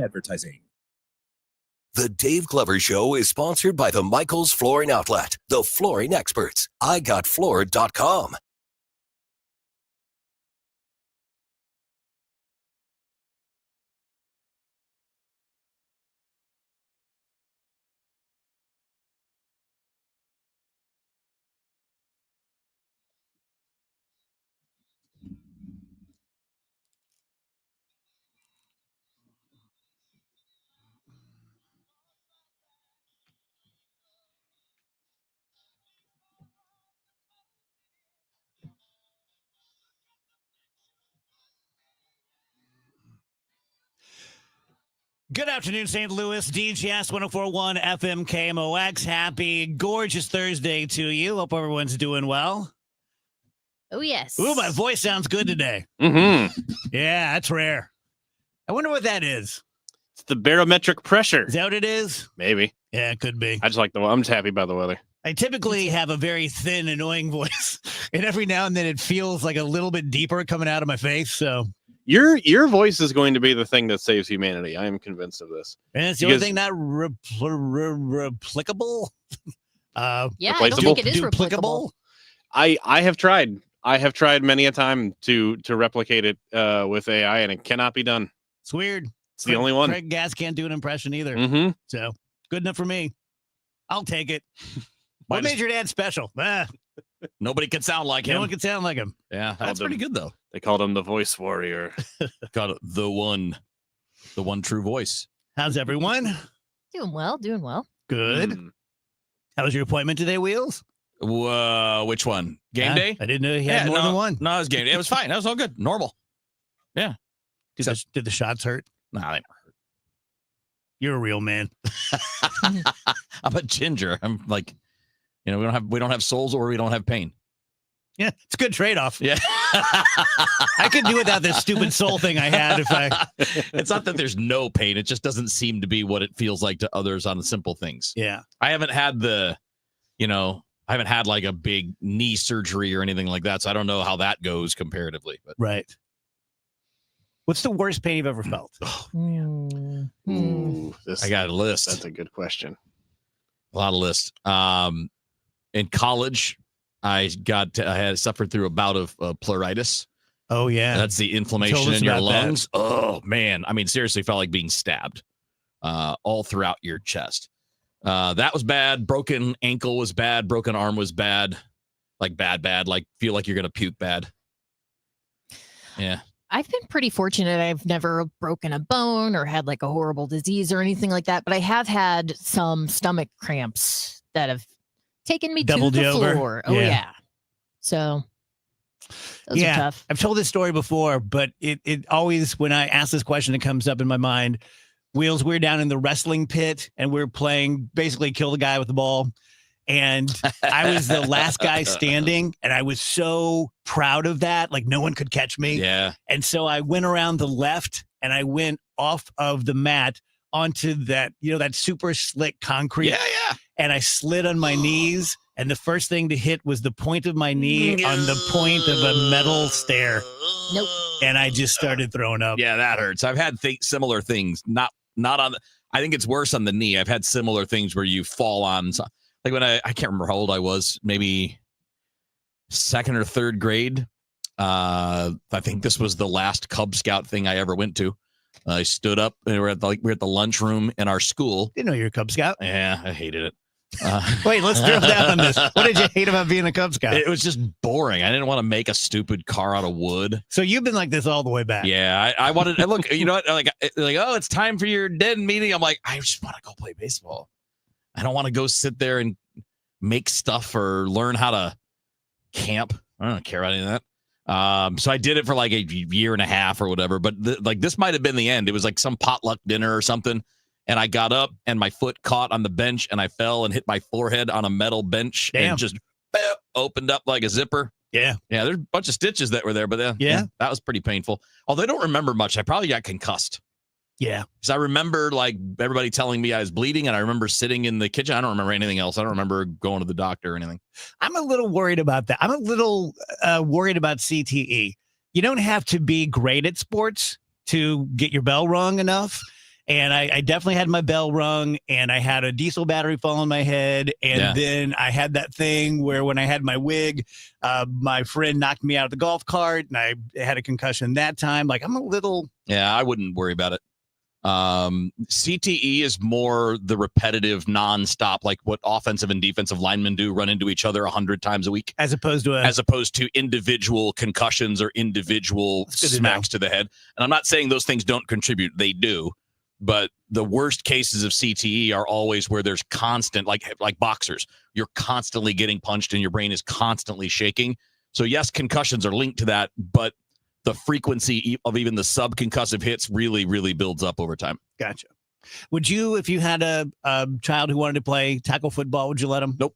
Advertising. The Dave Glover Show is sponsored by the Michaels Flooring Outlet, the flooring experts. IGotFloored.com. Good afternoon, St. Louis. DGS 1041 FM KMOX. Happy, gorgeous Thursday to you. Hope everyone's doing well. Oh, yes. Ooh, my voice sounds good today. Mm-hmm. Yeah, that's rare. I wonder what that is. It's the barometric pressure. Is that what it is? Maybe. Yeah, it could be. I just like I'm just happy by the weather. I typically have a very thin, annoying voice, and every now and then it feels like a little bit deeper coming out of my face. So your voice is going to be the thing that saves humanity. I am convinced of this. and it's the only thing not replicable. Yeah, I don't replaceable? think it is replicable. I have tried. I have tried many a time to replicate it with AI, and it cannot be done. It's weird. It's the only one. Craig Gass can't do an impression either. Mm-hmm. So good enough for me. I'll take it. What made your dad special? Nobody can sound like No him. one can sound like him. Yeah, that's pretty good though. They called him the voice warrior. Got it. The one true voice. How's everyone? Doing well, doing well. Good. Mm. How was your appointment today, Wheels? Which one? Game Huh? day? I didn't know he had more no, than one. No, it was game day. It was fine. That was all good. Normal. Did the shots hurt? Nah, they never You're a real man. hurt. I'm a ginger. I'm like, we don't have souls or we don't have pain. Yeah, it's a good trade-off. Yeah. I could do without this stupid soul thing I had if I. It's not that there's no pain. It just doesn't seem to be what it feels like to others on the simple things. Yeah. I haven't had like a big knee surgery or anything like that. So I don't know how that goes comparatively. But Right. What's the worst pain you've ever felt? Mm. Ooh, I got a list. That's a good question. A lot of lists. In college, I had suffered through a bout of pleuritis. Oh, yeah. That's the Told inflammation us in your about that. lungs. Oh man, I mean, seriously, felt like being stabbed all throughout your chest. That was bad. Broken ankle was bad. Broken arm was bad. Like bad. Like feel like you're gonna puke bad. Yeah. I've been pretty fortunate. I've never broken a bone or had like a horrible disease or anything like that, but I have had some stomach cramps that have taken me Doubled to you the over? floor. Oh, Yeah. yeah. So those are tough. I've told this story before, but it always, when I ask this question, it comes up in my mind. Wheels, we're down in the wrestling pit and we're playing basically kill the guy with the ball. And I was the last guy standing, and I was so proud of that. Like no one could catch me. Yeah. And so I went around the left and I went off of the mat onto that, that super slick concrete. Yeah. And I slid on my knees. And the first thing to hit was the point of my knee on the point of a metal stair. Nope. And I just started throwing up. Yeah, that hurts. I've had similar things. Not on the. I think it's worse on the knee. I've had similar things where you fall on. Like when I can't remember how old I was, maybe second or third grade. I think this was the last Cub Scout thing I ever went to. I stood up and we're at the lunchroom in our school. Didn't know you were a Cub Scout. Yeah, I hated it. Wait, let's drill down on this. What did you hate about being a Cub Scout? It was just boring. I didn't want to make a stupid car out of wood. So you've been like this all the way back. Yeah, I wanted. Look, you know what? Like, oh, it's time for your den meeting. I'm like, I just want to go play baseball. I don't want to go sit there and make stuff or learn how to camp. I don't care about any of that. So I did it for like a year and a half or whatever. But this might have been the end. It was like some potluck dinner or something. And I got up and my foot caught on the bench and I fell and hit my forehead on a metal bench. Damn. And just opened up like a zipper. Yeah. Yeah, there's a bunch of stitches that were there, but yeah, that was pretty painful. Although I don't remember much. I probably got concussed. Yeah. Because I remember like everybody telling me I was bleeding and I remember sitting in the kitchen. I don't remember anything else. I don't remember going to the doctor or anything. I'm a little worried about that. I'm a little worried about CTE. You don't have to be great at sports to get your bell rung enough. And I definitely had my bell rung, and I had a diesel battery fall on my head. And then I had that thing where when I had my wig, my friend knocked me out of the golf cart, and I had a concussion that time. Like, I'm a little. Yeah, I wouldn't worry about it. CTE is more the repetitive, nonstop, like what offensive and defensive linemen do, run into each other 100 times a week, As opposed to individual concussions or individual smacks to the head. And I'm not saying those things don't contribute; they do. But the worst cases of CTE are always where there's constant, like boxers, you're constantly getting punched and your brain is constantly shaking. So yes, concussions are linked to that, but the frequency of even the subconcussive hits really, really builds up over time. Gotcha. Would you, if you had a child who wanted to play tackle football, would you let him? Nope.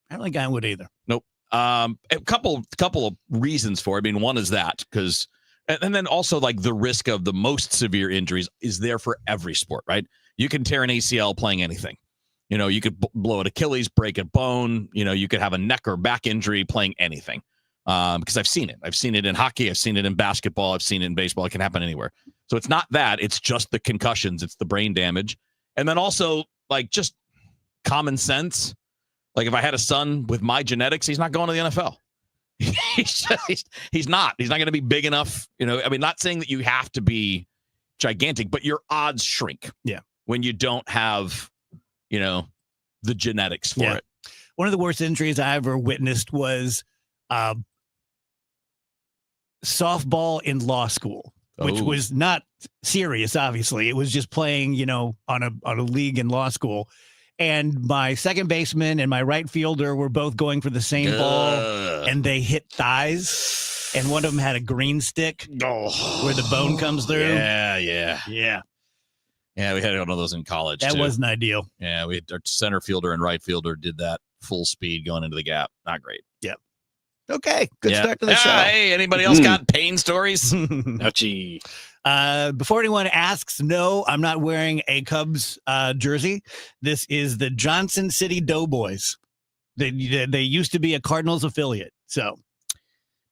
I don't think I would either. Nope. A couple of reasons for it. I mean, one is that because, and then also like the risk of the most severe injuries is there for every sport, right? You can tear an ACL playing anything. You know, you could blow an Achilles, break a bone. You know, you could have a neck or back injury playing anything. Because I've seen it. I've seen it in hockey. I've seen it in basketball. I've seen it in baseball. It can happen anywhere. So it's not that. It's just the concussions. It's the brain damage. And then also, like, just common sense. Like, if I had a son with my genetics, he's not going to the NFL. He's not. He's not going to be big enough. You know, I mean, not saying that you have to be gigantic, but your odds shrink. Yeah. When you don't have, you know, the genetics for it. One of the worst injuries I ever witnessed was softball in law school, which was not serious. Obviously, it was just playing, you know, on a league in law school. And my second baseman and my right fielder were both going for the same ball, and they hit thighs. And one of them had a green stick where the bone comes through. Yeah. We had one of those in college. That wasn't ideal. Yeah, we had our center fielder and right fielder did that full speed going into the gap. Not great. Yep. Okay, good start to the show. Hey, anybody else got pain stories? Ouchie. Before anyone asks, no, I'm not wearing a Cubs jersey. This is the Johnson City Doughboys. They used to be a Cardinals affiliate. So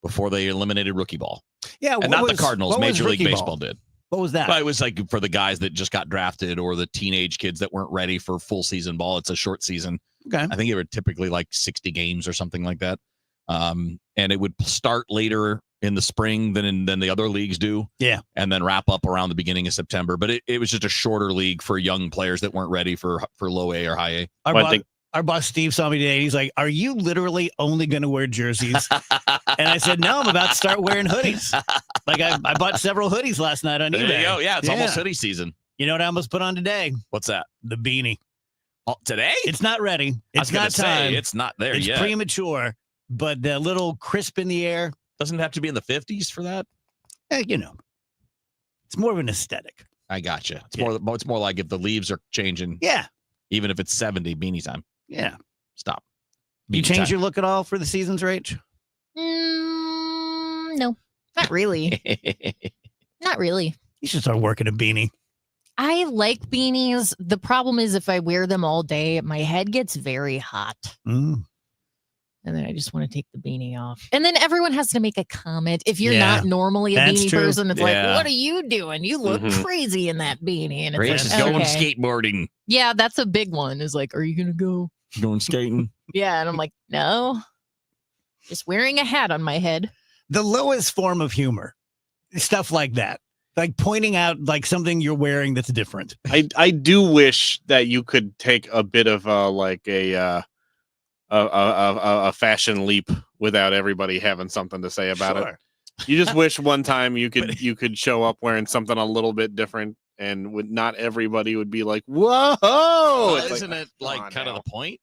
before they eliminated rookie ball. Yeah, and not the Cardinals. Major League Baseball did. What was that? Well, it was like for the guys that just got drafted or the teenage kids that weren't ready for full season ball. It's a short season. Okay. I think it were typically like 60 games or something like that. And it would start later in the spring than the other leagues do. Yeah. And then wrap up around the beginning of September. But it was just a shorter league for young players that weren't ready for low A or high A. Our boss Steve saw me today, and he's like, "Are you literally only going to wear jerseys?" And I said, "No, I'm about to start wearing hoodies. Like I bought several hoodies last night on eBay. There you go. Yeah, it's almost hoodie season. You know what I almost put on today? What's that? The beanie. Oh, today? It's not ready. It's not time. It's not there yet. It's premature, but the little crisp in the air. Doesn't it have to be in the 50s for that? You know, it's more of an aesthetic. I gotcha. It's more like if the leaves are changing. Yeah. Even if it's 70, beanie time. Yeah. Stop. You change your look at all for the seasons, Rach? No, not really. Not really. You should start working a beanie. I like beanies. The problem is if I wear them all day, my head gets very hot. And then I just want to take the beanie off. And then everyone has to make a comment. If you're not normally a beanie person, it's like, what are you doing? You look crazy in that beanie. And it's Rach is going skateboarding. Yeah, that's a big one. Is like, are you going to go? Going skating? Yeah. And I'm like, no. Just wearing a hat on my head. The lowest form of humor. Stuff like that. Like pointing out like something you're wearing that's different. I do wish that you could take a bit of a fashion leap without everybody having something to say about it. You just wish one time you could show up wearing something a little bit different, and not everybody would be like, "Whoa!" Well, isn't it like kind of the point?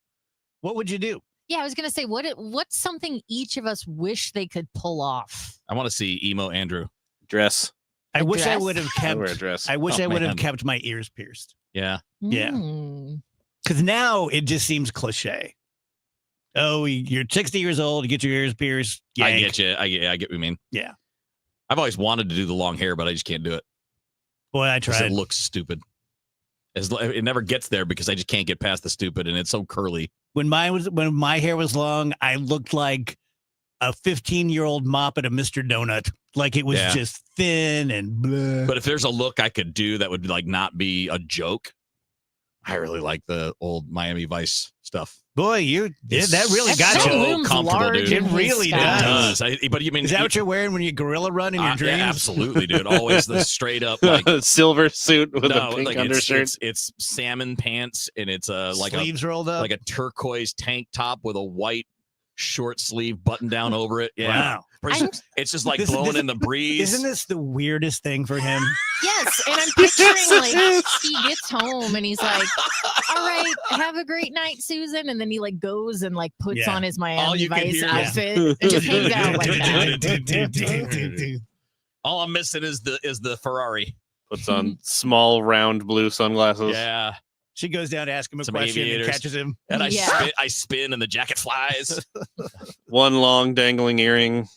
What would you do? Yeah, I was gonna say, what's something each of us wish they could pull off? I want to see emo Andrew dress. I wish I would have kept. wear a dress. I wish I would have kept my ears pierced. Yeah. Yeah. Because now it just seems cliche. Oh, you're 60 years old. You get your ears pierced. Yank. I get you. I get what you mean. Yeah. I've always wanted to do the long hair, but I just can't do it. Boy, I tried. It looks stupid. It never gets there because I just can't get past the stupid, and it's so curly. When my hair was long, I looked like a 15-year-old mop at a Mr. Donut. Like it was Yeah. just thin and blah. But if there's a look I could do that would like not be a joke, I really like the old Miami Vice stuff. Boy, that really That got so you. room's comfortable, large dude. It in his really style. does. But you mean Is that what you're wearing when you gorilla run in your dreams? Yeah, absolutely, dude. Always the straight up like Silver suit with no, a pink like undershirt. it's salmon pants and it's like Sleeves rolled up. like a turquoise tank top with a white short sleeve button down over it. Yeah, Wow. it's just like This- blowing this- in the breeze. Isn't this the weirdest thing for him? Yes, and I'm picturing like he gets home and he's like, "All right, have a great night, Susan," and then he like goes and like puts Yeah. on his All Miami you can Vice hear- outfit and just hangs out like that. All I'm missing is the Ferrari. Puts on small, round blue sunglasses. Yeah, She goes down to ask him a Some question aviators. and catches him. and Yeah. I spin and the jacket flies. One long dangling earring.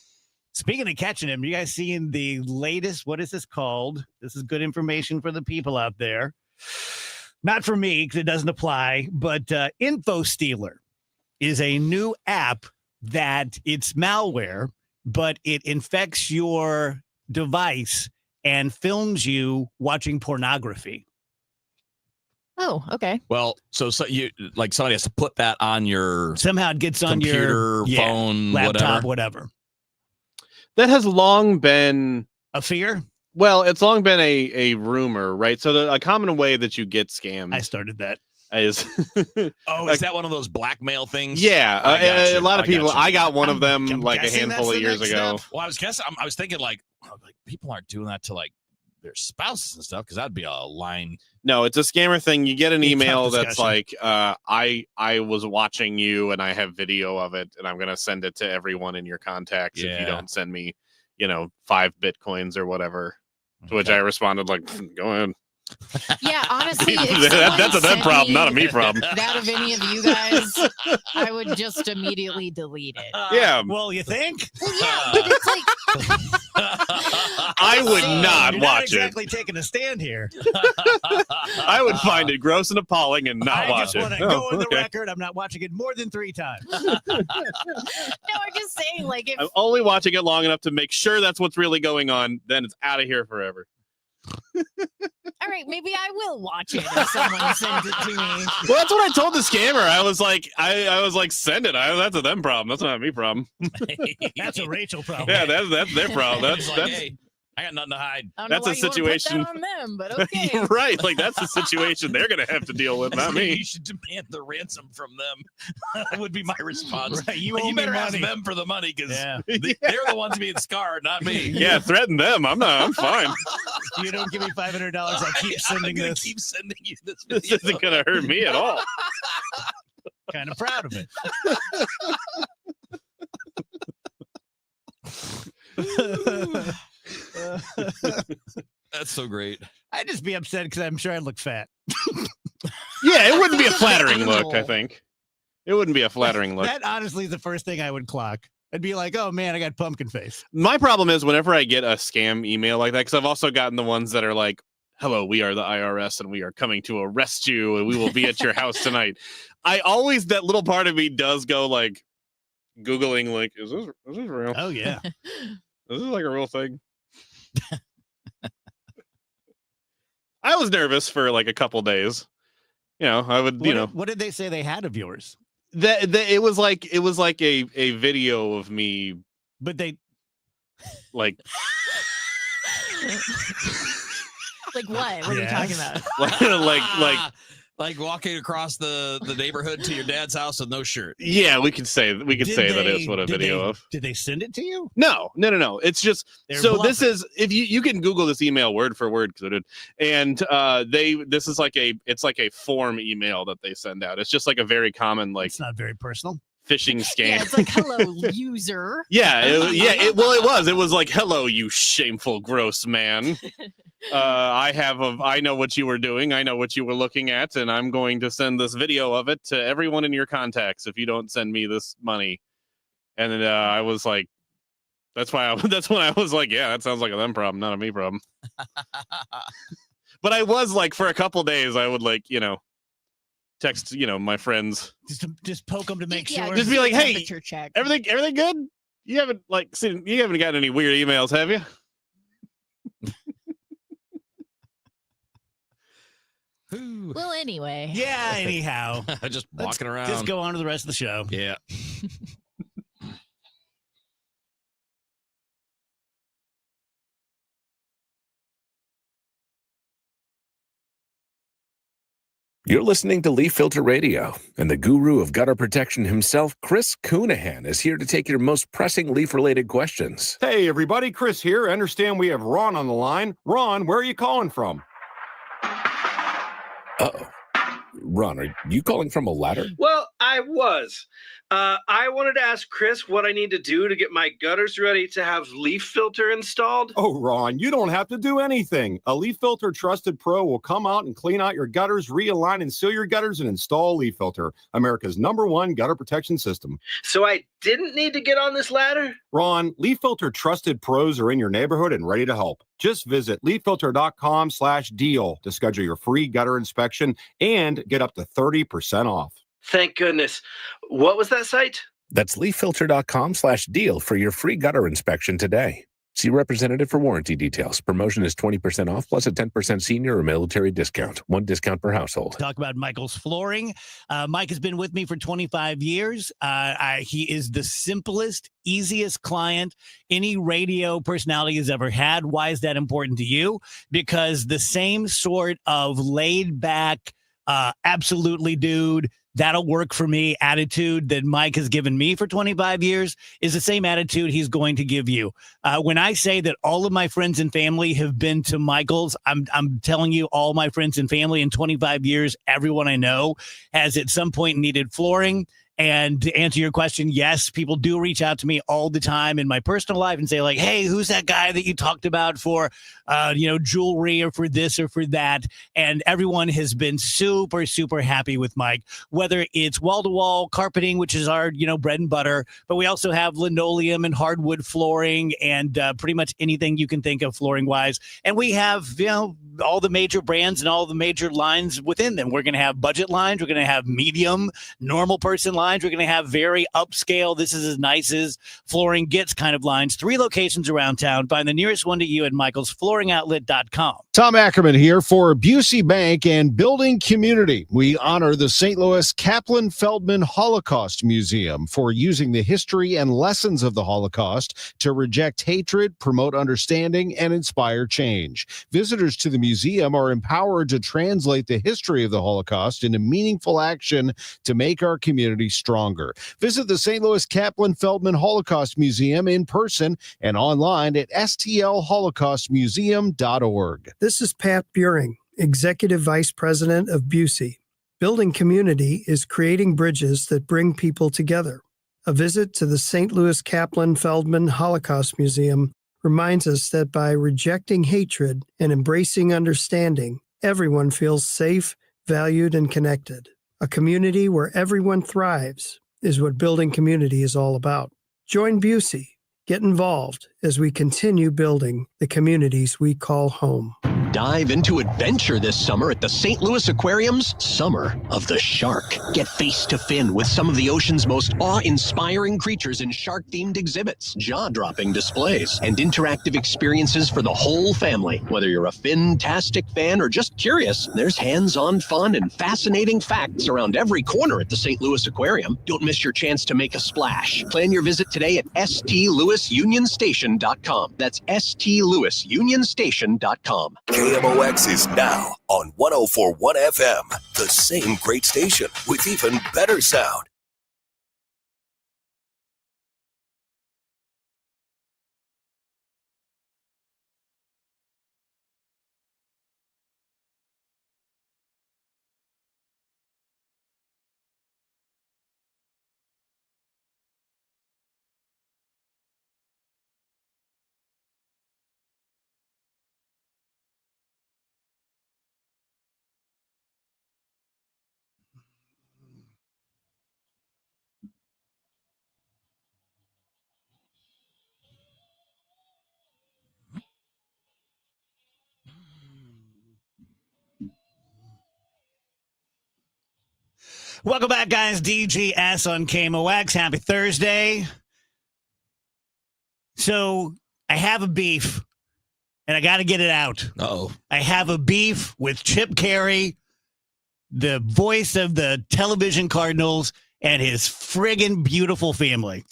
Speaking of catching him, you guys seeing the latest? What is this called? This is good information for the people out there. Not for me because it doesn't apply, but InfoStealer is a new app that it's malware, but it infects your device and films you watching pornography. Oh, okay. Well, so you like somebody has to put that on your Somehow it gets on computer, your phone, laptop, whatever. That has long been, A fear? well, it's long been a rumor, right? So a common way that you get scammed I started that. is, Oh, Like- is that one of those blackmail things? yeah, I got a you. lot of I got people. you. I got one of I'm them like a guessing handful that's of the years next ago. step. Well, I was thinking like people aren't doing that to like their spouses and stuff because that'd be a line. No, it's a scammer thing. You get an Tough email that's discussion. like, I was watching you and I have video of it and I'm gonna send it to everyone in your contacts if you Yeah. don't send me, 5 Bitcoins or whatever. To which I responded like, go ahead. Yeah, honestly, if That's a someone them sent problem, not a me me problem. that of any of you guys, I would just immediately delete it. Yeah, Well, you think? Well, yeah, but it's like I would not You're watch exactly taking a stand here. it. I would find it gross and appalling and not I watch just it. want to Oh, go on the okay. record. I'm not watching it more than 3 times. no, I'm just saying, like if I'm only watching it long enough to make sure that's what's really going on. Then it's out of here forever. all right, maybe I will watch it if someone sends it to me. Well, that's what I told the scammer. I was like, I was like, send it. That's a them problem. That's not a me problem. That's a Rachel problem. Yeah, that's their problem. That's It's like, that's hey, I got nothing to hide. I don't know That's a why you wanna put situation- that on them, but okay. right. Like that's the situation they're gonna have to deal with, not me. You should demand the ransom from them. That would be my response. Right, you But owe you me better ask money. them for the money because Yeah. they're the ones being scarred, not me. Yeah, threaten them. I'm fine. You don't give me $500, I'll keep I'm sending gonna this. keep sending you this This video. isn't gonna hurt me at all. Kind of proud of it. That's so great. I'd just be upset because I'm sure I look fat. Yeah, it wouldn't be a flattering look, I think. It wouldn't be a flattering look. That honestly is the first thing I would clock. I'd be like, oh man, I got pumpkin face. My problem is whenever I get a scam email like that, because I've also gotten the ones that are like, hello, we are the IRS and we are coming to arrest you and we will be at your house tonight. I always, that little part of me does go like, Googling, like, is this real? Oh yeah. Is this like a real thing? I was nervous for like a couple days. I would, What did they say they had of yours? it was like a video of me But they like Like what? What are you talking about? like like walking across the neighborhood to your dad's house with no shirt. yeah, we could say that is what a video of. Did they send it to you? No. It's just They're so this bluffing. is if you can Google this email word for word because I did, and this is like it's like a form email that they send out. It's just like a very common like It's not very personal. phishing scam. Yeah, it's like hello, user. Yeah, it was like, hello, you shameful, gross man. I know what you were doing. I know what you were looking at, and I'm going to send this video of it to everyone in your contacts if you don't send me this money. And then I was like, that's when I was like, yeah, that sounds like a them problem, not a me problem. But I was like, for a couple days, I would like, text, my friends. Just poke them to make Yeah, sure. Just be like, hey, temperature check. Everything good? You haven't gotten any weird emails, have you? Well, anyway. Yeah, anyhow. Just walking around. Just go on to the rest of the show. Yeah. You're listening to Leaf Filter Radio, and the guru of gutter protection himself, Chris Coonahan, is here to take your most pressing leaf-related questions. Hey, everybody, Chris here. I understand we have Ron on the line. Ron, where are you calling from? Uh-oh. Ron, are you calling from a ladder? Well, I was. I wanted to ask Chris what I need to do to get my gutters ready to have leaf filter installed. Oh, Ron, you don't have to do anything. A Leaf Filter Trusted Pro will come out and clean out your gutters, realign and seal your gutters, and install Leaf Filter, America's #1 gutter protection system. So I didn't need to get on this ladder? Ron, Leaf Filter Trusted Pros are in your neighborhood and ready to help. Just visit leaffilter.com/deal to schedule your free gutter inspection and get up to 30% off. Thank goodness. What was that site? That's leaffilter.com/deal for your free gutter inspection today. See representative for warranty details. Promotion is 20% off plus a 10% senior or military discount. One discount per household. Talk about Michael's Flooring. Mike has been with me for 25 years. He is the simplest, easiest client any radio personality has ever had. Why is that important to you? Because the same sort of laid back, absolutely, dude, that'll work for me attitude that Mike has given me for 25 years is the same attitude he's going to give you. When I say that all of my friends and family have been to Michael's, I'm telling you, all my friends and family in 25 years, everyone I know has at some point needed flooring. And to answer your question, yes, people do reach out to me all the time in my personal life and say like, hey, who's that guy that you talked about for, jewelry or for this or for that? And everyone has been super, super happy with Mike, whether it's wall-to-wall carpeting, which is our, bread and butter, but we also have linoleum and hardwood flooring and pretty much anything you can think of flooring wise. And we have, all the major brands and all the major lines within them. We're going to have budget lines. We're going to have medium, normal person lines. We're going to have very upscale, this is as nice as flooring gets kind of lines. 3 locations around town. Find the nearest one to you at michaelsflooringoutlet.com. Tom Ackerman here for Busey Bank and Building Community. We honor the St. Louis Kaplan Feldman Holocaust Museum for using the history and lessons of the Holocaust to reject hatred, promote understanding, and inspire change. Visitors to the museum are empowered to translate the history of the Holocaust into meaningful action to make our community stronger. Visit the St. Louis Kaplan Feldman Holocaust Museum in person and online at stlholocaustmuseum.org. This is Pat Buring, Executive Vice President of Busey. Building Community is creating bridges that bring people together. A visit to the St. Louis Kaplan Feldman Holocaust Museum reminds us that by rejecting hatred and embracing understanding, everyone feels safe, valued, and connected. A community where everyone thrives is what building community is all about. Join Busey. Get involved as we continue building the communities we call home. Dive into adventure this summer at the St. Louis Aquarium's Summer of the Shark. Get face to fin with some of the ocean's most awe-inspiring creatures in shark-themed exhibits, jaw-dropping displays, and interactive experiences for the whole family. Whether you're a fin-tastic fan or just curious, there's hands-on fun and fascinating facts around every corner at the St. Louis Aquarium. Don't miss your chance to make a splash. Plan your visit today at stlouisunionstation.com. That's stlouisunionstation.com. KMOX is now on 104.1 FM, the same great station with even better sound. Welcome back, guys. DGS on KMOX. Happy Thursday. So I have a beef, and I got to get it out. Oh, I have a beef with Chip Carey, the voice of the television Cardinals, and his friggin' beautiful family.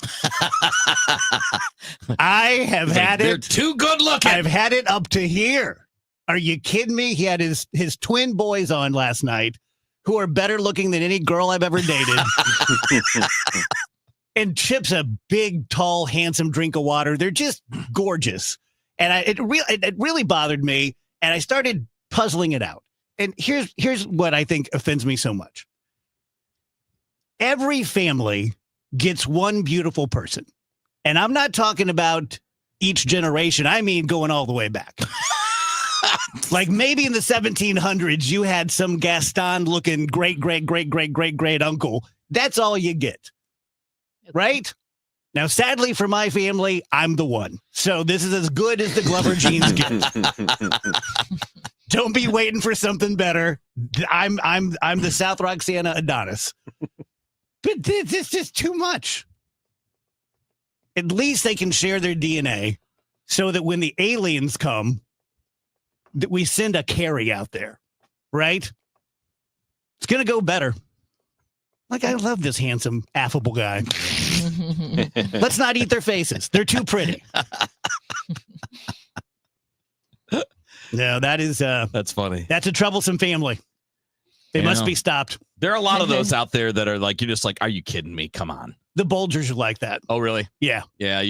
I have had they're it. too good looking. I've had it up to here. Are you kidding me? He had his twin boys on last night who are better looking than any girl I've ever dated. And Chip's a big, tall, handsome drink of water. They're just gorgeous. And it really bothered me. And I started puzzling it out. And here's what I think offends me so much. Every family gets one beautiful person. And I'm not talking about each generation. I mean, going all the way back. Like maybe in the 1700s, you had some Gaston looking great uncle. That's all you get. Right? Now, sadly for my family, I'm the one. So this is as good as the Glover genes get. Don't be waiting for something better. I'm the South Roxana Adonis. But this is just too much. At least they can share their DNA so that when the aliens come, that we send a Carrie out there, right? It's going to go better. Like, I love this handsome, affable guy. Let's not eat their faces. They're too pretty. No, that's funny. That's a troublesome family. They must be stopped. There are a lot of those out there that are like, you're just like, are you kidding me? Come on. The Bulgers are like that. Oh, really? Yeah. Yeah.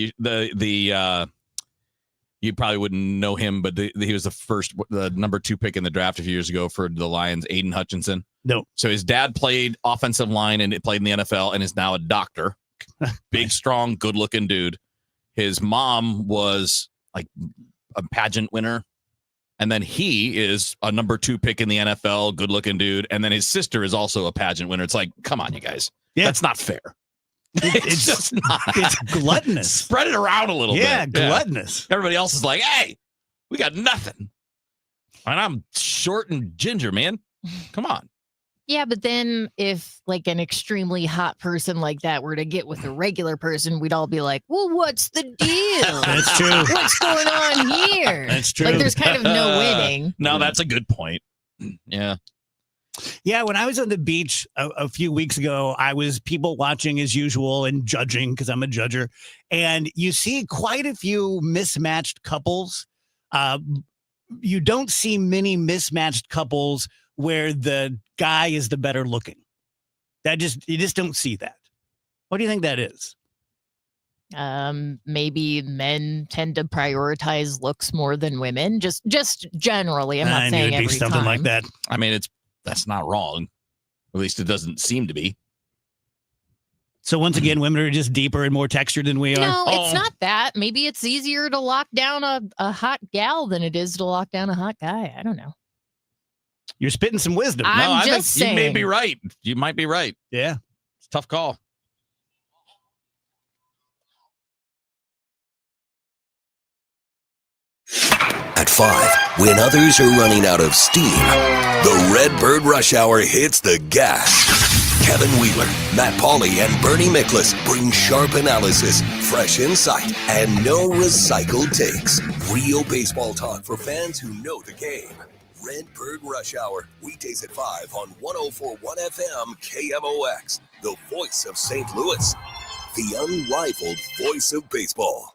You probably wouldn't know him, but he was the number 2 pick in the draft a few years ago for the Lions, Aiden Hutchinson. No. So his dad played offensive line and played in the NFL and is now a doctor. Big, strong, good looking dude. His mom was like a pageant winner. And then he is a number 2 pick in the NFL, good looking dude. And then his sister is also a pageant winner. It's like, come on, you guys. Yeah. That's not fair. It's just not. It's gluttonous. Spread it around a little bit. Yeah, gluttonous. Everybody else is like, hey, we got nothing. And I'm short and ginger, man. Come on. Yeah, but then if like an extremely hot person like that were to get with a regular person, we'd all be like, well, what's the deal? That's true. What's going on here? That's true. Like there's kind of no winning. No, that's a good point. Yeah. Yeah, when I was on the beach a few weeks ago, I was people watching as usual and judging because I'm a judger. And you see quite a few mismatched couples. You don't see many mismatched couples where the guy is the better looking. You just don't see that. What do you think that is? Maybe men tend to prioritize looks more than women. Just generally. I'm not saying every something time. like that. I mean, that's not wrong. At least it doesn't seem to be. So once again, women are just deeper and more textured than we are. No, it's not that. Maybe it's easier to lock down a hot gal than it is to lock down a hot guy. I don't know. You're spitting some wisdom. I'm I just think saying. you may be right. You might be right. Yeah. It's a tough call. At 5, when others are running out of steam, the Redbird Rush Hour hits the gas. Kevin Wheeler, Matt Pauley, and Bernie Miklasz bring sharp analysis, fresh insight, and no recycled takes. Real baseball talk for fans who know the game. Redbird Rush Hour, weekdays at 5 on 104.1 FM KMOX, the voice of St. Louis, the unrivaled voice of baseball.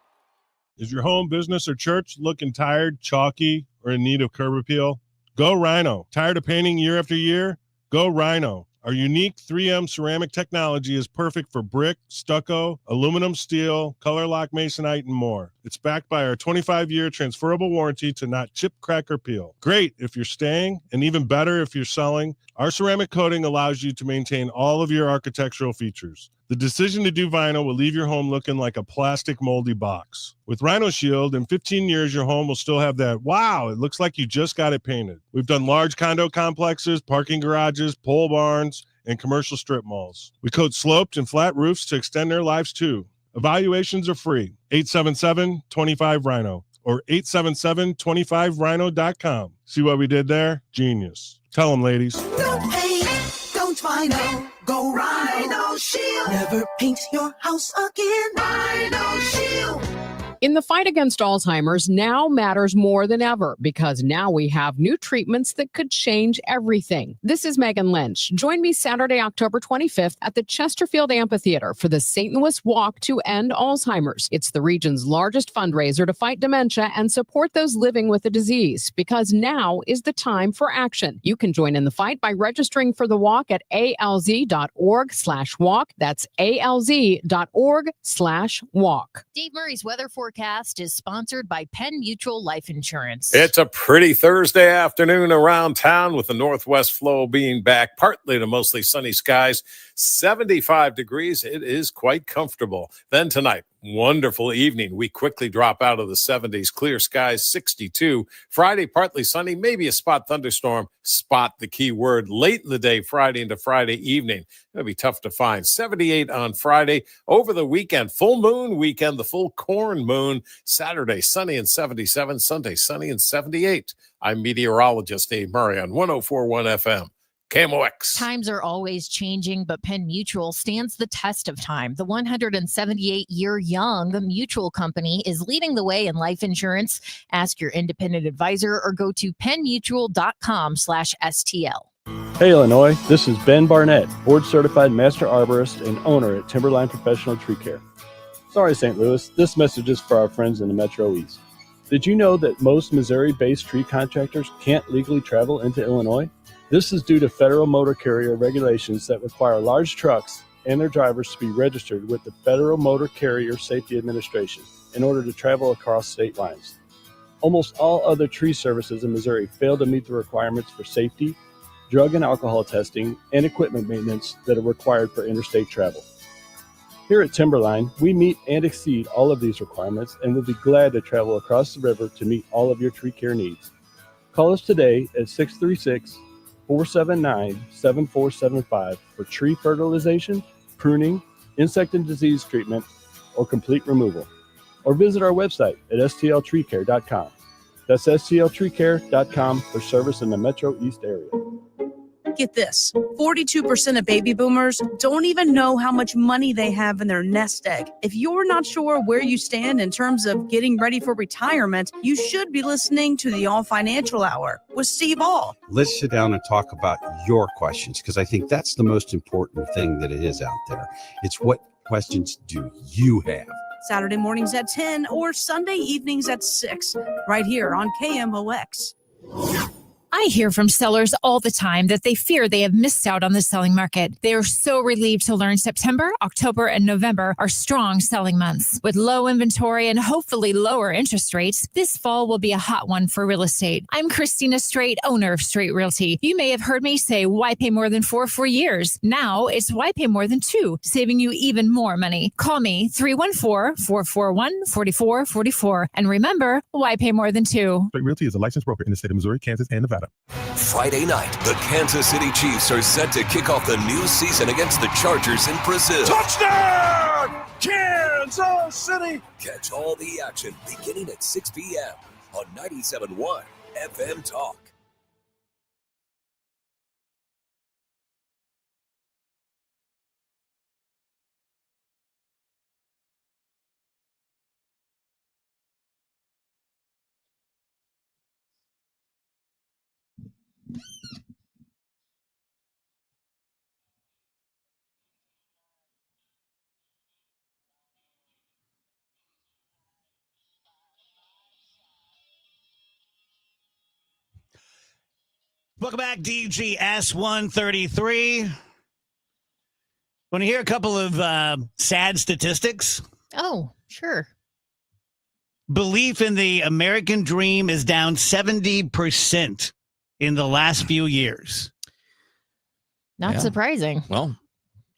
Is your home, business, or church looking tired, chalky, or in need of curb appeal? Go Rhino. Tired of painting year after year? Go Rhino. Our unique 3M ceramic technology is perfect for brick, stucco, aluminum, steel, color lock masonite, and more. It's backed by our 25-year transferable warranty to not chip, crack, or peel. Great if you're staying, and even better if you're selling. Our ceramic coating allows you to maintain all of your architectural features. The decision to do vinyl will leave your home looking like a plastic moldy box. With Rhino Shield, in 15 years, your home will still have that, wow, it looks like you just got it painted. We've done large condo complexes, parking garages, pole barns, and commercial strip malls. We coat sloped and flat roofs to extend their lives too. Evaluations are free. 877-25-RHINO or 877-25rhino.com. See what we did there? Genius. Tell them, ladies. Don't paint, don't vinyl, go Rhino Shield. Never paint your house again. Rhino Shield. In the fight against Alzheimer's, now matters more than ever because now we have new treatments that could change everything. This is Megan Lynch. Join me Saturday, October 25th at the Chesterfield Amphitheater for the St. Louis Walk to End Alzheimer's. It's the region's largest fundraiser to fight dementia and support those living with the disease because now is the time for action. You can join in the fight by registering for the walk at alz.org/walk. That's alz.org/walk. Dave Murray's weather forecast is sponsored by Penn Mutual Life Insurance. It's a pretty Thursday afternoon around town with the northwest flow being back, partly to mostly sunny skies, 75 degrees. It is quite comfortable. Then tonight, wonderful evening. We quickly drop out of the 70s, clear skies, 62. Friday, partly sunny, maybe a spot thunderstorm. Spot the key word late in the day, Friday into Friday evening. It'll be tough to find. 78 on Friday. Over the weekend, full moon weekend, the full corn moon. Saturday, sunny and 77. Sunday, sunny and 78. I'm meteorologist Dave Murray on 104.1 FM. KMOX. Times are always changing, but Penn Mutual stands the test of time. The 178-year young Mutual Company is leading the way in life insurance. Ask your independent advisor or go to pennmutual.com/STL. Hey Illinois, this is Ben Barnett, board certified master arborist and owner at Timberline Professional Tree Care. Sorry St. Louis, this message is for our friends in the Metro East. Did you know that most Missouri-based tree contractors can't legally travel into Illinois? This is due to federal motor carrier regulations that require large trucks and their drivers to be registered with the Federal Motor Carrier Safety Administration in order to travel across state lines. Almost all other tree services in Missouri fail to meet the requirements for safety, drug and alcohol testing, and equipment maintenance that are required for interstate travel. Here at Timberline, we meet and exceed all of these requirements and will be glad to travel across the river to meet all of your tree care needs. Call us today at 636-479-7475 for tree fertilization, pruning, insect and disease treatment, or complete removal. Or visit our website at stltreecare.com. That's stltreecare.com for service in the Metro East area. Get this, 42% of baby boomers don't even know how much money they have in their nest egg. If you're not sure where you stand in terms of getting ready for retirement, you should be listening to the All Financial Hour with Steve All. Let's sit down and talk about your questions, because I think that's the most important thing that it is out there. It's what questions do you have? Saturday mornings at 10 or Sunday evenings at 6, right here on KMOX. I hear from sellers all the time that they fear they have missed out on the selling market. They are so relieved to learn September, October, and November are strong selling months. With low inventory and hopefully lower interest rates, this fall will be a hot one for real estate. I'm Christina Straight, owner of Straight Realty. You may have heard me say, why pay more than 4 for years? Now it's why pay more than 2, saving you even more money. Call me 314-441-4444. And remember, why pay more than 2? Straight Realty is a licensed broker in the state of Missouri, Kansas, and Nevada. Friday night, the Kansas City Chiefs are set to kick off the new season against the Chargers in Brazil. Touchdown! Kansas City! Catch all the action beginning at 6 p.m. on 97.1 FM Talk. Welcome back, DGS 133. Want to hear a couple of sad statistics? Oh, sure. Belief in the American dream is down 70% in the last few years. Not surprising. Well,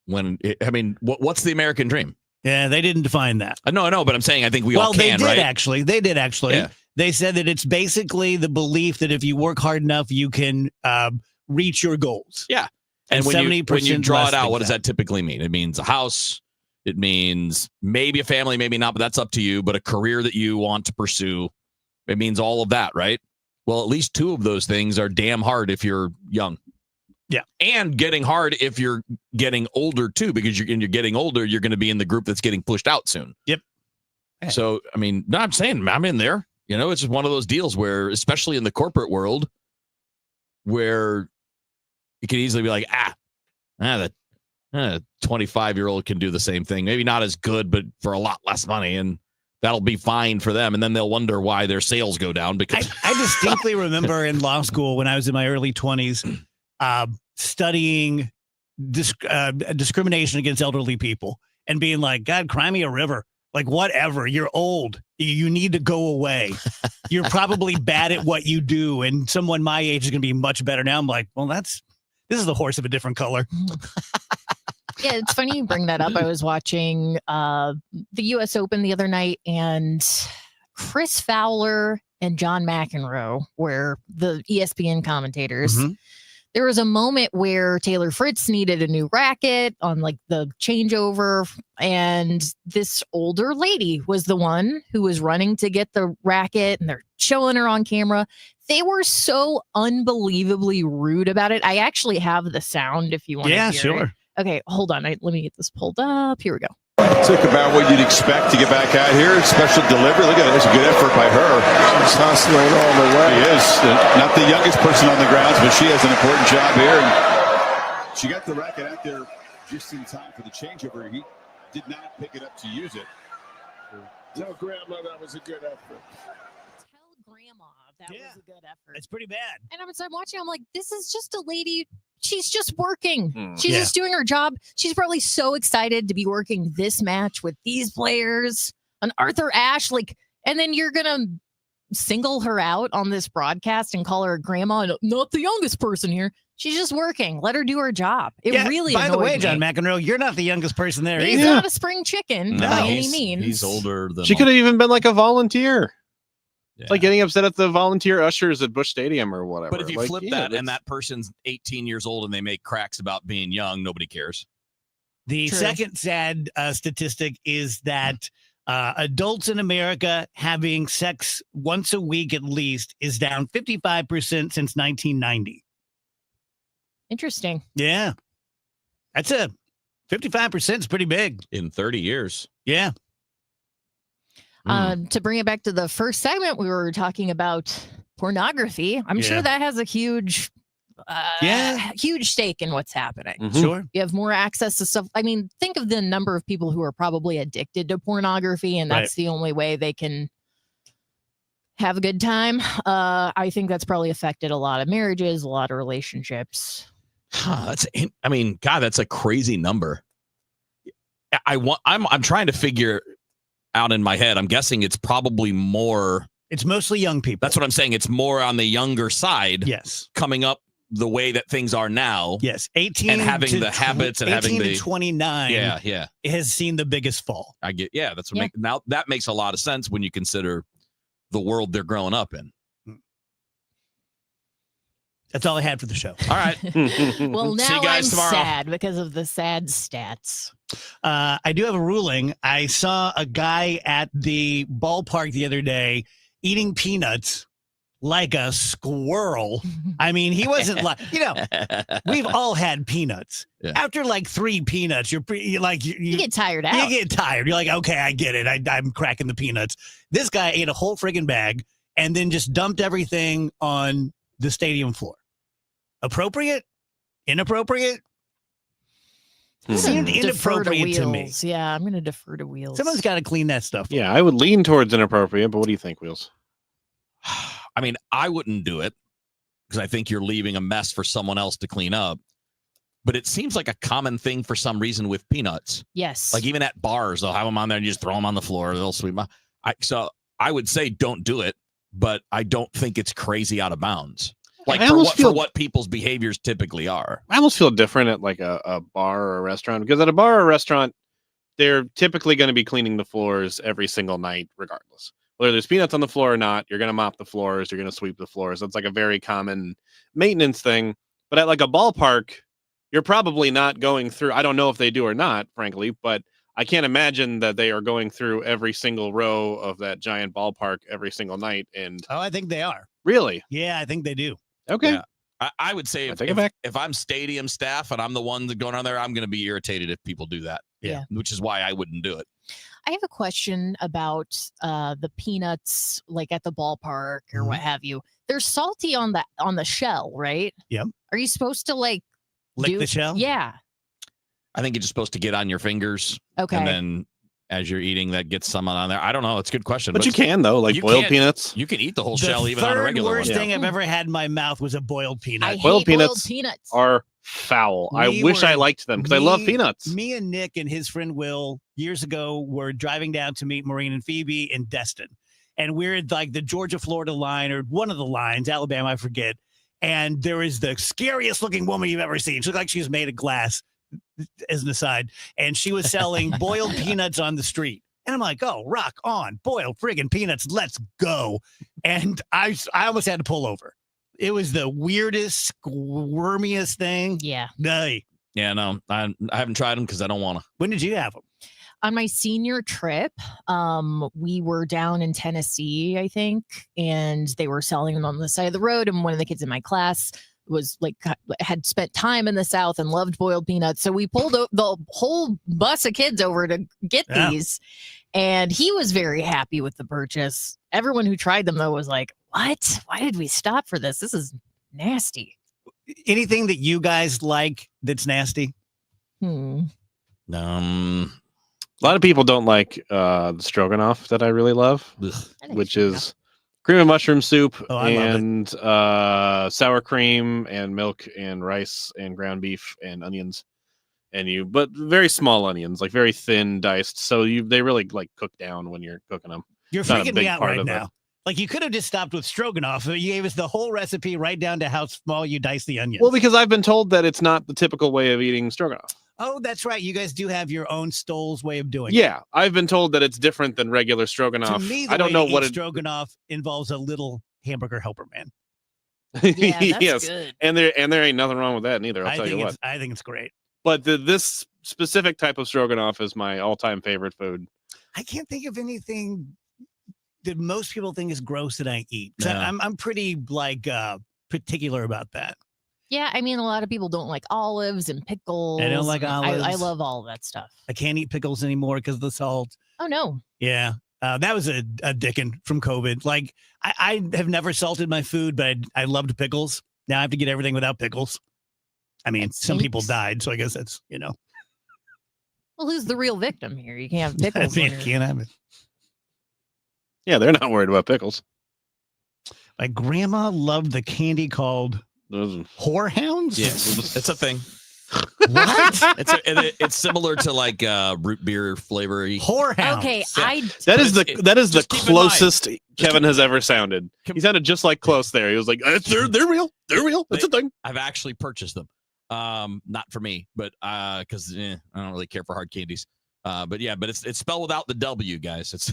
what's the American dream? Yeah, they didn't define that. No, but I'm saying I think we all can, they did right? actually. They did actually. Yeah. They said that it's basically the belief that if you work hard enough, you can reach your goals. Yeah. And when you draw it out, what does that typically mean? It means a house. It means maybe a family, maybe not, but that's up to you. But a career that you want to pursue. It means all of that, right? Well, at least 2 of those things are damn hard if you're young. Yeah. And getting hard if you're getting older, too, because you're getting older, you're going to be in the group that's getting pushed out soon. Yep. So, I mean, no, I'm saying I'm in there. You know, it's just one of those deals where, especially in the corporate world, where you could easily be like, the 25-year-old can do the same thing. Maybe not as good, but for a lot less money. And that'll be fine for them. And then they'll wonder why their sales go down because I distinctly remember in law school when I was in my early 20s studying discrimination against elderly people and being like, God, cry me a river. Like, whatever. You're old. You need to go away. You're probably bad at what you do. And someone my age is going to be much better now. I'm like, well, this is the horse of a different color. Yeah, it's funny you bring that up. I was watching the U.S. Open the other night, and Chris Fowler and John McEnroe were the ESPN commentators. Mm-hmm. There was a moment where Taylor Fritz needed a new racket on like the changeover, and this older lady was the one who was running to get the racket, and they're showing her on camera. They were so unbelievably rude about it. I actually have the sound if you want to hear sure. it. Okay, hold on. Let me get this pulled up. Here we go. Think about what you'd expect to get back out here. Special delivery. Look at it. It's a good effort by her. She's hustling all the way. She is. Not the youngest person on the grounds, but she has an important job here. And she got the racket out there just in time for the changeover. He did not pick it up to use it. Tell Grandma that was a good effort. Tell Grandma that was a good effort. It's pretty bad. And I'm watching. I'm like, this is just a lady. She's just working. She's Yeah. just doing her job. She's probably so excited to be working this match with these players on Arthur Ashe. Like, and then you're going to single her out on this broadcast and call her grandma. Not the youngest person here. She's just working. Let her do her job. It really By the way, annoyed John me. McEnroe, you're not the youngest person there He's either. not a spring chicken by any means. He's older than She could have even been like a volunteer. It's like getting upset at the volunteer ushers at Busch Stadium or whatever. But if you Like, flip yeah, that that's- and that person's 18 years old and they make cracks about being young, nobody cares. The True. second sad statistic is that adults in America having sex once a week at least is down 55% since 1990. Interesting. Yeah. That's 55% is pretty big. In 30 years. Yeah. To bring it back to the first segment, we were talking about pornography. I'm Yeah. sure that has a huge stake in what's happening. Mhm. Sure. You have more access to stuff. I mean, think of the number of people who are probably addicted to pornography, and that's Right. the only way they can have a good time. I think that's probably affected a lot of marriages, a lot of relationships. I mean, God, that's a crazy number. I'm trying to figure out in my head. I'm guessing it's probably more. It's mostly young people. That's what I'm saying. It's more on the younger side. Yes. Coming up the way that things are now. Yes. 18 and having to the habits and 18 having to the 29. Yeah. It has seen the biggest fall. I get. Yeah, that's what now that makes a lot of sense when you consider the world they're growing up in. That's all I had for the show. All right. Well, See now you guys I'm tomorrow. sad because of the sad stats. I do have a ruling. I saw a guy at the ballpark the other day eating peanuts like a squirrel. I mean, he wasn't like, we've all had peanuts. Yeah. After like 3 peanuts, you're like, You get tired out. You get tired. You're like, okay, I get it. I'm cracking the peanuts. This guy ate a whole friggin' bag and then just dumped everything on the stadium floor. Appropriate? Inappropriate? Seemed inappropriate to me. Wheels. Yeah, I'm going to defer to Wheels. Someone's got to clean that stuff. Yeah, I would lean towards inappropriate, but what do you think, Wheels? I mean, I wouldn't do it because I think you're leaving a mess for someone else to clean up. But it seems like a common thing for some reason with peanuts. Yes. Like even at bars, they'll have them on there and you just throw them on the floor. They'll sweep them. So I would say don't do it, but I don't think it's crazy out of bounds. Like I for almost for feel- what people's behaviors typically are. I almost feel different at like a bar or a restaurant because at a bar or a restaurant, they're typically going to be cleaning the floors every single night, regardless. Whether there's peanuts on the floor or not, you're going to mop the floors, you're going to sweep the floors. That's like a very common maintenance thing. But at like a ballpark, you're probably not going through. I don't know if they do or not, frankly, but I can't imagine that they are going through every single row of that giant ballpark every single night. And Oh, I think they are. really, Yeah, I think they do. okay. Yeah. I would say take it back. if I'm stadium staff and I'm the one that going on there, I'm going to be irritated if people do that. Yeah. which is why I wouldn't do it. I have a question about the peanuts, like at the ballpark or what have you. They're salty on the shell, right? Yep. Are you supposed to like Lick the shell? Yeah. I think you're just supposed to get on your fingers. Okay. And then as you're eating, that gets some on there. I don't know. It's a good question. But you can, though, like you boiled can. peanuts. You can eat the whole The shell even on a third regular worst one. thing I've ever had in my mouth was a boiled peanut. I Boiled hate boiled peanuts peanuts. are foul. I We wish I were- liked them because I love peanuts. Me and Nick and his friend Will years ago were driving down to meet Maureen and Phoebe in Destin. And we're at like the Georgia-Florida line or one of the lines, Alabama, I forget. And there is the scariest looking woman you've ever seen. She looked like she was made of glass, as an aside. And she was selling boiled peanuts on the street. And I'm like, oh, rock on, boiled friggin' peanuts, let's go. And I almost had to pull over. It was the weirdest, squirmiest thing. Yeah. Nay. Yeah, no, I haven't tried them because I don't want to. When did you have them? On my senior trip, we were down in Tennessee, I think, and they were selling them on the side of the road. And one of the kids in my class was like had spent time in the South and loved boiled peanuts. So we pulled the whole bus of kids over to get these. And he was very happy with the purchase. Everyone who tried them, though, was like, what? Why did we stop for this? This is nasty. Anything that you guys like that's nasty? Um, A lot of people don't like the stroganoff that I really love, which is cream and mushroom soup Oh, I love it. and sour cream and milk and rice and ground beef and onions. But very small onions, like very thin diced. So they really like cook down when you're cooking them. You're It's not a freaking big me out part right of it. now. Like you could have just stopped with stroganoff. You gave us the whole recipe right down to how small you dice the onions. Well, because I've been told that it's not the typical way of eating stroganoff. Oh, that's right. You guys do have your own Stoll's way of doing it. Yeah, I've been told that it's different than regular stroganoff. To me, the I don't way know to what eat it. stroganoff involves a little hamburger helper man. Yeah, that's yes, good. and there ain't nothing wrong with that neither. I'll tell you what. I think it's great. But this specific type of stroganoff is my all-time favorite food. I can't think of anything that most people think is gross that I eat. 'Cause No. I'm pretty like particular about that. Yeah, I mean, a lot of people don't like olives and pickles. I don't like I olives. love all of that stuff. I can't eat pickles anymore because of the salt. Oh, no. Yeah. That was a dickin' from COVID. Like I have never salted my food, but I loved pickles. Now I have to get everything without pickles. I mean, some people stinks. died, so I guess that's, Well, who's the real victim here? You can't have I pickles. mean, in your- can't have it. Yeah, they're not worried about pickles. My grandma loved the candy called Those whorehounds. yes, it's a thing. What? It's similar to like root beer flavor. Whorehounds. Okay, Yeah. that is the Just keep in mind. closest Kevin has ever sounded. He sounded just like close there. He was like, "They're real. They're real. That's a thing." I've actually purchased them. Not for me, but because I don't really care for hard candies. But it's spelled without the W, guys. It's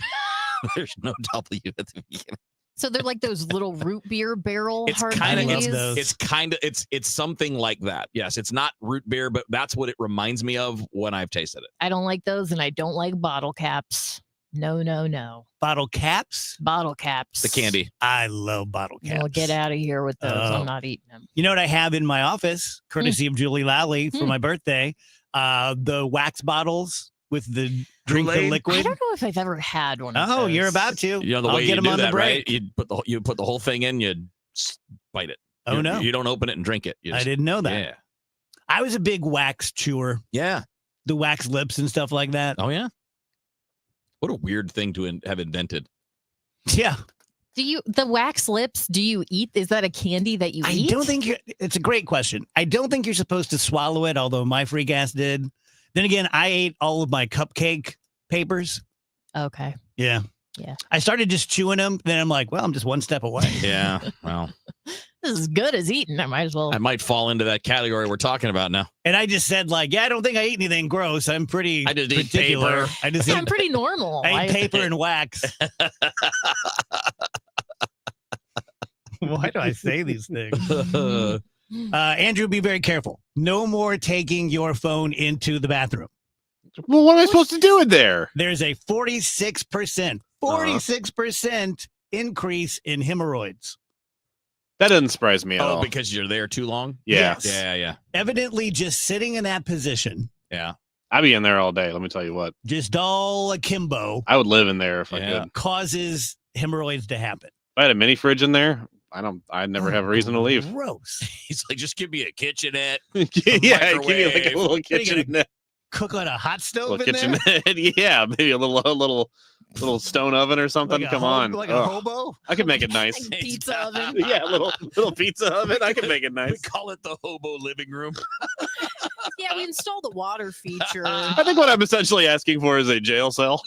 there's no W at the beginning. So they're like those little root beer barrel It's hard kind candies. of it's something like that. Yes, it's not root beer, but that's what it reminds me of when I've tasted it. I don't like those, and I don't like bottle caps. No, no, no. Bottle caps? Bottle caps. The candy. I love bottle caps. Well, get out of here with those. Oh. I'm not eating them. You know what I have in my office, courtesy of Julie Lally for my birthday? The wax bottles with the drink the Kool-Aid? I liquid. don't know if I've ever had one. Of Oh, those. you're about to. You know the I'll way get you them do on that, the break. right? You put the whole thing in, you bite it. Oh, You- no. you don't open it and drink it. You I just- didn't know that. Yeah, I was a big wax chewer. yeah. The wax lips and stuff like that. Oh yeah. What a weird thing to have invented. Yeah. The wax lips, do you eat? Is that a candy that you I eat? don't think it's a great question. I don't think you're supposed to swallow it, although my freak ass did. Then again, I ate all of my cupcake papers. Okay. Yeah. Yeah. I started just chewing them. Then I'm like, well, I'm just one step away. Yeah. Well, This is as good as eating. I might as well. I might fall into that category we're talking about now. And I just said, like, yeah, I don't think I eat anything gross. I'm pretty I just eat particular. paper. I just I'm eat, pretty normal. I eat paper and wax. Why do I say these things? Andrew, be very careful. No more taking your phone into the bathroom. Well, what am I supposed to do in there? There's a 46% increase in hemorrhoids. That doesn't surprise me at Oh, all. because you're there too long? Yeah. Yes. Yeah, yeah. Evidently, just sitting in that position Yeah. I'd be in there all day. Let me tell you what. Just all akimbo. I would live in there if I could. Causes hemorrhoids to happen. If I had a mini fridge in there, I'd never have a reason to leave. Gross. He's like, just give me a kitchenette. Yeah, give me like a little kitchenette. Cook on a hot stove Little in there? kitchenette. Yeah, maybe a little stone oven or something. Like Come a on. like a Ugh. hobo? I could make it nice. Like pizza oven. Yeah, little pizza oven. I can make it We nice. call it the hobo living room. Yeah, we installed the water feature. I think what I'm essentially asking for is a jail cell.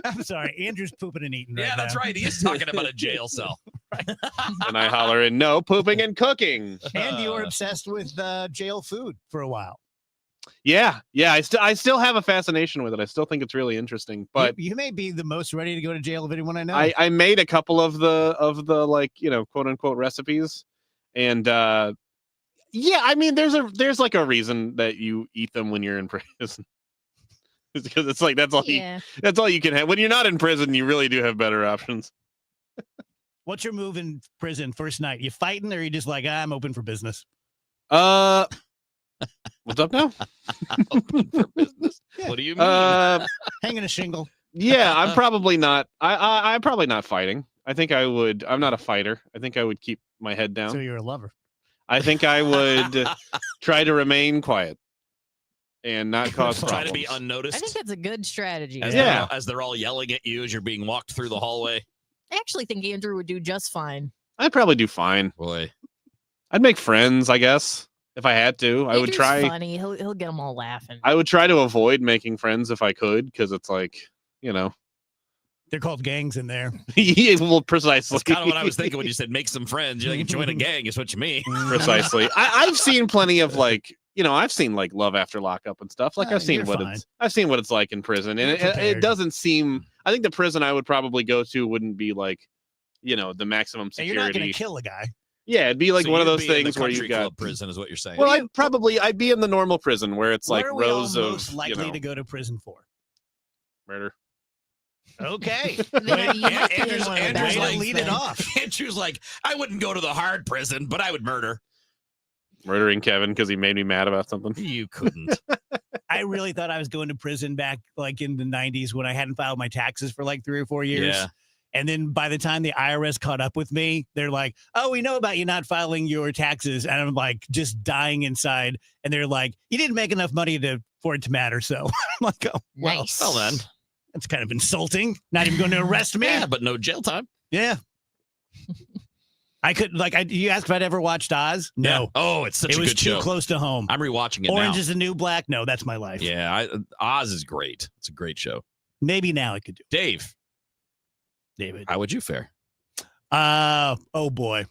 I'm sorry. Andrew's pooping and eating. Yeah, that's right. He is talking about a jail cell. And I holler in, no pooping and cooking. And you were obsessed with jail food for a while. Yeah. I still have a fascination with it. I still think it's really interesting. But you may be the most ready to go to jail of anyone I know. I made a couple of the like, quote unquote recipes. And yeah, I mean there's like a reason that you eat them when you're in prison. It's because it's like that's all you can have. When you're not in prison, you really do have better options. What's your move in prison first night? You fighting or you just like, I'm open for business? What's up now? Open for business. What do you mean? Hanging a shingle. Yeah, I'm probably not. I'm probably not fighting. I think I would. I'm not a fighter. I think I would keep my head down. So you're a lover. I think I would try to remain quiet and not cause problems. Try to be unnoticed. I think that's a good strategy. As they're all yelling at you as you're being walked through the hallway. I actually think Andrew would do just fine. I'd probably do fine. Boy, I'd make friends, I guess, if I had to. I would Andrew's try. funny. He'll get them all laughing. I would try to avoid making friends if I could, because it's like, They're called gangs in there. Yeah, well, precisely. That's kind of what I was thinking when you said make some friends. You're like, join a gang is what you mean. Precisely. I've seen plenty of like, I've seen like Love After Lockup and stuff. Like I've seen I've seen what it's like in prison, and it doesn't seem. I think the prison I would probably go to wouldn't be like, the maximum And security. you're not going to kill a guy. Yeah, it'd be like So one of you'd those be in the things where country you got club prison is what you're saying. Well, I'd be in the normal prison where it's like What are we all rows of most likely to go to prison for? murder. Okay. Andrew's like, lead it off. Andrew's like, I wouldn't go to the hard prison, but I would murder. Murdering Kevin because he made me mad about something. You couldn't. I really thought I was going to prison back like in the 90s when I hadn't filed my taxes for like 3 or 4 years. Yeah. And then by the time the IRS caught up with me, they're like, oh, we know about you not filing your taxes. And I'm like just dying inside. And they're like, you didn't make enough money for it to matter. So I'm like, oh, well, Nice. Well then. that's kind of insulting. Not even going to arrest me. Yeah, but no jail time. Yeah. I could you asked if I'd ever watched Oz? No. Yeah. Oh, it's such it a was good too show. close to home. I'm rewatching it Orange now. is the New Black? No, that's my life. Yeah, Oz is great. It's a great show. Maybe now I could do Dave, David. how would you fare? Oh boy.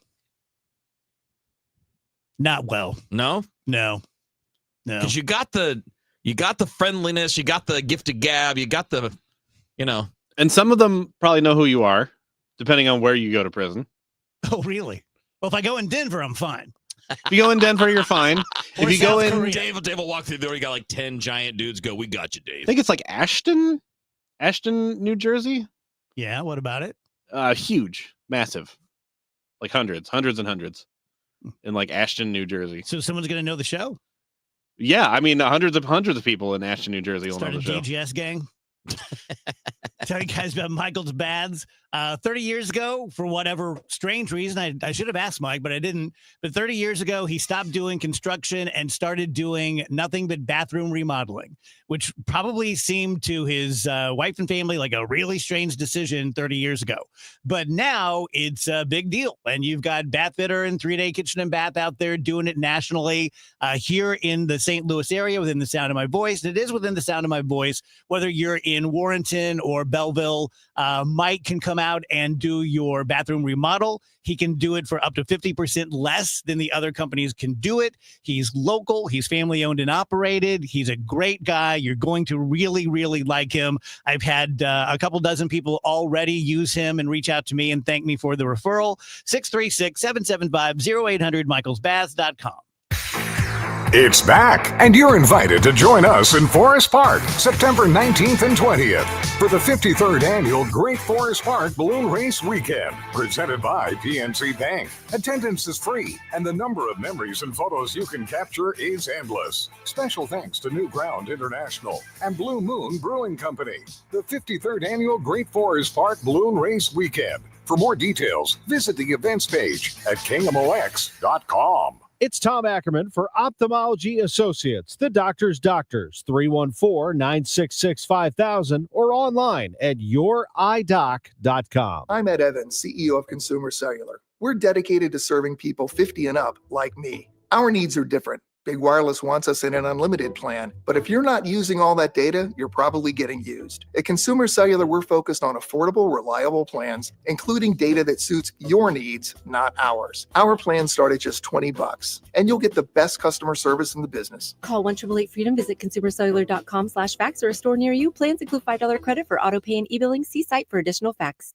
Not well. No? No. Because you got the friendliness, you got the gift of gab, you got the, And some of them probably know who you are, depending on where you go to prison. Oh, really? Well, if I go in Denver, I'm fine. If you go in Denver, you're fine. If you go in, Dave will walk through the door, you got like 10 giant dudes go, we got you, Dave. I think it's like Ashton, New Jersey. Yeah, what about it? Huge, massive, like hundreds and hundreds in like Ashton, New Jersey. So someone's going to know the show? Yeah, I mean hundreds of people in Ashton, New Jersey will Start know a the show. DGS gang? Tell you guys about Michael's Baths. 30 years ago, for whatever strange reason, I should have asked Mike, but I didn't. But 30 years ago, he stopped doing construction and started doing nothing but bathroom remodeling, which probably seemed to his wife and family like a really strange decision 30 years ago. But now it's a big deal. And you've got Bath Fitter and 3-Day Kitchen and Bath out there doing it nationally here in the St. Louis area within the sound of my voice. And it is within the sound of my voice, whether you're in Warrenton or Belleville. Mike can come out and do your bathroom remodel. He can do it for up to 50% less than the other companies can do it. He's local. He's family owned and operated. He's a great guy. You're going to really, really like him. I've had a couple dozen people already use him and reach out to me and thank me for the referral. 636-775-0800, michaelsbaths.com. It's back, and you're invited to join us in Forest Park, September 19th and 20th, for the 53rd Annual Great Forest Park Balloon Race Weekend, presented by PNC Bank. Attendance is free, and the number of memories and photos you can capture is endless. Special thanks to New Ground International and Blue Moon Brewing Company. The 53rd Annual Great Forest Park Balloon Race Weekend. For more details, visit the events page at kingmox.com. It's Tom Ackerman for Ophthalmology Associates, the doctor's doctors, 314-966-5000 or online at youridoc.com. I'm Ed Evans, CEO of Consumer Cellular. We're dedicated to serving people 50 and up like me. Our needs are different. Big Wireless wants us in an unlimited plan, but if you're not using all that data, you're probably getting used. At Consumer Cellular, we're focused on affordable, reliable plans, including data that suits your needs, not ours. Our plans start at just $20, and you'll get the best customer service in the business. Call 1-888-FREEDOM, visit consumercellular.com/facts or a store near you. Plans include $5 credit for auto pay and e-billing. See site for additional facts.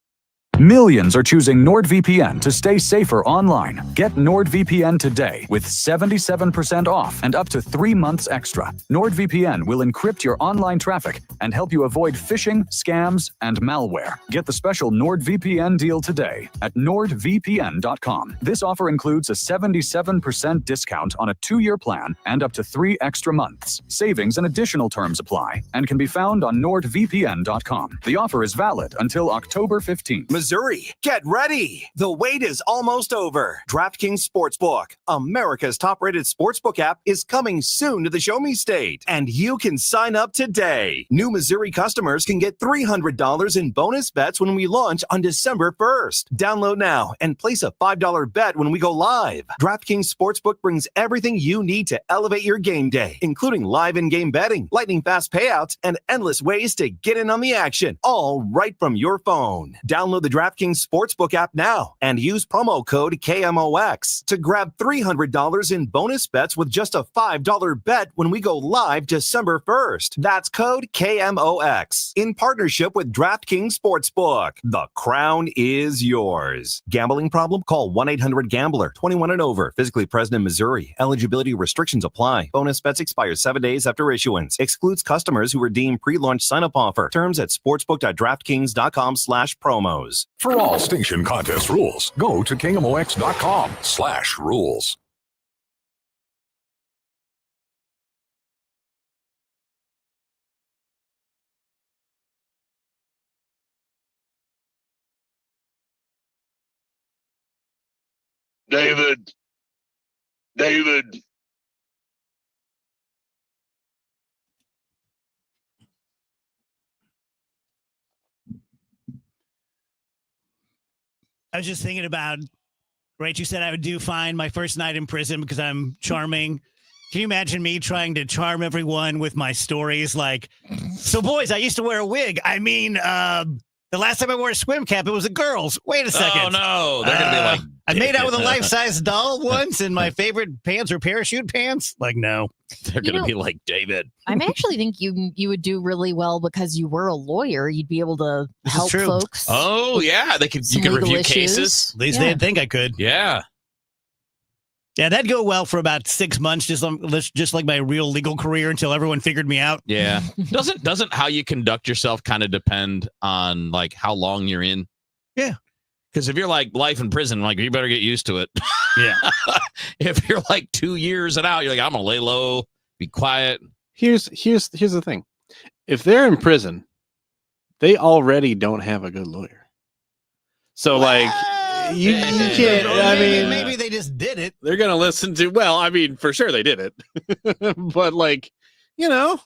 Millions are choosing NordVPN to stay safer online. Get NordVPN today with 77% off and up to 3 months extra. NordVPN will encrypt your online traffic and help you avoid phishing, scams, and malware. Get the special NordVPN deal today at nordvpn.com. This offer includes a 77% discount on a 2-year plan and up to 3 extra months. Savings and additional terms apply and can be found on nordvpn.com. The offer is valid until October 15th. Missouri, get ready! The wait is almost over. DraftKings Sportsbook, America's top-rated sportsbook app, is coming soon to the Show Me State, and you can sign up today. New Missouri customers can get $300 in bonus bets when we launch on December 1st. Download now and place a $5 bet when we go live. DraftKings Sportsbook brings everything you need to elevate your game day, including live in-game betting, lightning-fast payouts, and endless ways to get in on the action, all right from your phone. Download the DraftKings Sportsbook app now and use promo code KMOX to grab $300 in bonus bets with just a $5 bet when we go live December 1st. That's code KMOX in partnership with DraftKings Sportsbook. The crown is yours. Gambling problem? Call 1-800-GAMBLER. 21 and over. Physically present in Missouri. Eligibility restrictions apply. Bonus bets expire 7 days after issuance. Excludes customers who redeem pre-launch sign-up offer. Terms at sportsbook.draftkings.com/promos. For all station contest rules, go to kingmox.com/rules. David. I was just thinking about, right, you said I would do fine my first night in prison because I'm charming. Can you imagine me trying to charm everyone with my stories? Like, so boys, I used to wear a wig. I mean, the last time I wore a swim cap, it was a girl's. Wait a second. Oh, no. They're going to be like, I made out with a life-size doll once, and my favorite pants were parachute pants. Like, no. They're going to be like, David. I actually think you would do really well because you were a lawyer. You'd be able to help folks. Oh, yeah. You could review cases. At least they'd think I could. Yeah. Yeah, that'd go well for about 6 months, just like my real legal career until everyone figured me out. Yeah. Doesn't how you conduct yourself kind of depend on like how long you're in? Yeah. Because if you're like life in prison, like you better get used to it. Yeah. If you're like 2 years and out, you're like, I'm gonna lay low, be quiet. Here's the thing. If they're in prison, they already don't have a good lawyer. So like you can't. I mean, maybe they just did it. They're gonna listen to. Well, I mean, for sure they did it, but like, you know,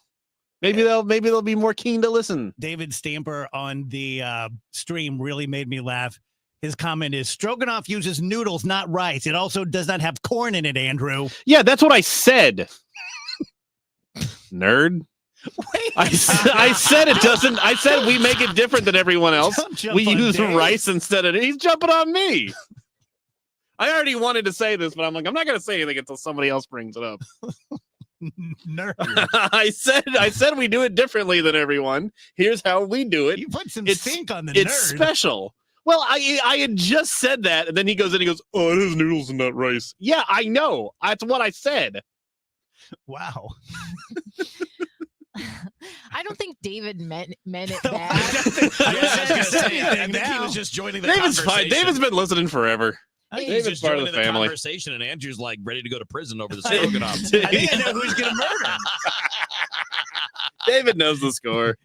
maybe they'll be more keen to listen. David Stamper on the stream really made me laugh. His comment is, Stroganoff uses noodles, not rice. It also does not have corn in it, Andrew. Yeah, that's what I said. Nerd. Wait, I said it doesn't. I said we make it different than everyone else. We use Dave. rice instead of. He's jumping on me. I already wanted to say this, but I'm like, I'm not going to say anything until somebody else brings it up. Nerd. I said we do it differently than everyone. Here's how we do it. You put some stink on the It's nerd. special. Well, I had just said that, and then he goes in. He goes, "Oh, it is noodles and not rice." Yeah, I know. That's what I said. Wow. I don't think David meant it No, bad. I think he was just joining the David's conversation. fine. David's been listening forever. I think David's he's just part of joining the family. conversation, and Andrew's like ready to go to prison over the stroganoff. I think I know who's going to murder. David knows the score.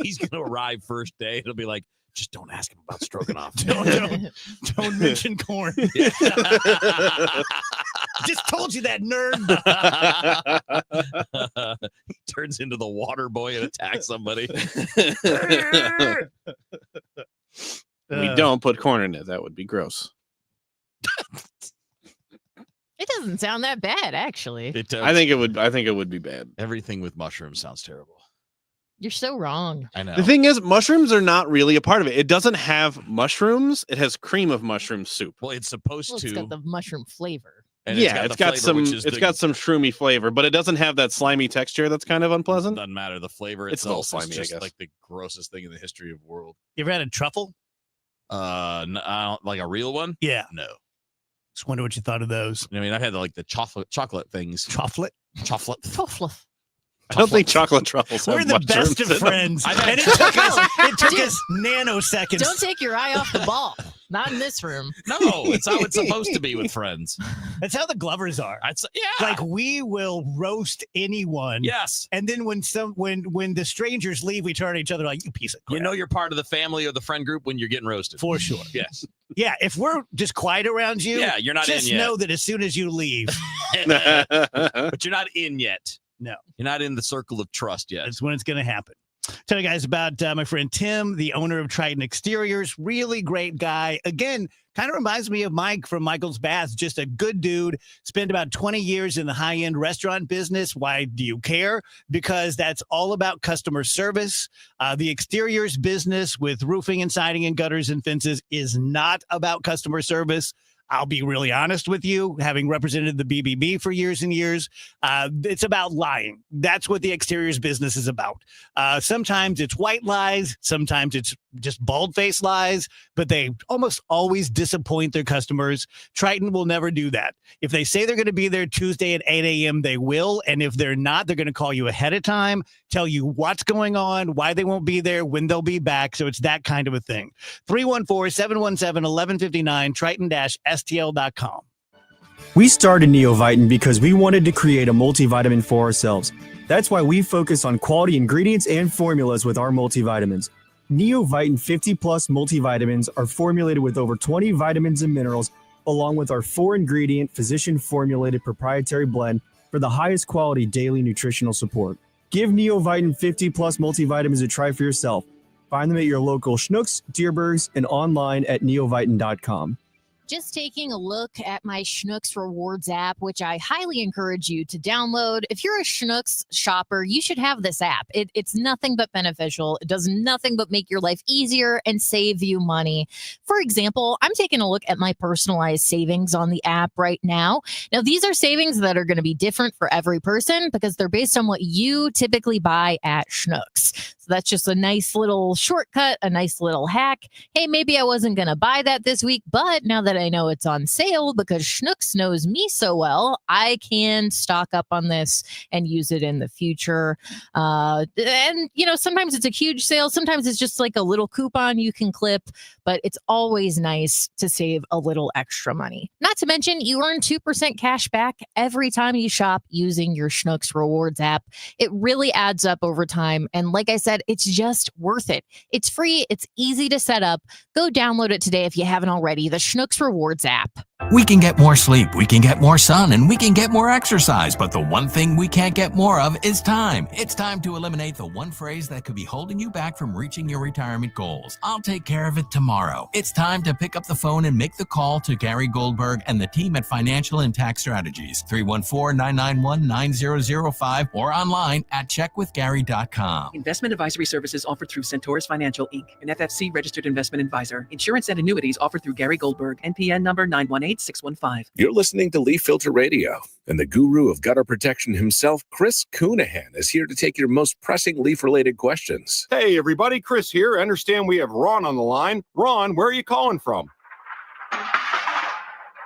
He's going to arrive first day. It'll be like, just don't ask him about stroganoff. Don't mention corn. Just told you that, nerd. Turns into the water boy and attacks somebody. We don't put corn in it. That would be gross. It doesn't sound that bad, actually. I think it would be bad. Everything with mushrooms sounds terrible. You're so wrong. I know. The thing is, mushrooms are not really a part of it. It doesn't have mushrooms. It has cream of mushroom soup. Well, it's supposed Well, to. it's got the mushroom flavor. And yeah, it's got flavor, which some. is It's the- got some shroomy flavor, but it doesn't have that slimy texture. That's kind of unpleasant. Doesn't matter. The flavor It's still itself slimy, is I just guess. like the grossest thing in the history of the world. You ever had a truffle? I don't, like a real one? Yeah. No. Just wonder what you thought of those. I mean, I've had like the chocolate things. Chocolate? Chocolate. I don't think chocolate truffles. We're have the best mushrooms of in them. friends. I've had And it took us nanoseconds. Don't take your eye off the ball. Not in this room. No, it's how it's supposed to be with friends. That's how the Glovers are. Yeah. Like we will roast anyone. Yes. And then when the strangers leave, we turn to each other like, you piece of crap. You know you're part of the family or the friend group when you're getting roasted. For sure. Yes. Yeah, if we're just quiet around you, Yeah, you're not in just yet. know that as soon as you leave, But you're not in yet. no, You're not in the circle of trust yet. that's when it's going to happen. Tell you guys about my friend Tim, the owner of Triton Exteriors. Really great guy. Again, kind of reminds me of Mike from Michael's Baths. Just a good dude. Spent about 20 years in the high-end restaurant business. Why do you care? Because that's all about customer service. The exteriors business with roofing and siding and gutters and fences is not about customer service. I'll be really honest with you, having represented the BBB for years and years, it's about lying. That's what the exteriors business is about. Sometimes it's white lies. Sometimes it's just bald-faced lies, but they almost always disappoint their customers. Triton will never do that. If they say they're going to be there Tuesday at 8 a.m., they will. And if they're not, they're going to call you ahead of time, tell you what's going on, why they won't be there, when they'll be back. So it's that kind of a thing. 314-717-1159, Triton-STL.com. We started Neovitin because we wanted to create a multivitamin for ourselves. That's why we focus on quality ingredients and formulas with our multivitamins. Neovitin 50 Plus multivitamins are formulated with over 20 vitamins and minerals, along with our 4-ingredient physician-formulated proprietary blend for the highest quality daily nutritional support. Give Neovitin 50 Plus multivitamins a try for yourself. Find them at your local Schnucks, Deerbergs, and online at neovitin.com. Just taking a look at my Schnucks Rewards app, which I highly encourage you to download. If you're a Schnucks shopper, you should have this app. It's nothing but beneficial. It does nothing but make your life easier and save you money. For example, I'm taking a look at my personalized savings on the app right now. Now, these are savings that are going to be different for every person because they're based on what you typically buy at Schnucks. So that's just a nice little shortcut, a nice little hack. Hey, maybe I wasn't going to buy that this week, but now that I know it's on sale because Schnucks knows me so well, I can stock up on this and use it in the future. And, you know, sometimes it's a huge sale. Sometimes it's just like a little coupon you can clip, but it's always nice to save a little extra money. Not to mention, you earn 2% cash back every time you shop using your Schnucks Rewards app. It really adds up over time. And like I said, it's just worth it. It's free. It's easy to set up. Go download it today if you haven't already. The Schnucks Rewards app. We can get more sleep, we can get more sun, and we can get more exercise, but the one thing we can't get more of is time. It's time to eliminate the one phrase that could be holding you back from reaching your retirement goals. I'll take care of it tomorrow. It's time to pick up the phone and make the call to Gary Goldberg and the team at Financial and Tax Strategies, 314-991-9005, or online at checkwithgary.com. Investment advisory services offered through Centaurus Financial, Inc., an FFC registered investment advisor. Insurance and annuities offered through Gary Goldberg, NPN number 918615. You're listening to Leaf Filter Radio, and the guru of gutter protection himself, Chris Coonahan, is here to take your most pressing leaf-related questions. Hey, everybody, Chris here. I understand we have Ron on the line. Ron, where are you calling from?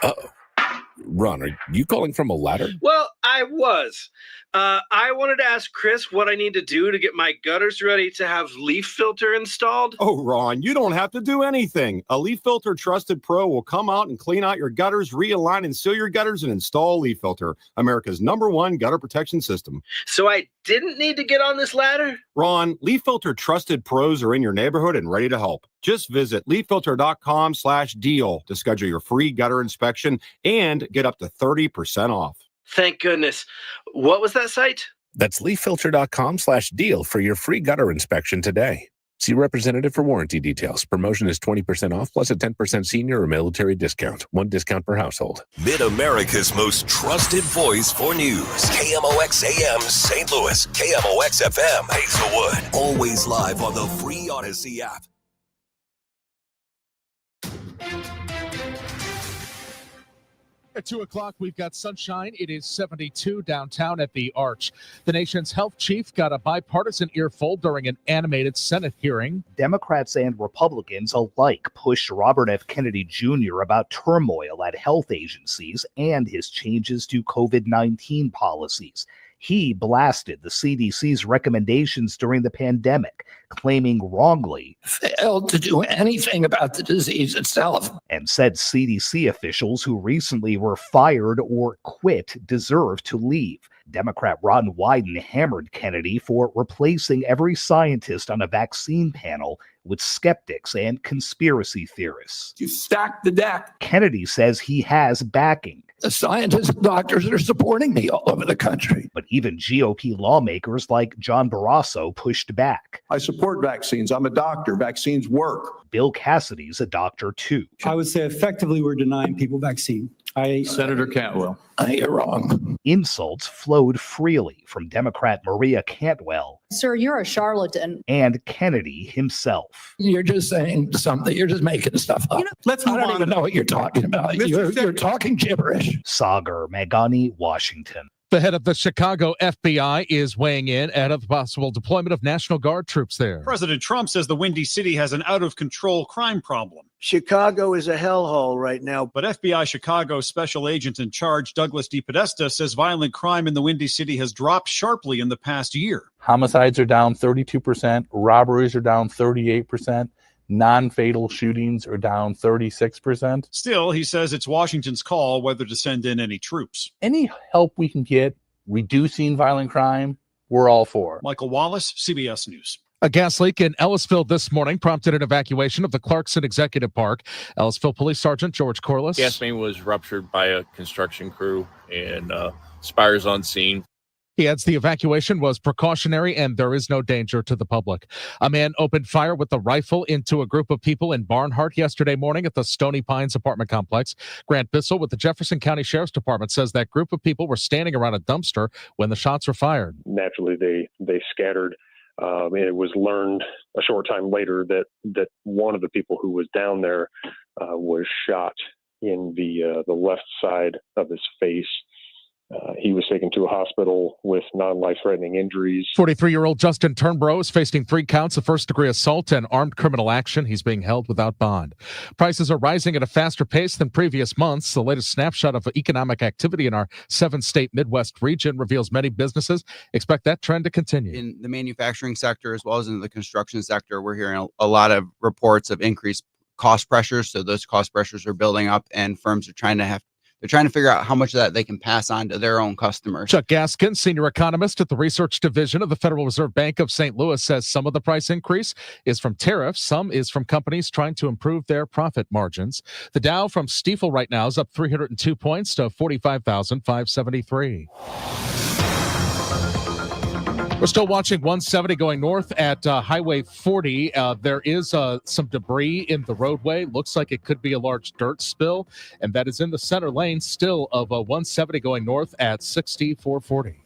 Uh-oh. Ron, are you calling from a ladder? Well, I was. I wanted to ask Chris what I need to do to get my gutters ready to have leaf filter installed. Oh, Ron, you don't have to do anything. A Leaf Filter Trusted Pro will come out and clean out your gutters, realign and seal your gutters, and install Leaf Filter, America's #1 gutter protection system. So I didn't need to get on this ladder? Ron, Leaf Filter Trusted Pros are in your neighborhood and ready to help. Just visit leaffilter.com/deal to schedule your free gutter inspection and get up to 30% off. Thank goodness. What was that site? That's leaffilter.com/deal for your free gutter inspection today. See representative for warranty details. Promotion is 20% off plus a 10% senior or military discount. One discount per household. Mid-America's most trusted voice for news. KMOX AM St. Louis. KMOX FM Hazelwood. Always live on the free Odyssey app. At 2 o'clock, we've got sunshine. It is 72 downtown at the Arch. The nation's health chief got a bipartisan earful during an animated Senate hearing. Democrats and Republicans alike pushed Robert F. Kennedy Jr. about turmoil at health agencies and his changes to COVID-19 policies. He blasted the CDC's recommendations during the pandemic, claiming wrongly failed to do anything about the disease itself, and said CDC officials who recently were fired or quit deserve to leave. Democrat Ron Wyden hammered Kennedy for replacing every scientist on a vaccine panel with skeptics and conspiracy theorists. You stack the deck. Kennedy says he has backing. The scientists and doctors are supporting me all over the country. But even GOP lawmakers like John Barrasso pushed back. I support vaccines. I'm a doctor. Vaccines work. Bill Cassidy's a doctor too. I would say effectively we're denying people vaccine. Senator Cantwell. You're wrong. Insults flowed freely from Democrat Maria Cantwell. Sir, you're a charlatan. And Kennedy himself. You're just saying something. You're just making stuff up. Let's move I don't on. even know what you're talking about. You're talking gibberish. Sagar Magani, Washington. The head of the Chicago FBI is weighing in ahead of the possible deployment of National Guard troops there. President Trump says the Windy City has an out-of-control crime problem. Chicago is a hellhole right now. But FBI Chicago Special Agent in Charge Douglas DePodesta says violent crime in the Windy City has dropped sharply in the past year. Homicides are down 32%, robberies are down 38%. Non-fatal shootings are down 36%. Still, he says it's Washington's call whether to send in any troops. Any help we can get reducing violent crime, we're all for. Michael Wallace, CBS News. A gas leak in Ellisville this morning prompted an evacuation of the Clarkson Executive Park. Ellisville Police Sergeant George Corliss. Gas main was ruptured by a construction crew and Spires on scene. He adds the evacuation was precautionary and there is no danger to the public. A man opened fire with a rifle into a group of people in Barnhart yesterday morning at the Stony Pines apartment complex. Grant Bissell with the Jefferson County Sheriff's Department says that group of people were standing around a dumpster when the shots were fired. Naturally, they scattered. And it was learned a short time later that one of the people who was down there was shot in the left side of his face. He was taken to a hospital with non-life-threatening injuries. 43-year-old Justin Turnbro is facing 3 counts of first-degree assault and armed criminal action. He's being held without bond. Prices are rising at a faster pace than previous months. The latest snapshot of economic activity in our 7-state Midwest region reveals many businesses expect that trend to continue. In the manufacturing sector as well as in the construction sector, we're hearing a lot of reports of increased cost pressures. So those cost pressures are building up and firms are trying to figure out how much of that they can pass on to their own customers. Chuck Gaskin, senior economist at the research division of the Federal Reserve Bank of St. Louis, says some of the price increase is from tariffs. Some is from companies trying to improve their profit margins. The Dow from Stifel right now is up 302 points to 45,573. We're still watching 170 going north at Highway 40. There is some debris in the roadway. Looks like it could be a large dirt spill, and that is in the center lane still of 170 going north at 6440.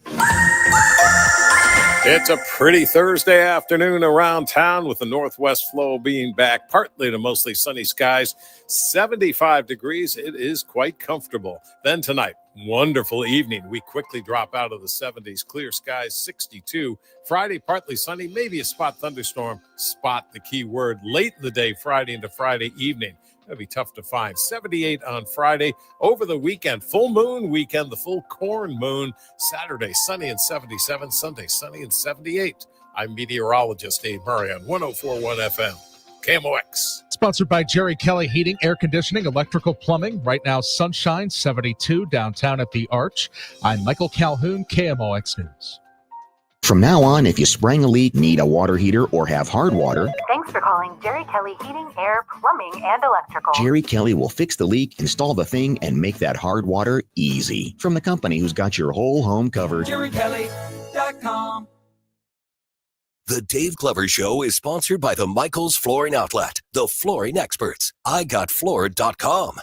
It's a pretty Thursday afternoon around town with the northwest flow being back, partly to mostly sunny skies, 75 degrees. It is quite comfortable. Then tonight, wonderful evening. We quickly drop out of the 70s, clear skies, 62. Friday, partly sunny, maybe a spot thunderstorm. Spot the key word late in the day, Friday into Friday evening. That'd be tough to find. 78 on Friday. Over the weekend, full moon weekend, the full corn moon. Saturday, sunny and 77. Sunday, sunny and 78. I'm meteorologist Dave Murray on 104.1 FM. KMOX. Sponsored by Jerry Kelly Heating, Air Conditioning, Electrical Plumbing. Right now, sunshine, 72 downtown at the Arch. I'm Michael Calhoun, KMOX News. From now on, if you sprang a leak, need a water heater, or have hard water, Thanks for calling Jerry Kelly Heating, Air, Plumbing, and Electrical. Jerry Kelly will fix the leak, install the thing, and make that hard water easy. From the company who's got your whole home covered. JerryKelly.com. The Dave Glover Show is sponsored by the Michaels Flooring Outlet, the flooring experts. IGotFloored.com.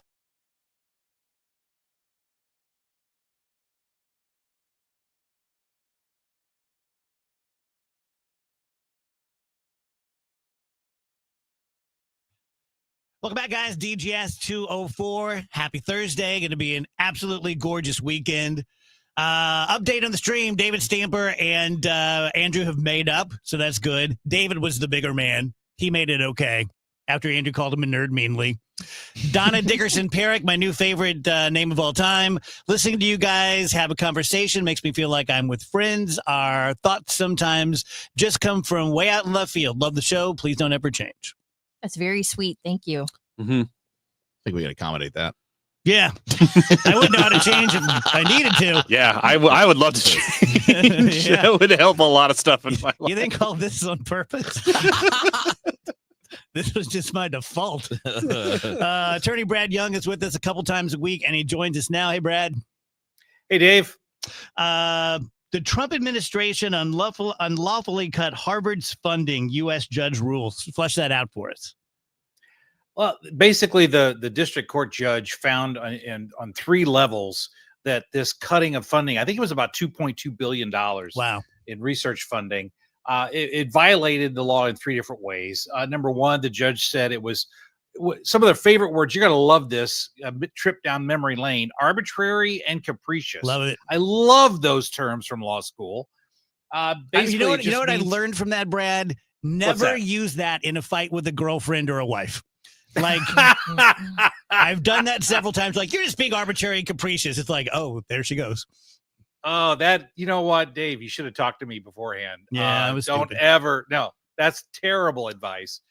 Welcome back, guys. DGS 204. Happy Thursday. Going to be an absolutely gorgeous weekend. Update on the stream. David Stamper and Andrew have made up, so that's good. David was the bigger man. He made it okay after Andrew called him a nerd meanly. Donna Dickerson Perrick, my new favorite name of all time. Listening to you guys have a conversation makes me feel like I'm with friends. Our thoughts sometimes just come from way out in left field. Love the show. Please don't ever change. That's very sweet. Thank you. Mm-hmm. I think we can accommodate that. Yeah. I wouldn't know how to change if I needed to. Yeah, I would love to change. Yeah. That would help a lot of stuff in my life. You think all this is on purpose? This was just my default. Attorney Brad Young is with us a couple times a week, and he joins us now. Hey, Brad. Hey, Dave. The Trump administration unlawfully cut Harvard's funding, U.S. judge rules. Flesh that out for us. Well, basically, the district court judge found on three levels that this cutting of funding, I think it was about $2.2 billion in research funding, it violated the law in three different ways. Number one, the judge said it was some of their favorite words. You're going to love this trip down memory lane: arbitrary and capricious. Love it. I love those terms from law school. You know what I learned from that, Brad? Never use that in a fight with a girlfriend or a wife. Like, I've done that several times. Like, you're just being arbitrary and capricious. It's like, oh, there she goes. Oh, you know what, Dave? You should have talked to me beforehand. Yeah, I was don't stupid. ever. No, that's terrible advice.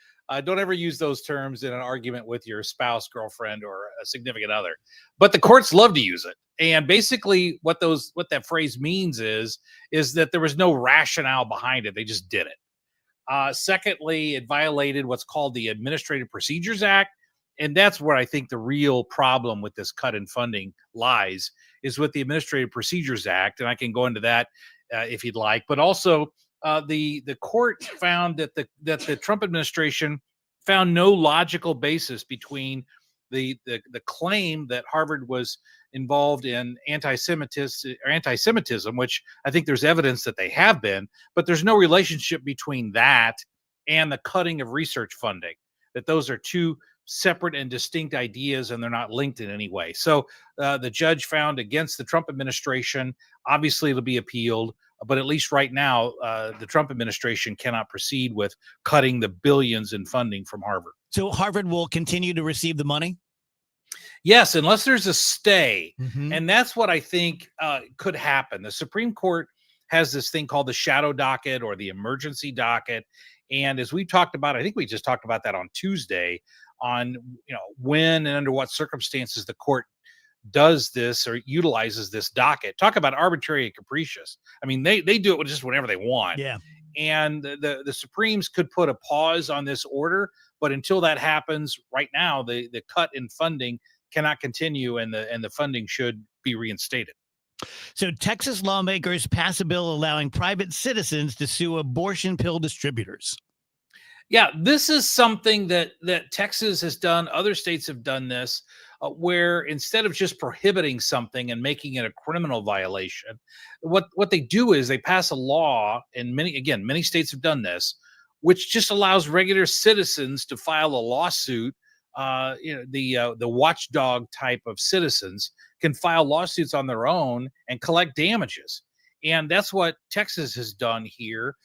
Don't ever use those terms in an argument with your spouse, girlfriend, or a significant other. But the courts love to use it. And basically, what that phrase means is that there was no rationale behind it. They just did it. Secondly, it violated what's called the Administrative Procedures Act. And that's where I think the real problem with this cut in funding lies, is with the Administrative Procedures Act. And I can go into that if you'd like. But also, the court found that the Trump administration found no logical basis between the claim that Harvard was involved in anti-Semitism, which I think there's evidence that they have been, but there's no relationship between that and the cutting of research funding, that those are two separate and distinct ideas and they're not linked in any way. So the judge found against the Trump administration. Obviously, it'll be appealed, but at least right now, the Trump administration cannot proceed with cutting the billions in funding from Harvard. So Harvard will continue to receive the money? Yes, unless there's a stay. Mm-hmm. And that's what I think could happen. The Supreme Court has this thing called the shadow docket or the emergency docket. And as we talked about, I think we just talked about that on Tuesday, on when and under what circumstances the court does this or utilizes this docket. Talk about arbitrary and capricious. I mean, they do it just whenever they want. Yeah. And the Supremes could put a pause on this order, but until that happens, right now the cut in funding cannot continue, and the funding should be reinstated. So Texas lawmakers pass a bill allowing private citizens to sue abortion pill distributors. Yeah, this is something that Texas has done. Other states have done this, where instead of just prohibiting something and making it a criminal violation, what they do is they pass a law, and many states have done this, which just allows regular citizens to file a lawsuit. The watchdog type of citizens can file lawsuits on their own and collect damages. And that's what Texas has done here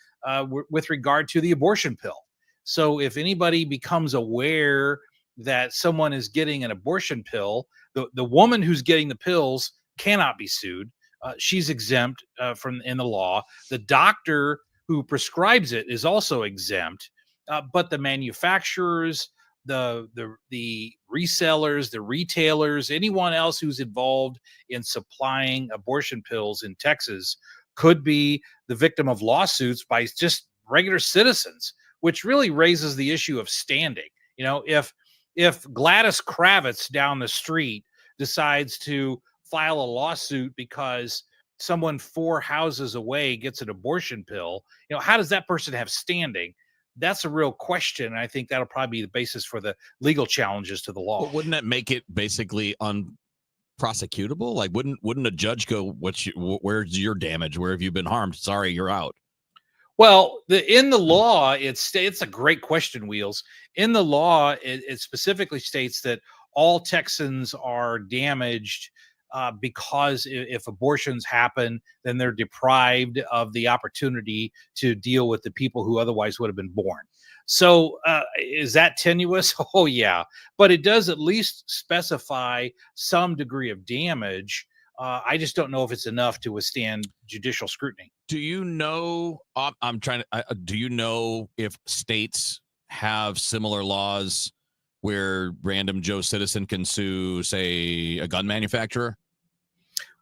with regard to the abortion pill. So if anybody becomes aware that someone is getting an abortion pill, the woman who's getting the pills cannot be sued. She's exempt from in the law. The doctor who prescribes it is also exempt, but the manufacturers, the resellers, the retailers, anyone else who's involved in supplying abortion pills in Texas could be the victim of lawsuits by just regular citizens, which really raises the issue of standing. You know, if Gladys Kravitz down the street decides to file a lawsuit because someone 4 houses away gets an abortion pill, you know, how does that person have standing? That's a real question. And I think that'll probably be the basis for the legal challenges to the law. But wouldn't that make it basically unprosecutable? Like, wouldn't a judge go, where's your damage? Where have you been harmed? Sorry, you're out. Well, in the law, it's a great question, Wheels. In the law, it specifically states that all Texans are damaged because if abortions happen, then they're deprived of the opportunity to deal with the people who otherwise would have been born. So is that tenuous? Oh, yeah. But it does at least specify some degree of damage. I just don't know if it's enough to withstand judicial scrutiny. Do you know, do you know if states have similar laws where random Joe citizen can sue, say, a gun manufacturer?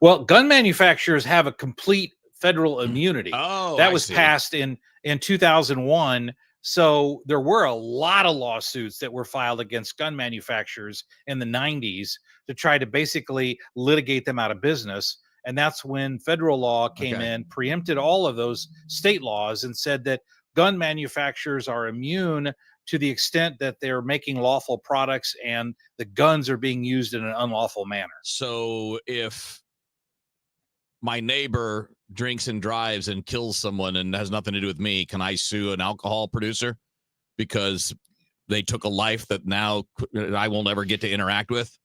Well, gun manufacturers have a complete federal immunity. Oh, that was passed in 2001. So there were a lot of lawsuits that were filed against gun manufacturers in the 90s to try to basically litigate them out of business. And that's when federal law came in, preempted all of those state laws, and said that gun manufacturers are immune to the extent that they're making lawful products and the guns are being used in an unlawful manner. So if my neighbor drinks and drives and kills someone and has nothing to do with me, can I sue an alcohol producer because they took a life that now I won't ever get to interact with?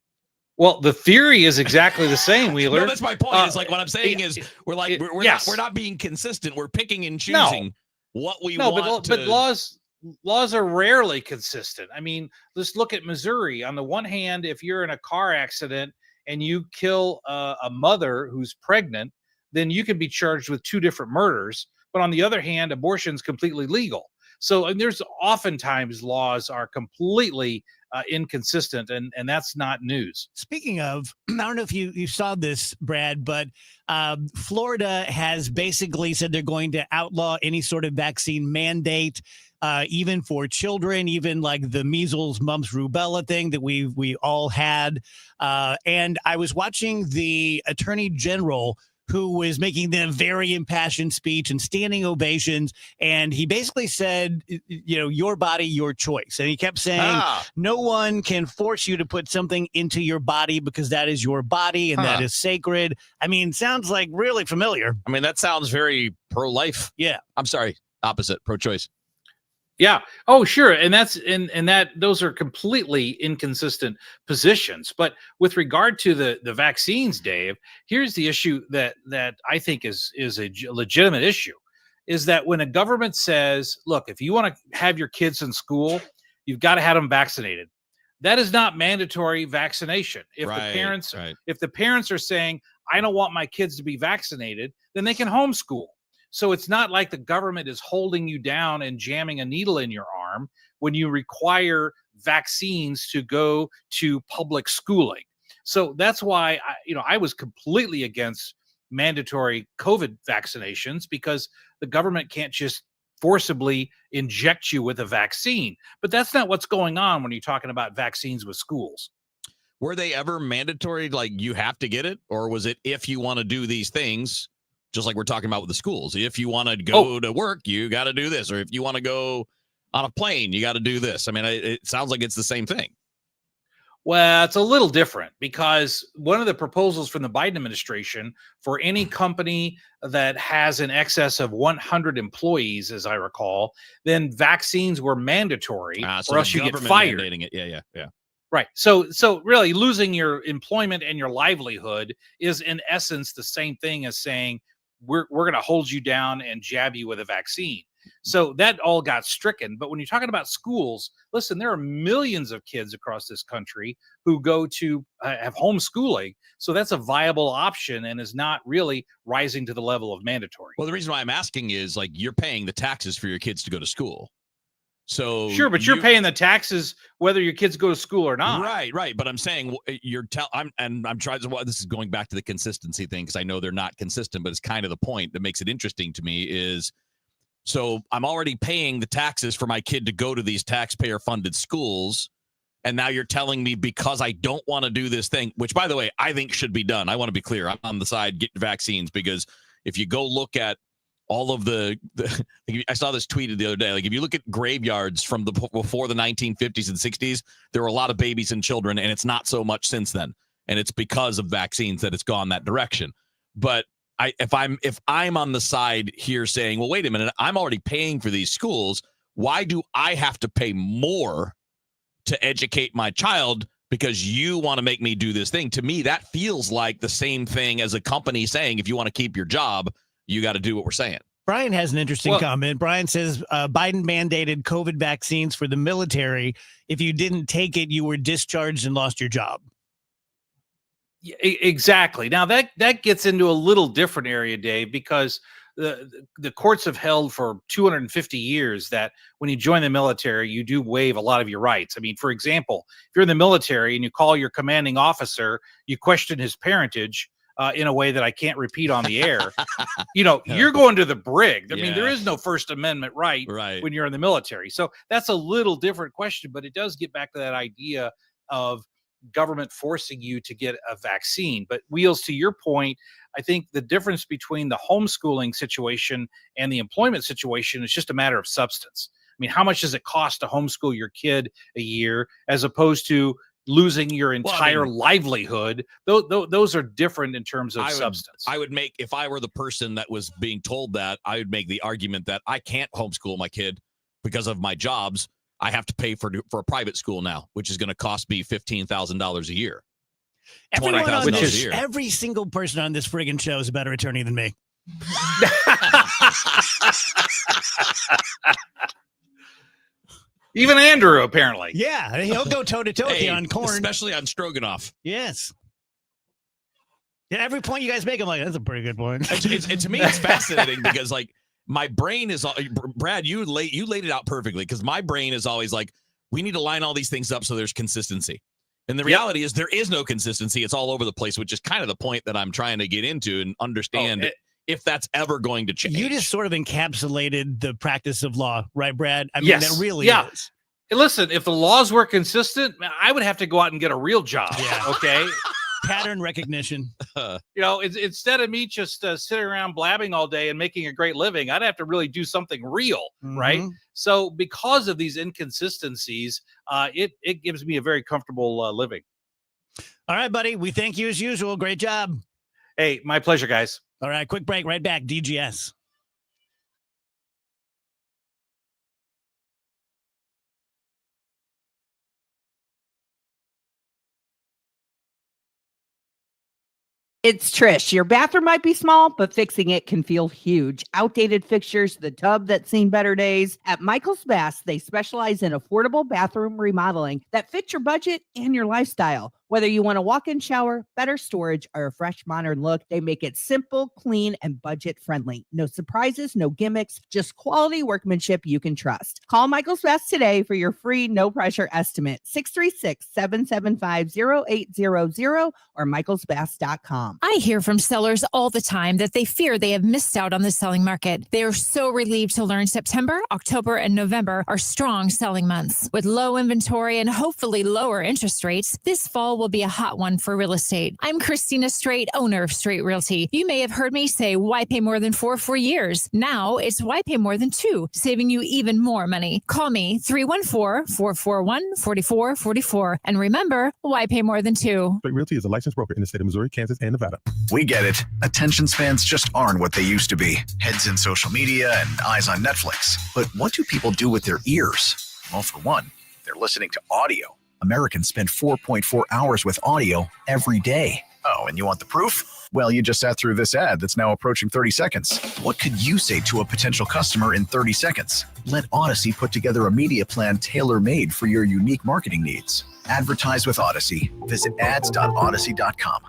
Well, the theory is exactly the same, Wheeler. No, that's my point. It's like what I'm saying is we're not being consistent. We're picking and choosing what we want. But laws are rarely consistent. I mean, let's look at Missouri. On the one hand, if you're in a car accident and you kill a mother who's pregnant, then you can be charged with 2 different murders. But on the other hand, abortion's completely legal. So and there's oftentimes laws are completely inconsistent, and that's not news. Speaking of, I don't know if you saw this, Brad, but Florida has basically said they're going to outlaw any sort of vaccine mandate, even for children, even like the measles, mumps, rubella thing that we all had. And I was watching the Attorney General, who was making the very impassioned speech and standing ovations. And he basically said, you know, your body, your choice. And he kept saying, no one can force you to put something into your body because that is your body and that is sacred. I mean, sounds like really familiar. I mean, that sounds very pro-life. Yeah. I'm sorry. Opposite, pro-choice. Yeah. Oh, sure. And those are completely inconsistent positions. But with regard to the vaccines, Dave, here's the issue that I think is a legitimate issue, is that when a government says, look, if you want to have your kids in school, you've got to have them vaccinated. That is not mandatory vaccination. If the parents are saying, I don't want my kids to be vaccinated, then they can homeschool. So it's not like the government is holding you down and jamming a needle in your arm when you require vaccines to go to public schooling. So that's why I was completely against mandatory COVID vaccinations, because the government can't just forcibly inject you with a vaccine. But that's not what's going on when you're talking about vaccines with schools. Were they ever mandatory, like you have to get it? Or was it if you want to do these things? Just like we're talking about with the schools. If you want to go to work, you got to do this. Or if you want to go on a plane, you got to do this. I mean, it sounds like it's the same thing. Well, it's a little different, because one of the proposals from the Biden administration for any company that has an excess of 100 employees, as I recall, then vaccines were mandatory, so or else you get fired. Mandating it. Yeah. Right. So really losing your employment and your livelihood is in essence the same thing as saying, we're going to hold you down and jab you with a vaccine. So that all got stricken. But when you're talking about schools, listen, there are millions of kids across this country who go to have homeschooling. So that's a viable option and is not really rising to the level of mandatory. Well, the reason why I'm asking is like you're paying the taxes for your kids to go to school. So sure, but you're paying the taxes whether your kids go to school or not. Right. But I'm saying I'm trying to. Well, this is going back to the consistency thing because I know they're not consistent, but it's kind of the point that makes it interesting to me is. So I'm already paying the taxes for my kid to go to these taxpayer-funded schools, and now you're telling me because I don't want to do this thing, which by the way I think should be done. I want to be clear. I'm on the side get vaccines because if you go look at all of the I saw this tweeted the other day. Like if you look at graveyards from before the 1950s and 60s, there were a lot of babies and children, and it's not so much since then. And it's because of vaccines that it's gone that direction. But if I'm on the side here saying, well, wait a minute, I'm already paying for these schools. Why do I have to pay more to educate my child because you want to make me do this thing? To me, that feels like the same thing as a company saying, if you want to keep your job, you got to do what we're saying. Brian has an interesting comment. Brian says Biden mandated COVID vaccines for the military. If you didn't take it, you were discharged and lost your job. Yeah, exactly. Now that gets into a little different area, Dave, because the courts have held for 250 years that when you join the military, you do waive a lot of your rights. I mean, for example, if you're in the military and you call your commanding officer, you question his parentage in a way that I can't repeat on the air. You're going to the brig. I mean, there is no First Amendment right when you're in the military. So that's a little different question, but it does get back to that idea of government forcing you to get a vaccine. But Wheels, to your point, I think the difference between the homeschooling situation and the employment situation is just a matter of substance. I mean, how much does it cost to homeschool your kid a year as opposed to losing your entire livelihood? Those are different in terms of substance. I would make, if I were the person that was being told that, I would make the argument that I can't homeschool my kid because of my jobs. I have to pay for a private school now, which is going to cost me $15,000 a year. Every single person on this friggin' show is a better attorney than me. Even Andrew, apparently. Yeah, he'll go toe-to-toe with you on corn. Especially on stroganoff. Yes. Yeah, every point you guys make, I'm like, that's a pretty good point. To me, it's fascinating because, like, my brain is, Brad, you laid it out perfectly because my brain is always like, we need to line all these things up so there's consistency. And the reality is there is no consistency. It's all over the place, which is kind of the point that I'm trying to get into and understand if that's ever going to change. You just sort of encapsulated the practice of law, right, Brad? I mean, that really is. Listen, if the laws were consistent, I would have to go out and get a real job. Yeah. Okay. Pattern recognition. Instead of me just sitting around blabbing all day and making a great living, I'd have to really do something real, right? So because of these inconsistencies, it gives me a very comfortable living. All right, buddy. We thank you as usual. Great job. Hey, my pleasure, guys. All right, quick break. Right back. DGS. It's Trish. Your bathroom might be small, but fixing it can feel huge. Outdated fixtures, the tub that's seen better days. At Michael's Bath, they specialize in affordable bathroom remodeling that fits your budget and your lifestyle. Whether you want a walk-in shower, better storage, or a fresh modern look, they make it simple, clean, and budget-friendly. No surprises, no gimmicks, just quality workmanship you can trust. Call Michael's Bath today for your free, no-pressure estimate. 636-775-0800 or michaelsbath.com. I hear from sellers all the time that they fear they have missed out on the selling market. They are so relieved to learn September, October, and November are strong selling months. With low inventory and hopefully lower interest rates, this fall will be a hot one for real estate. I'm Christina Straight, owner of Straight Realty. You may have heard me say, why pay more than 4 for years? Now it's why pay more than 2, saving you even more money. Call me 314-441-4444. And remember, why pay more than 2? Straight Realty is a licensed broker in the state of Missouri, Kansas, and Nevada. We get it. Attention spans just aren't what they used to be. Heads in social media and eyes on Netflix. But what do people do with their ears? Well, for one, they're listening to audio. Americans spend 4.4 hours with audio every day. Oh, and you want the proof? Well, you just sat through this ad that's now approaching 30 seconds. What could you say to a potential customer in 30 seconds? Let Odyssey put together a media plan tailor-made for your unique marketing needs. Advertise with Odyssey. Visit ads.odyssey.com.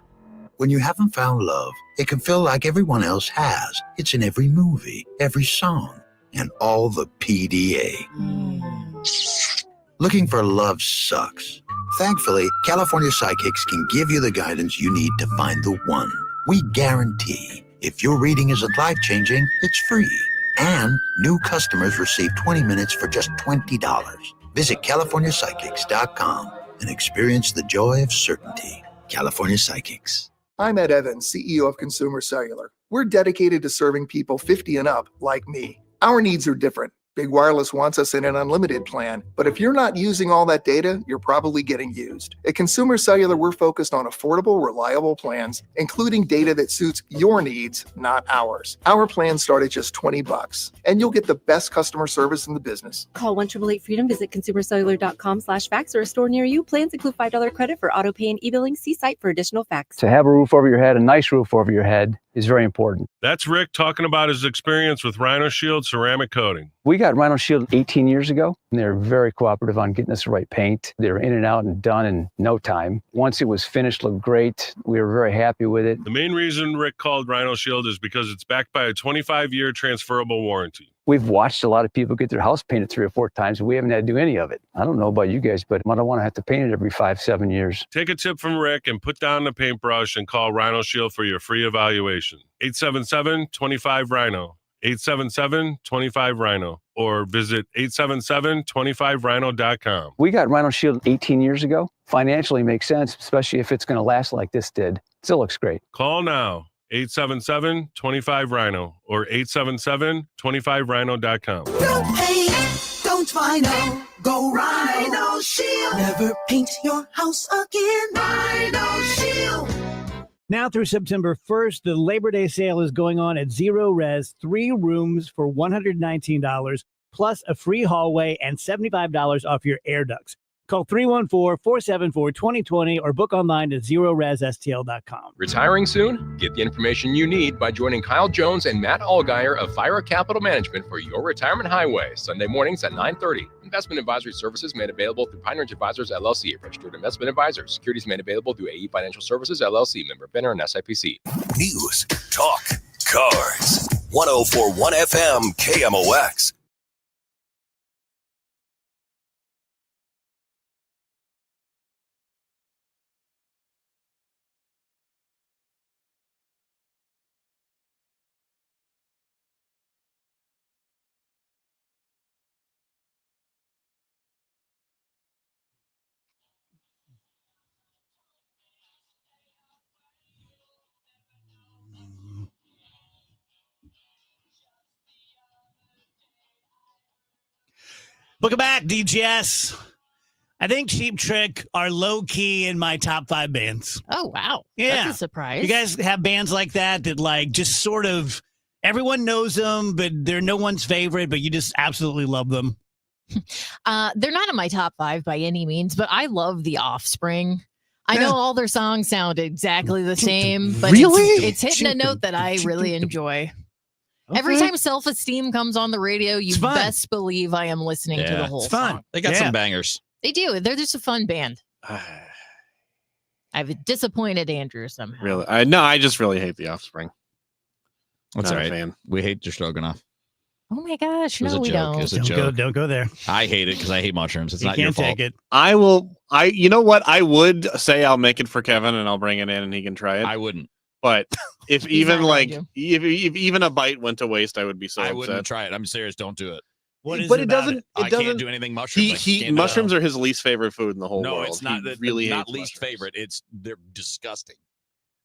When you haven't found love, it can feel like everyone else has. It's in every movie, every song, and all the PDA. Looking for love sucks. Thankfully, California Psychics can give you the guidance you need to find the one. We guarantee if your reading isn't life-changing, it's free. And new customers receive 20 minutes for just $20. Visit CaliforniaPsychics.com and experience the joy of certainty. California Psychics. I'm Ed Evans, CEO of Consumer Cellular. We're dedicated to serving people 50 and up like me. Our needs are different. Big Wireless wants us in an unlimited plan, but if you're not using all that data, you're probably getting used. At Consumer Cellular, we're focused on affordable, reliable plans, including data that suits your needs, not ours. Our plans start at just $20, and you'll get the best customer service in the business. Call 1-888-FREEDOM, visit consumercellular.com/facts or a store near you. Plans include $5 credit for auto pay and e-billing. See site for additional facts. To have a roof over your head, a nice roof over your head, is very important. That's Rick talking about his experience with Rhino Shield ceramic coating. We got Rhino Shield 18 years ago, and they're very cooperative on getting us the right paint. They were in and out and done in no time. Once it was finished, looked great. We were very happy with it. The main reason Rick called Rhino Shield is because it's backed by a 25-year transferable warranty. We've watched a lot of people get their house painted 3 or 4 times, and we haven't had to do any of it. I don't know about you guys, but I don't want to have to paint it every 5-7 years. Take a tip from Rick and put down the paintbrush and call Rhino Shield for your free evaluation. 877-25-RHINO. 877-25-RHINO. Or visit 877-25rhino.com. We got Rhino Shield 18 years ago. Financially makes sense, especially if it's going to last like this did. Still looks great. Call now. 877-25-RHINO or 877-25rhino.com. No paint, don't Rhino, go Rhino Shield. Never paint your house again. Rhino Shield. Now through September 1st, the Labor Day sale is going on at Zero Res, 3 rooms for $119, plus a free hallway and $75 off your air ducts. Call 314-474-2020 or book online at ZeroResSTL.com. Retiring soon? Get the information you need by joining Kyle Jones and Matt Allgeier of Fira Capital Management for your retirement highway, Sunday mornings at 9:30. Investment advisory services made available through Pine Ridge Advisors, LLC, a registered investment advisor. Securities made available through AE Financial Services, LLC, member FINRA and SIPC. News, talk, cars. 104.1 FM KMOX. Welcome back, DGS. I think Cheap Trick are low key in my top 5 bands. Oh, wow. Yeah. That's a surprise. You guys have bands like that like just sort of everyone knows them, but they're no one's favorite, but you just absolutely love them. They're not in my top 5 by any means, but I love The Offspring. I know all their songs sound exactly the same, but it's hitting a note that I really enjoy. Okay. Every time Self-Esteem comes on the radio, you best believe I am listening to the whole song. They got some bangers. They do. They're just a fun band. I've disappointed Andrew somehow. Really? I just really hate The Offspring. That's Not all a right. fan. We hate your Stroganoff. Oh my gosh, It was no, a we joke. It don't. was a joke. Don't go there. I hate it because I hate mushrooms. It's You not your can't fault. take it. You know what? I would say I'll make it for Kevin and I'll bring it in and he can try it. I wouldn't. But if He's even not like going if even a bite went to waste, I would be so I upset. wouldn't try it. I'm serious. Don't do it. But it doesn't. I can't do anything mushrooms. Mushrooms are his least favorite food in the whole No, world. it's not. He really not hates least mushrooms. favorite. They're disgusting.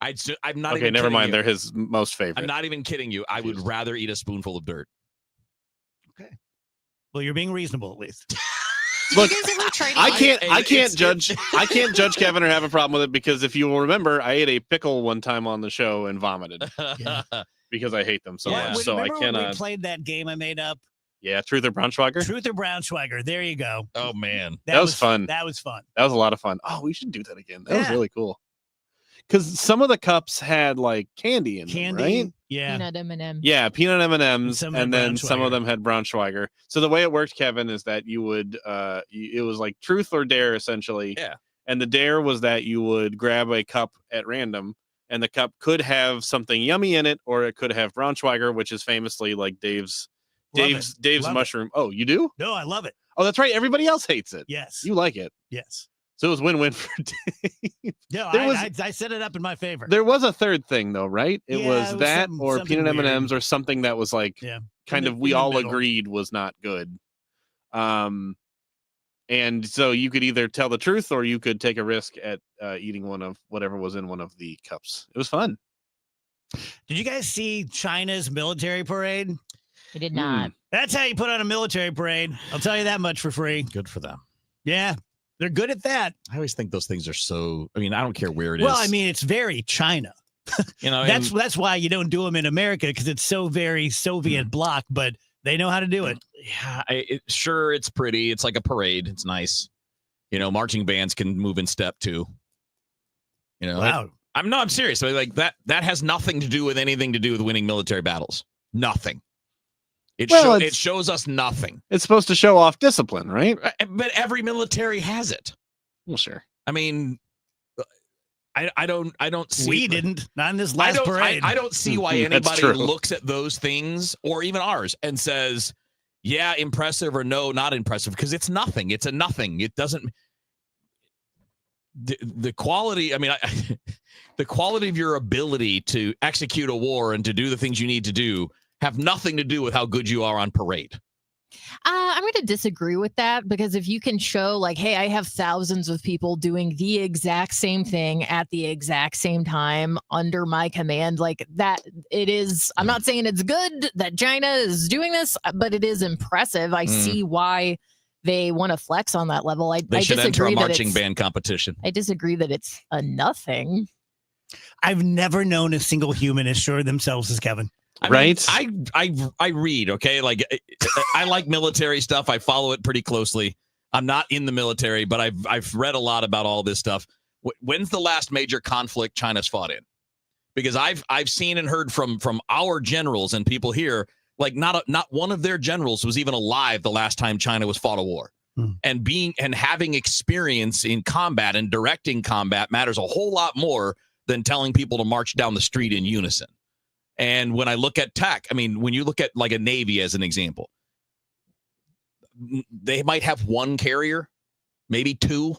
I'm not. Okay, even never kidding mind. you. They're his most favorite. I'm not even kidding you. I would rather eat a spoonful of dirt. Well, you're being reasonable at least. Look, you guys ever try to I eat- can't judge. I can't judge Kevin or have a problem with it because if you will remember, I ate a pickle one time on the show and vomited because I hate them so much. So I Remember when we cannot. played that game I made up? Yeah, Truth or Braunschweiger. Truth or Braunschweiger. There you go. Oh man, That was fun. That was fun. That was a lot of fun. Oh, we should do that again. That was Yeah. really cool. because some of the cups had like candy in them, right? Yeah. Peanut M&M. Yeah, peanut M&Ms, Some had and then some of Braunschweiger. them had Braunschweiger. So the way it worked, Kevin, is that you would it was like truth or dare essentially. Yeah. And the dare was that you would grab a cup at random, and the cup could have something yummy in it, or it could have Braunschweiger, which is famously like Dave's Love it. Love it. mushroom. Oh, you do? No, I love it. Oh, that's right. Everybody else hates it. Yes. You like it. Yes. So it was win-win for Dave. No, There I set it up in my favor. There was a third thing though, right? It Yeah, was it was that something- or something peanut weird. M&Ms or something that was like Yeah. kind In of the- we in the all middle. agreed was not good. And so you could either tell the truth or you could take a risk at eating one of whatever was in one of the cups. It was fun. Did you guys see China's military parade? I did not. That's how you put on a military parade. I'll tell you that much for free. Good for them. Yeah. They're good at that. I always think those things are so. I mean, I don't care where it is. Well, I mean, it's very China. you know, That's why you don't do them in America, because it's so very Soviet bloc, but they know how to do it. yeah, sure, it's pretty. It's like a parade. It's nice. You know, marching bands can move in step too. You know, Wow. I'm serious. Like that has nothing to do with anything to do with winning military battles. Nothing. It shows us nothing. It's supposed to show off discipline, right? But every military has it. Well, sure. I mean, I don't see. We didn't. Not in this last parade. I don't see why That's anybody true. looks at those things, or even ours, and says, yeah, impressive, or no, not impressive, because it's nothing. It's a nothing. It doesn't. The quality, I mean, the quality of your ability to execute a war and to do the things you need to do have nothing to do with how good you are on parade. I'm going to disagree with that, because if you can show like, hey, I have thousands of people doing the exact same thing at the exact same time under my command, like that, it is. I'm not saying it's good that China is doing this, but it is impressive. I see why they want to flex on that level. They should enter a disagree that marching it's- band competition. I disagree that it's a nothing. I've never known a single human as sure of themselves as Kevin. I mean, I read, okay? Like I like military stuff. I follow it pretty closely. I'm not in the military, but I've read a lot about all this stuff. When's the last major conflict China's fought in? Because I've seen and heard from our generals and people here, like not one of their generals was even alive the last time China was fought a war. And having experience in combat and directing combat matters a whole lot more than telling people to march down the street in unison. And when I look at tech, I mean, when you look at like a Navy as an example, they might have one carrier, maybe two,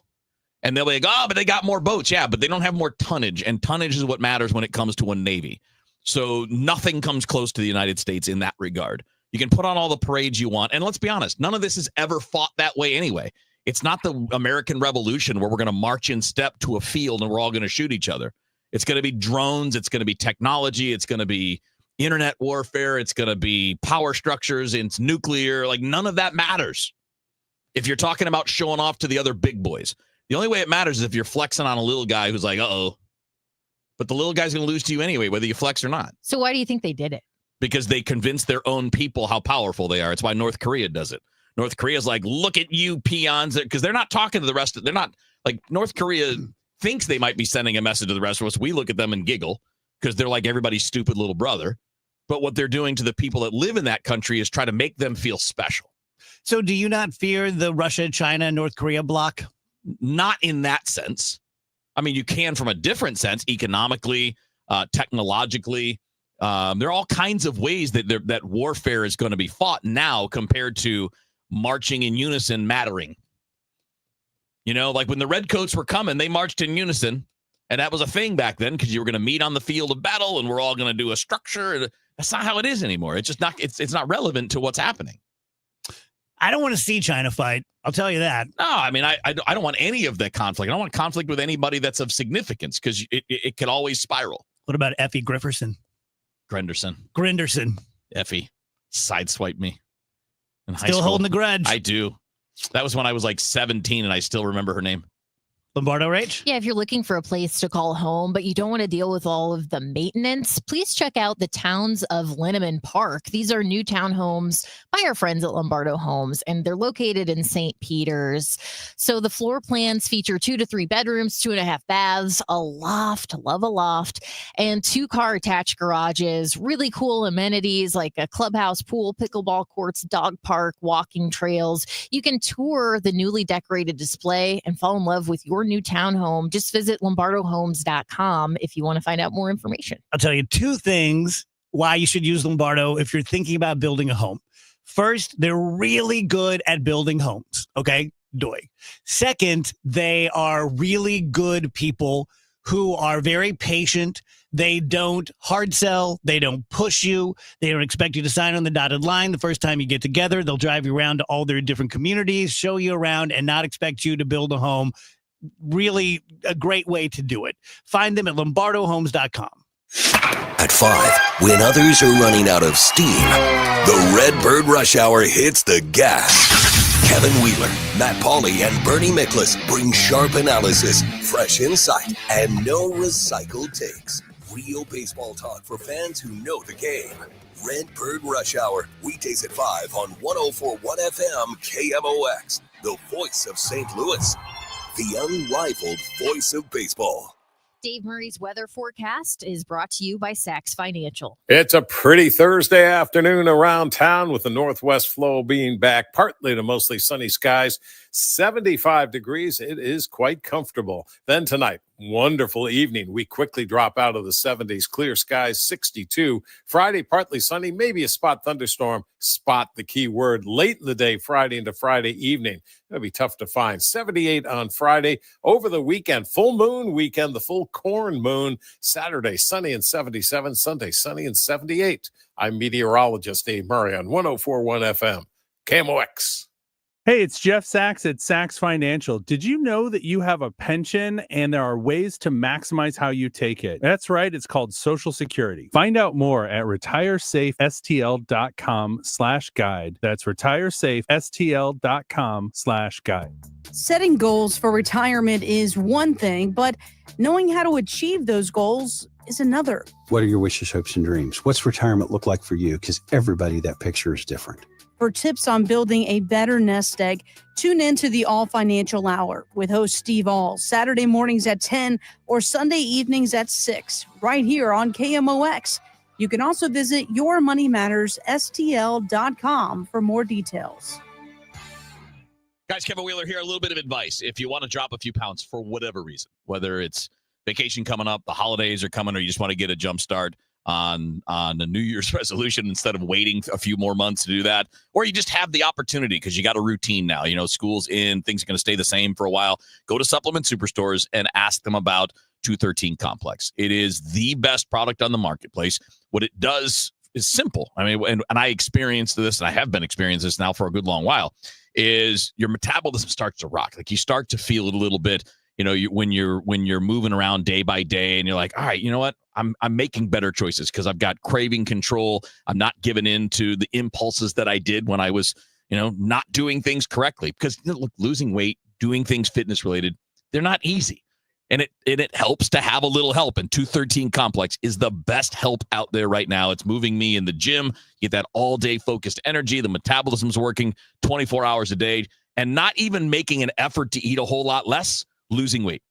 and they'll be like, oh, but they got more boats. Yeah, but they don't have more tonnage, and tonnage is what matters when it comes to a Navy. So nothing comes close to the United States in that regard. You can put on all the parades you want, and let's be honest, none of this is ever fought that way anyway. It's not the American Revolution where we're going to march in step to a field and we're all going to shoot each other. It's going to be drones. It's going to be technology. It's going to be internet warfare. It's going to be power structures. It's nuclear. Like none of that matters. If you're talking about showing off to the other big boys, the only way it matters is if you're flexing on a little guy who's like, uh-oh. But the little guy's going to lose to you anyway, whether you flex or not. So why do you think they did it? Because they convince their own people how powerful they are. It's why North Korea does it. North Korea's like, look at you peons. Because they're not talking to the rest of, they're not like North Korea thinks they might be sending a message to the rest of us. We look at them and giggle because they're like everybody's stupid little brother. But what they're doing to the people that live in that country is try to make them feel special. So do you not fear the Russia, China, North Korea bloc? Not in that sense. I mean, you can from a different sense, economically, technologically. There are all kinds of ways that warfare is going to be fought now compared to marching in unison mattering. You know, like when the Redcoats were coming, they marched in unison. And that was a thing back then because you were going to meet on the field of battle and we're all going to do a structure. That's not how it is anymore. It's just not, it's not relevant to what's happening. I don't want to see China fight. I'll tell you that. No, I mean, I don't want any of that conflict. I don't want conflict with anybody that's of significance because it could always spiral. What about Effie Grifferson? Grinderson. Effie sideswiped me. In high Still school. holding the grudge. I do. That was when I was like 17 and I still remember her name. Lombardo Rach? Yeah, if you're looking for a place to call home, but you don't want to deal with all of the maintenance, please check out the Towns of Linneman Park. These are new townhomes by our friends at Lombardo Homes, and they're located in St. Peters. So the floor plans feature 2 to 3 bedrooms, 2.5 baths, a loft, love a loft, and 2-car attached garages. Really cool amenities like a clubhouse, pool, pickleball courts, dog park, walking trails. You can tour the newly decorated display and fall in love with your new townhome. Just visit lombardohomes.com if you want to find out more information. I'll tell you 2 things why you should use Lombardo if you're thinking about building a home. First, they're really good at building homes. Okay. Doy. Second, they are really good people who are very patient. They don't hard sell. They don't push you. They don't expect you to sign on the dotted line the first time you get together. They'll drive you around to all their different communities, show you around, and not expect you to build a home. Really a great way to do it. Find them at lombardohomes.com. At 5, when others are running out of steam, the Redbird Rush Hour hits the gas. Kevin Wheeler, Matt Pauley, and Bernie Miklasz bring sharp analysis, fresh insight, and no recycled takes. Real baseball talk for fans who know the game. Redbird Rush Hour, weekdays at 5 on 104.1 FM KMOX, the voice of St. Louis, the unrivaled voice of baseball. Dave Murray's weather forecast is brought to you by Sachs Financial. It's a pretty Thursday afternoon around town with the northwest flow being back, partly to mostly sunny skies, 75 degrees. It is quite comfortable. Then tonight, wonderful evening. We quickly drop out of the 70s, clear skies, 62. Friday, partly sunny, maybe a spot thunderstorm. Spot the key word late in the day, Friday into Friday evening. It'll be tough to find. 78 on Friday. Over the weekend, full moon weekend, the full corn moon. Saturday, sunny and 77. Sunday, sunny and 78. I'm meteorologist Dave Murray on 104.1 FM. KMOX. Hey, it's Jeff Sachs at Sachs Financial. Did you know that you have a pension and there are ways to maximize how you take it? That's right. It's called Social Security. Find out more at retiresafestl.com/guide. That's retiresafestl.com/guide. Setting goals for retirement is one thing, but knowing how to achieve those goals is another. What are your wishes, hopes, and dreams? What's retirement look like for you? Because everybody, that picture is different. For tips on building a better nest egg, tune in to the All Financial Hour with host Steve All, Saturday mornings at 10 or Sunday evenings at 6, right here on KMOX. You can also visit yourmoneymattersstl.com for more details. Guys, Kevin Wheeler here. A little bit of advice. If you want to drop a few pounds for whatever reason, whether it's vacation coming up, the holidays are coming, or you just want to get a jump start on a New Year's resolution instead of waiting a few more months to do that, or you just have the opportunity because you got a routine now. You know, school's in, things are going to stay the same for a while. Go to Supplement Superstores and ask them about 213 Complex. It is the best product on the marketplace. What it does is simple. I mean, and I experienced this, and I have been experiencing this now for a good long while, is your metabolism starts to rock. Like you start to feel it a little bit. You know, when you're moving around day by day and you're like, all right, you know what? I'm making better choices because I've got craving control. I'm not giving in to the impulses that I did when I was, not doing things correctly. Because look, losing weight, doing things fitness related, they're not easy. And it helps to have a little help. And 213 Complex is the best help out there right now. It's moving me in the gym, get that all day focused energy. The metabolism's working 24 hours a day and not even making an effort to eat a whole lot less. Losing weight.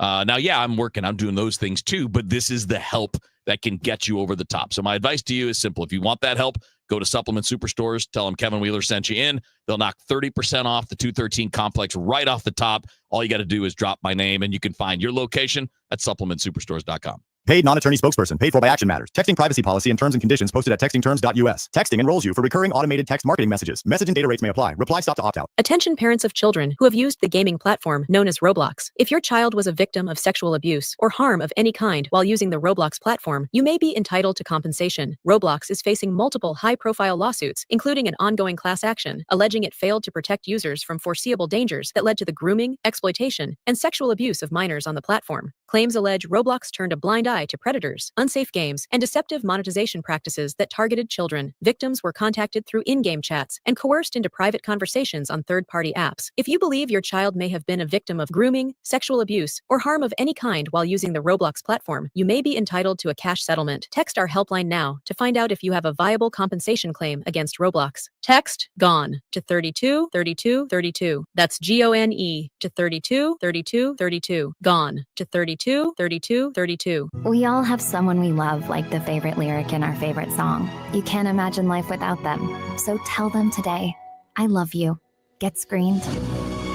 Now, yeah, I'm doing those things too, but this is the help that can get you over the top. So my advice to you is simple. If you want that help, go to Supplement Superstores, tell them Kevin Wheeler sent you in. They'll knock 30% off the 213 Complex right off the top. All you got to do is drop my name and you can find your location at supplementsuperstores.com. Paid non-attorney spokesperson. Paid for by Action Matters. Texting privacy policy and terms and conditions posted at textingterms.us. Texting enrolls you for recurring automated text marketing messages. Message and data rates may apply. Reply stop to opt out. Attention parents of children who have used the gaming platform known as Roblox. If your child was a victim of sexual abuse or harm of any kind while using the Roblox platform, you may be entitled to compensation. Roblox is facing multiple high-profile lawsuits, including an ongoing class action, alleging it failed to protect users from foreseeable dangers that led to the grooming, exploitation, and sexual abuse of minors on the platform. Claims allege Roblox turned a blind eye to predators, unsafe games, and deceptive monetization practices that targeted children. Victims were contacted through in-game chats and coerced into private conversations on third-party apps. If you believe your child may have been a victim of grooming, sexual abuse, or harm of any kind while using the Roblox platform, you may be entitled to a cash settlement. Text our helpline now to find out if you have a viable compensation claim against Roblox. Text GONE to 32 32 32. That's GONE to 32 32 32. GONE to 32 32 32. We all have someone we love, like the favorite lyric in our favorite song. You can't imagine life without them. So tell them today, I love you. Get screened.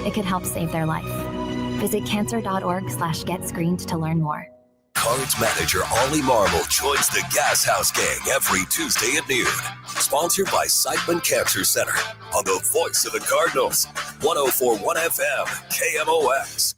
It could help save their life. Visit cancer.org/getscreened to learn more. Cards manager Ollie Marble joins the Gas House Gang every Tuesday at noon. Sponsored by Siteman Cancer Center on the voice of the Cardinals. 104.1 FM, KMOX.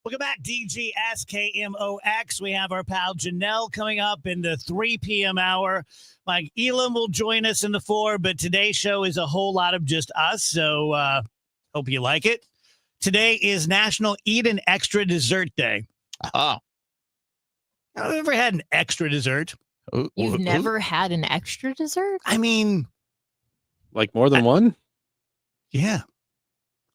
Welcome back, DG Ask KMOX. We have our pal Janelle coming up in the 3 p.m. hour. Mike Elam will join us in the 4, but today's show is a whole lot of just us, so hope you like it. Today is National Eat an Extra Dessert Day. Oh. I've never had an extra dessert. You've never had an extra dessert? I mean, like more than one? Yeah.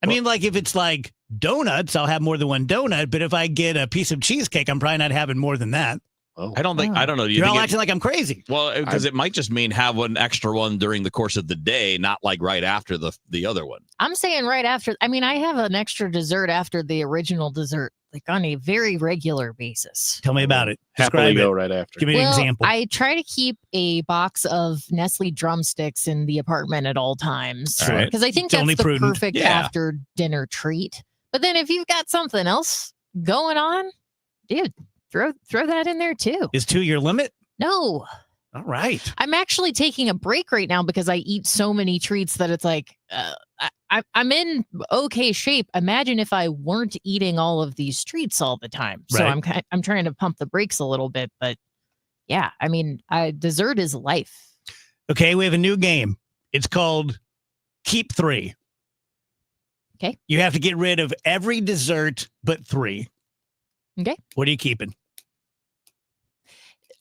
I mean, like if it's like donuts, I'll have more than one donut. But if I get a piece of cheesecake, I'm probably not having more than that. Oh. I don't know. Do you You're think all acting like I'm crazy. Well, because it might just mean have an extra one during the course of the day, not like right after the other one. I'm saying right after. I mean, I have an extra dessert after the original dessert, like on a very regular basis. Tell me about it. Happily Describe go it. right after. Give me an example. I try to keep a box of Nestle drumsticks in the apartment at all times Sure. because I think It's that's only the prudent. perfect Yeah. after dinner treat. But then if you've got something else going on, dude, throw that in there too. Is 2 your limit? No. All right. I'm actually taking a break right now because I eat so many treats that it's like I'm in okay shape. Imagine if I weren't eating all of these treats all the time. So Right. I'm trying to pump the brakes a little bit, but yeah, I mean, dessert is life. Okay, we have a new game. It's called Keep 3. Okay. You have to get rid of every dessert but 3. Okay. What are you keeping?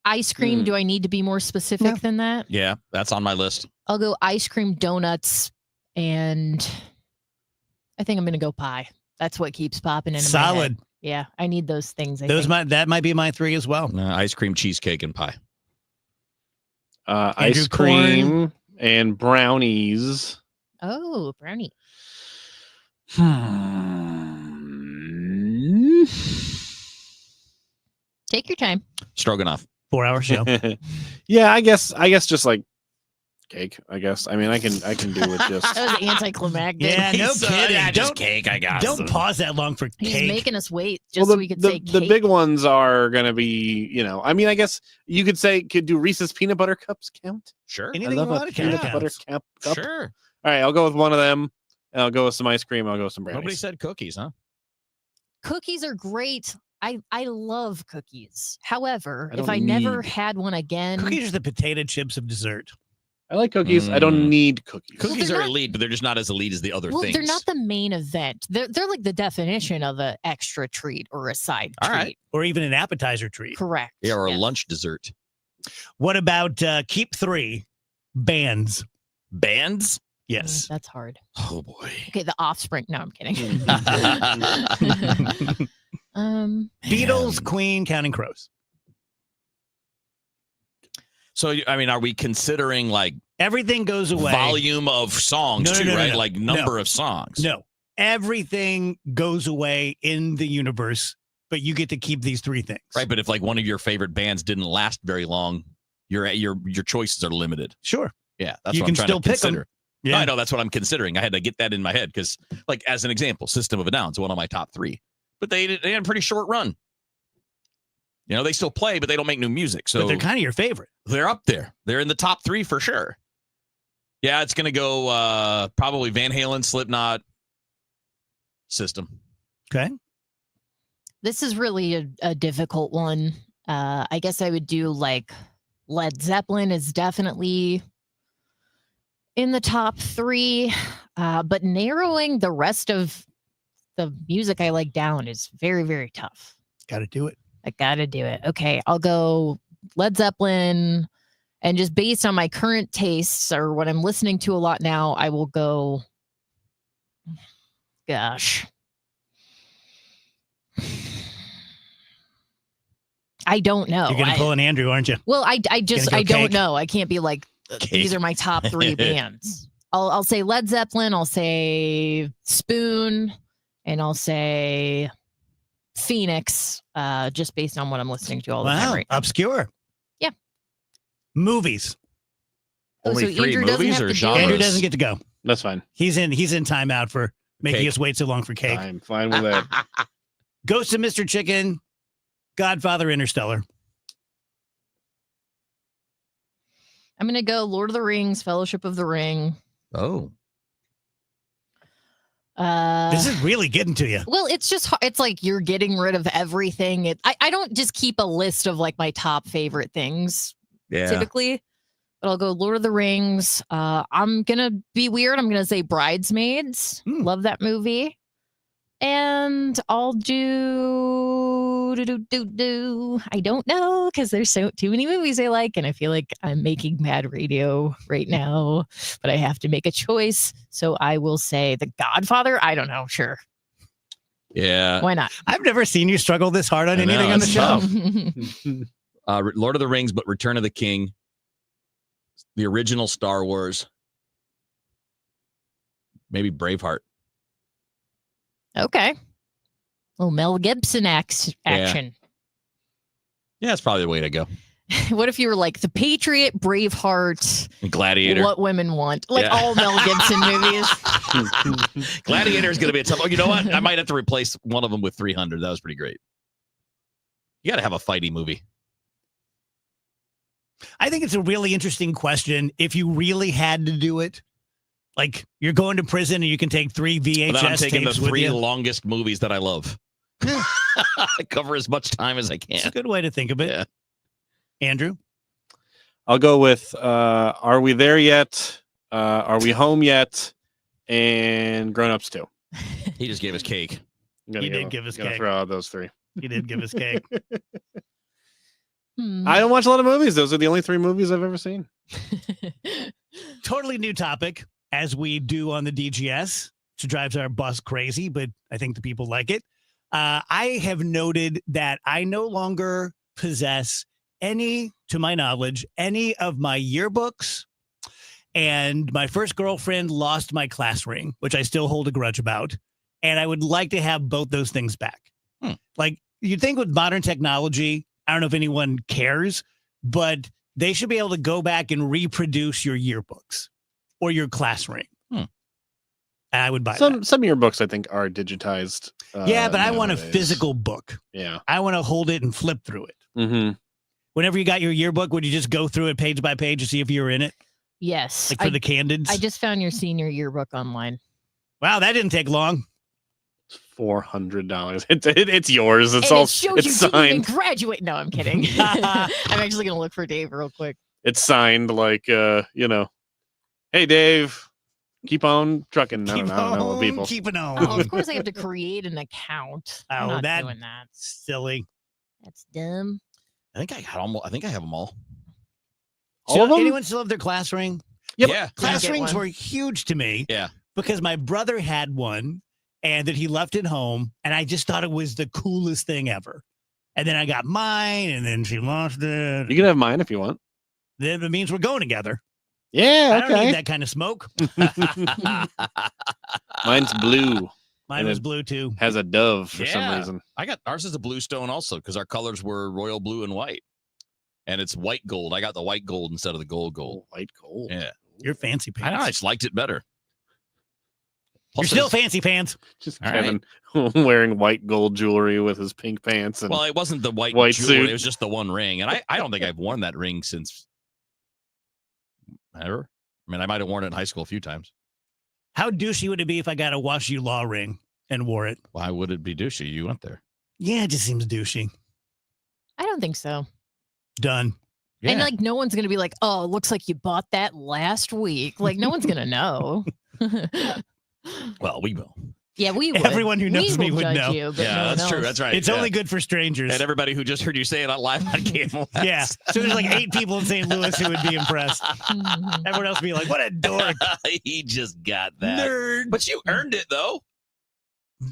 Ice cream. Do I need to be more specific than that? Yeah, that's on my list. I'll go ice cream, donuts, and I think I'm going to go pie. That's what keeps popping into my head. Solid. Yeah, I need those things. That might be my 3 as well. Ice cream, cheesecake, and pie. Ice cream and brownies. Oh, brownie. Take your time. Stroganoff. 4-hour show. Yeah, I guess just like cake. I guess. I mean, I can do with just. That was anticlimactic. Yeah, no kidding. Yeah, just cake, I guess. Don't pause that long for He's cake. making us wait just Well, so we could say the cake. big ones are gonna be, I mean, I guess you could do Reese's peanut butter cups count? Sure. Anything I love you a want to peanut count. butter cup. Sure. All right, I'll go with one of them. And I'll go with some ice cream. I'll go with some brownies. Nobody said cookies, huh? Cookies are great. I love cookies. However, I if don't I never need- had one again, Cookies are the potato chips of dessert. I like cookies. I don't need cookies. Cookies they're are not- elite, but they're just not as elite as the other well, things. they're not the main event. They're like the definition of an extra treat or a side All treat. right. Or even an appetizer treat. Correct. Yeah, or a Yes. lunch dessert. What about Keep 3? Bands. Bands? Yes. That's hard. Oh boy. Okay, the Offspring. No, I'm kidding. Beatles, Queen, Counting Crows. So, I mean, are we considering like Everything goes away. volume of songs No, no, too, no, no, right? no. Like number No. of songs. No. Everything goes away in the universe, but you get to keep these 3 things. Right, but if like one of your favorite bands didn't last very long, your choices are limited. Sure. Yeah, that's You what can I'm trying still to pick 'em. consider. Yeah. I know that's what I'm considering. I had to get that in my head because, like, as an example, System of a Down is one of my top 3. But they had a pretty short run. You know, they still play, but they don't make new music. So But they're kind of your favorite. they're up there. They're in the top 3 for sure. Yeah, it's going to go probably Van Halen, Slipknot, System. Okay. This is really a difficult one. I guess I would do like Led Zeppelin is definitely in the top 3, but narrowing the rest of the music I like down is very, very tough. Got to do it. I got to do it. Okay, I'll go Led Zeppelin, and just based on my current tastes or what I'm listening to a lot now, I will go, gosh. I don't know. You're going to pull an Andrew, aren't you? Well, I just, I don't Cake? know. I can't be like, these are my top 3 bands. I'll say Led Zeppelin, I'll say Spoon, and I'll say Phoenix, just based on what I'm listening to all the time right now. Obscure. Yeah. Movies. Only so 3 Andrew doesn't movies have or to do genres? it? Andrew doesn't get to go. That's fine. He's in timeout for making Cake. us wait so long for cake. I'm fine with that. Ghost of Mr. Chicken, Godfather, Interstellar. I'm going to go Lord of the Rings, Fellowship of the Ring. Oh. This is really getting to you. Well, it's like you're getting rid of everything. I don't just keep a list of like my top favorite things typically, but I'll go Lord of the Rings. I'm going to be weird. I'm going to say Bridesmaids. Love that movie. And I'll do I don't know because there's too many movies I like, and I feel like I'm making bad radio right now, but I have to make a choice. So I will say The Godfather. I don't know. Sure. Yeah. Why not? I've never seen you struggle this hard on I know, anything on the it's show. tough. Lord of the Rings, but Return of the King, the original Star Wars, maybe Braveheart. Okay. Well, Mel Gibson action. Yeah, that's probably the way to go. What if you were like The Patriot, Braveheart, Gladiator. What Women Want, like all Mel Gibson movies? Gladiator is going to be a tough. Oh, you know what? I might have to replace one of them with 300. That was pretty great. You got to have a fighty movie. I think it's a really interesting question. If you really had to do it, like you're going to prison and you can take 3 VHS But then I'm taking the tapes with 3 you. longest movies that I love. Cover as much time as I can. It's a good way to think of it. Yeah. Andrew? I'll go with Are We There Yet? Are We Home Yet? And Grown Ups 2. He just gave us cake. He did give us cake. Throw out those 3. He did give us cake. I don't watch a lot of movies. Those are the only 3 movies I've ever seen. Totally new topic, as we do on the DGS, which drives our bus crazy, but I think the people like it. I have noted that I no longer possess to my knowledge, any of my yearbooks, and my first girlfriend lost my class ring, which I still hold a grudge about. And I would like to have both those things back. Like you'd think with modern technology, I don't know if anyone cares, but they should be able to go back and reproduce your yearbooks or your class ring. I would buy some yearbooks I think are digitized. Yeah, but I want a nowadays. physical book. Yeah. I want to hold it and flip through it. Mm-hmm. Whenever you got your yearbook, would you just go through it page by page to see if you were in it? Yes. Like for the candids? I just found your senior yearbook online. Wow, that didn't take long. $400. It's yours. It's And all it shows it's you signed. didn't even graduate. No, I'm kidding. I'm actually going to look for Dave real quick. It's signed like hey Dave, keep on trucking. I don't know people. Keeping on. Oh, of course I have to create an account. I'm not doing that. Silly. That's dumb. I think I have them all. All of them? Anyone still have their class ring? Yeah. Class Get rings one. were huge to me. Yeah. Because my brother had one and that he left it home. And I just thought it was the coolest thing ever. And then I got mine and then she lost it. You can have mine if you want. Then it means we're going together. Yeah, I don't okay. need that kind of smoke. Mine's blue. Mine And was it blue too. Has a dove for some Yeah. reason. I got ours is a blue stone also because our colors were royal blue and white. And it's white gold. I got the white gold instead of the gold. White gold. Yeah. You're fancy I know. pants. I just liked it better. You're still fancy pants. Just All Kevin wearing white gold jewelry with his pink pants. And Well, it wasn't the white White jewelry. suit. It was just the one ring. And I don't think I've worn that ring since ever. I mean, I might have worn it in high school a few times. How douchey would it be if I got a Wash U Law ring and wore it? Why would it be douchey? You went there. Yeah, it just seems douchey. I don't think so. Done. Yeah. And like, no one's going to be like, oh, it looks like you bought that last week. Like, no one's going to know. Well, we will. Yeah, we would. Everyone who knows We me will would judge know. you, but Yeah, no one that's true. else. That's right. It's Yeah. only good for strangers. And everybody who just heard you say it out live on KMOX. Yeah. So there's like 8 people in St. Louis who would be impressed. Everyone else would be like, what a dork. He just got that. Nerd. But you earned it, though.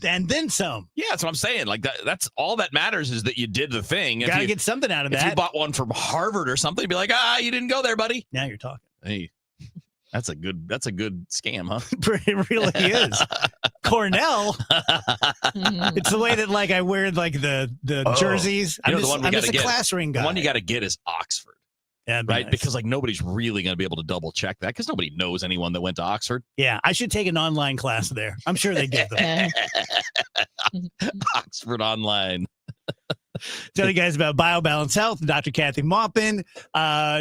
And then some. Yeah, that's what I'm saying. Like that's all that matters is that you did the thing. Gotta get something out of if that. you bought one from Harvard or something, you'd be like, you didn't go there, buddy. Now you're talking. Hey, that's a good scam, huh? It really is. Cornell. It's the way that like I wear like the jerseys. You know, I'm just a class ring guy. The one you got to get is Oxford. Yeah, right? nice. Because like nobody's really going to be able to double check that because nobody knows anyone that went to Oxford. Yeah, I should take an online class there. I'm sure they give them. Oxford Online. Tell you guys about BioBalance Health, Dr. Kathy Maupin.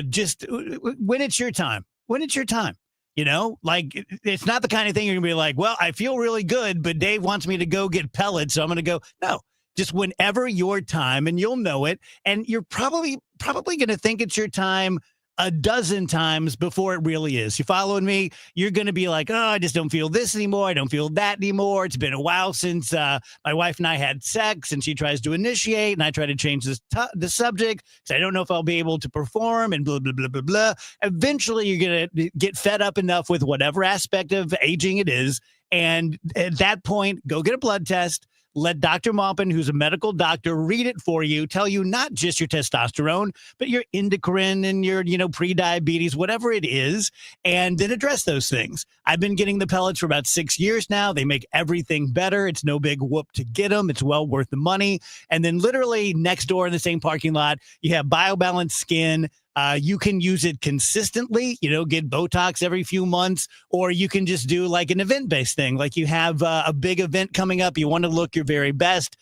Just when it's your time. When it's your time. You know, like it's not the kind of thing you're gonna be like, well, I feel really good, but Dave wants me to go get pellets, so I'm gonna go. No, just whenever your time, and you'll know it, and you're probably gonna think it's your time a dozen times before it really is. You following me? You're going to be like, oh, I just don't feel this anymore. I don't feel that anymore. It's been a while since my wife and I had sex, and she tries to initiate, and I try to change the subject because I don't know if I'll be able to perform, and blah, blah, blah, blah, blah. Eventually, you're going to get fed up enough with whatever aspect of aging it is. And at that point, go get a blood test. Let Dr. Maupin, who's a medical doctor, read it for you, tell you not just your testosterone, but your endocrine and your, pre-diabetes, whatever it is, and then address those things. I've been getting the pellets for about 6 years now. They make everything better. It's no big whoop to get them. It's well worth the money. And then literally next door in the same parking lot, you have BioBalance Skin. You can use it consistently, get Botox every few months, or you can just do like an event-based thing. Like you have a big event coming up. You want to look your very best.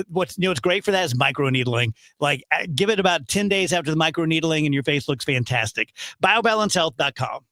What's great for that is microneedling. Like give it about 10 days after the microneedling and your face looks fantastic. BioBalanceHealth.com.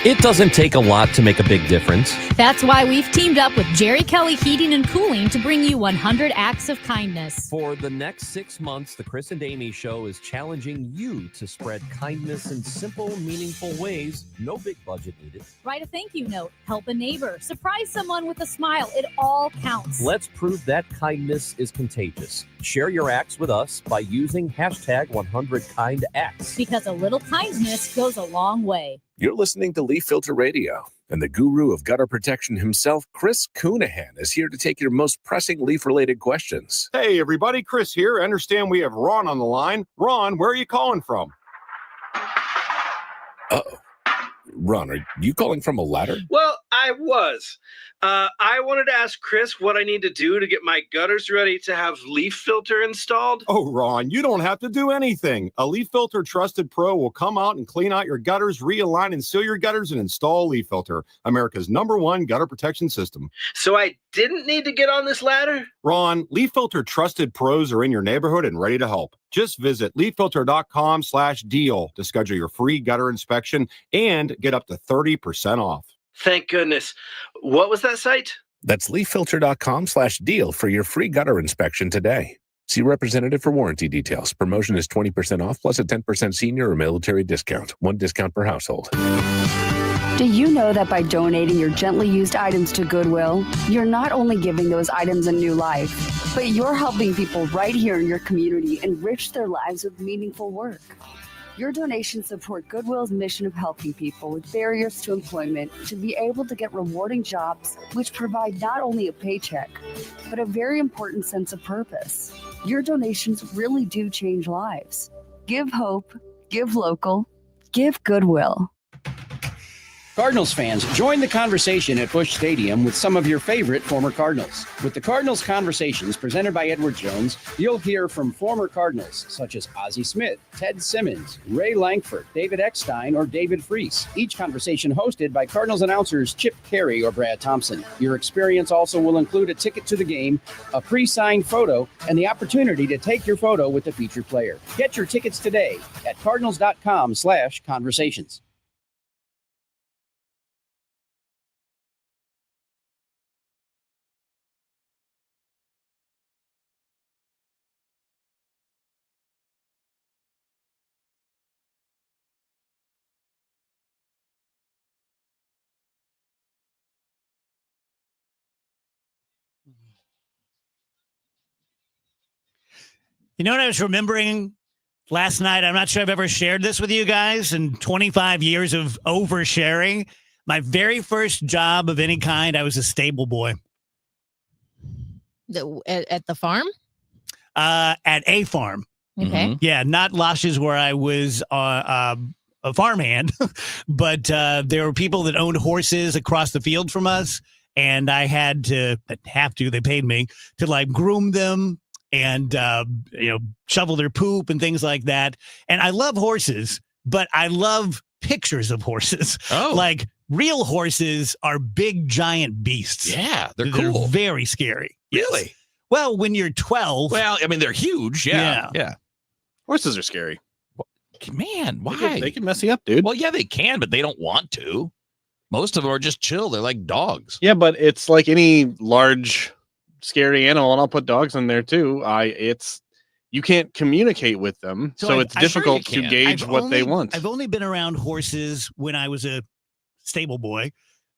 It doesn't take a lot to make a big difference. That's why we've teamed up with Jerry Kelly Heating and Cooling to bring you 100 acts of kindness. For the next 6 months, the Chris and Amy Show is challenging you to spread kindness in simple, meaningful ways. No big budget needed. Write a thank you note, help a neighbor, surprise someone with a smile. It all counts. Let's prove that kindness is contagious. Share your acts with us by using hashtag 100KindActs. Because a little kindness goes a long way. You're listening to Leaf Filter Radio, and the guru of gutter protection himself, Chris Coonahan, is here to take your most pressing leaf-related questions. Hey, everybody, Chris here. I understand we have Ron on the line. Ron, where are you calling from? Uh-oh. Ron, are you calling from a ladder? Well, I was. I wanted to ask Chris what I need to do to get my gutters ready to have leaf filter installed. Oh, Ron, you don't have to do anything. A Leaf Filter Trusted Pro will come out and clean out your gutters, realign and seal your gutters, and install Leaf Filter, America's #1 gutter protection system. So I didn't need to get on this ladder? Ron, Leaf Filter Trusted Pros are in your neighborhood and ready to help. Just visit leaffilter.com/deal to schedule your free gutter inspection and get up to 30% off. Thank goodness. What was that site? That's leaffilter.com/deal for your free gutter inspection today. See representative for warranty details. Promotion is 20% off plus a 10% senior or military discount. 1 discount per household. Do you know that by donating your gently used items to Goodwill, you're not only giving those items a new life, but you're helping people right here in your community enrich their lives with meaningful work? Your donations support Goodwill's mission of helping people with barriers to employment to be able to get rewarding jobs, which provide not only a paycheck, but a very important sense of purpose. Your donations really do change lives. Give hope, give local, give Goodwill. Cardinals fans, join the conversation at Busch Stadium with some of your favorite former Cardinals. With the Cardinals Conversations presented by Edward Jones, you'll hear from former Cardinals such as Ozzie Smith, Ted Simmons, Ray Langford, David Eckstein, or David Freese. Each conversation hosted by Cardinals announcers Chip Carey or Brad Thompson. Your experience also will include a ticket to the game, a pre-signed photo, and the opportunity to take your photo with the featured player. Get your tickets today at cardinals.com/conversations. You know what I was remembering last night? I'm not sure I've ever shared this with you guys in 25 years of oversharing. My very first job of any kind, I was a stable boy. At the farm? At a farm. Okay. Yeah, not Lashes where I was a farmhand, but there were people that owned horses across the field from us, and I had to, they paid me to like groom them and, shovel their poop and things like that. And I love horses, but I love pictures of horses. Oh. Like real horses are big, giant beasts. Yeah, they're cool. They're very scary. Really? Yes. Well, when you're 12. Well, I mean, they're huge. Yeah. Horses are scary. Man, why? They can mess you up, dude. Well, yeah, they can, but they don't want to. Most of them are just chill. They're like dogs. Yeah, but it's like any large, scary animal, and I'll put dogs in there too. You can't communicate with them, so it's difficult to gauge what they want. I've only been around horses when I was a stable boy,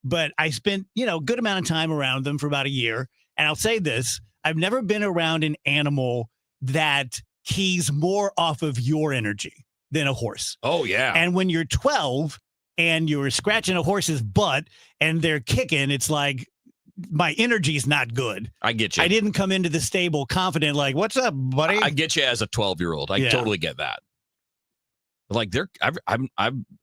but I spent, a good amount of time around them for about a year. And I'll say this, I've never been around an animal that keys more off of your energy than a horse. Oh, yeah. And when you're 12 and you're scratching a horse's butt and they're kicking, it's like, my energy is not good. I get you. I didn't come into the stable confident, like, what's up, buddy? I get you as a 12-year-old. I totally get that. Like I'm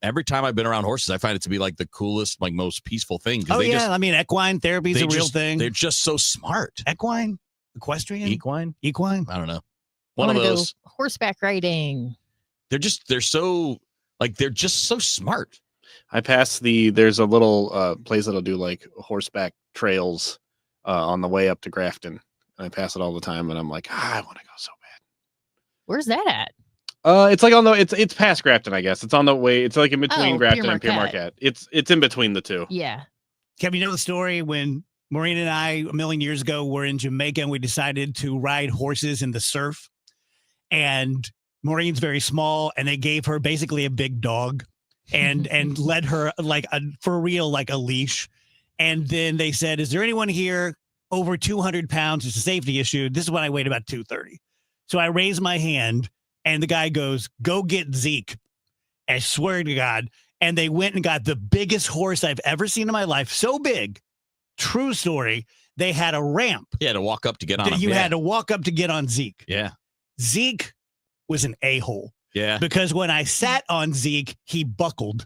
every time I've been around horses, I find it to be like the coolest, like most peaceful thing. Oh, yeah. I mean, equine therapy is a real thing. They're just so smart. Equine? Equestrian? Equine? I don't know. One of those. Horseback riding. They're just so smart. I pass there's a little place that'll do like horseback trails on the way up to Grafton. I pass it all the time, and I'm like, I want to go so bad. Where's that at? It's like it's past Grafton, I guess. It's on the way. It's like in between Grafton and Pierre Marquette. It's in between the two. Yeah. Kevin, you know the story when Maureen and I, a million years ago, were in Jamaica and we decided to ride horses in the surf. And Maureen's very small, and they gave her basically a big dog and led her like for real, like a leash. And then they said, is there anyone here over 200 pounds? It's a safety issue. This is when I weighed about 230. So I raised my hand and the guy goes, go get Zeke. I swear to God. And they went and got the biggest horse I've ever seen in my life. So big. True story. They had a ramp. Yeah, to walk up to get on him. You had to walk up to get on Zeke. Yeah. Zeke was an a-hole. Yeah. Because when I sat on Zeke, he buckled.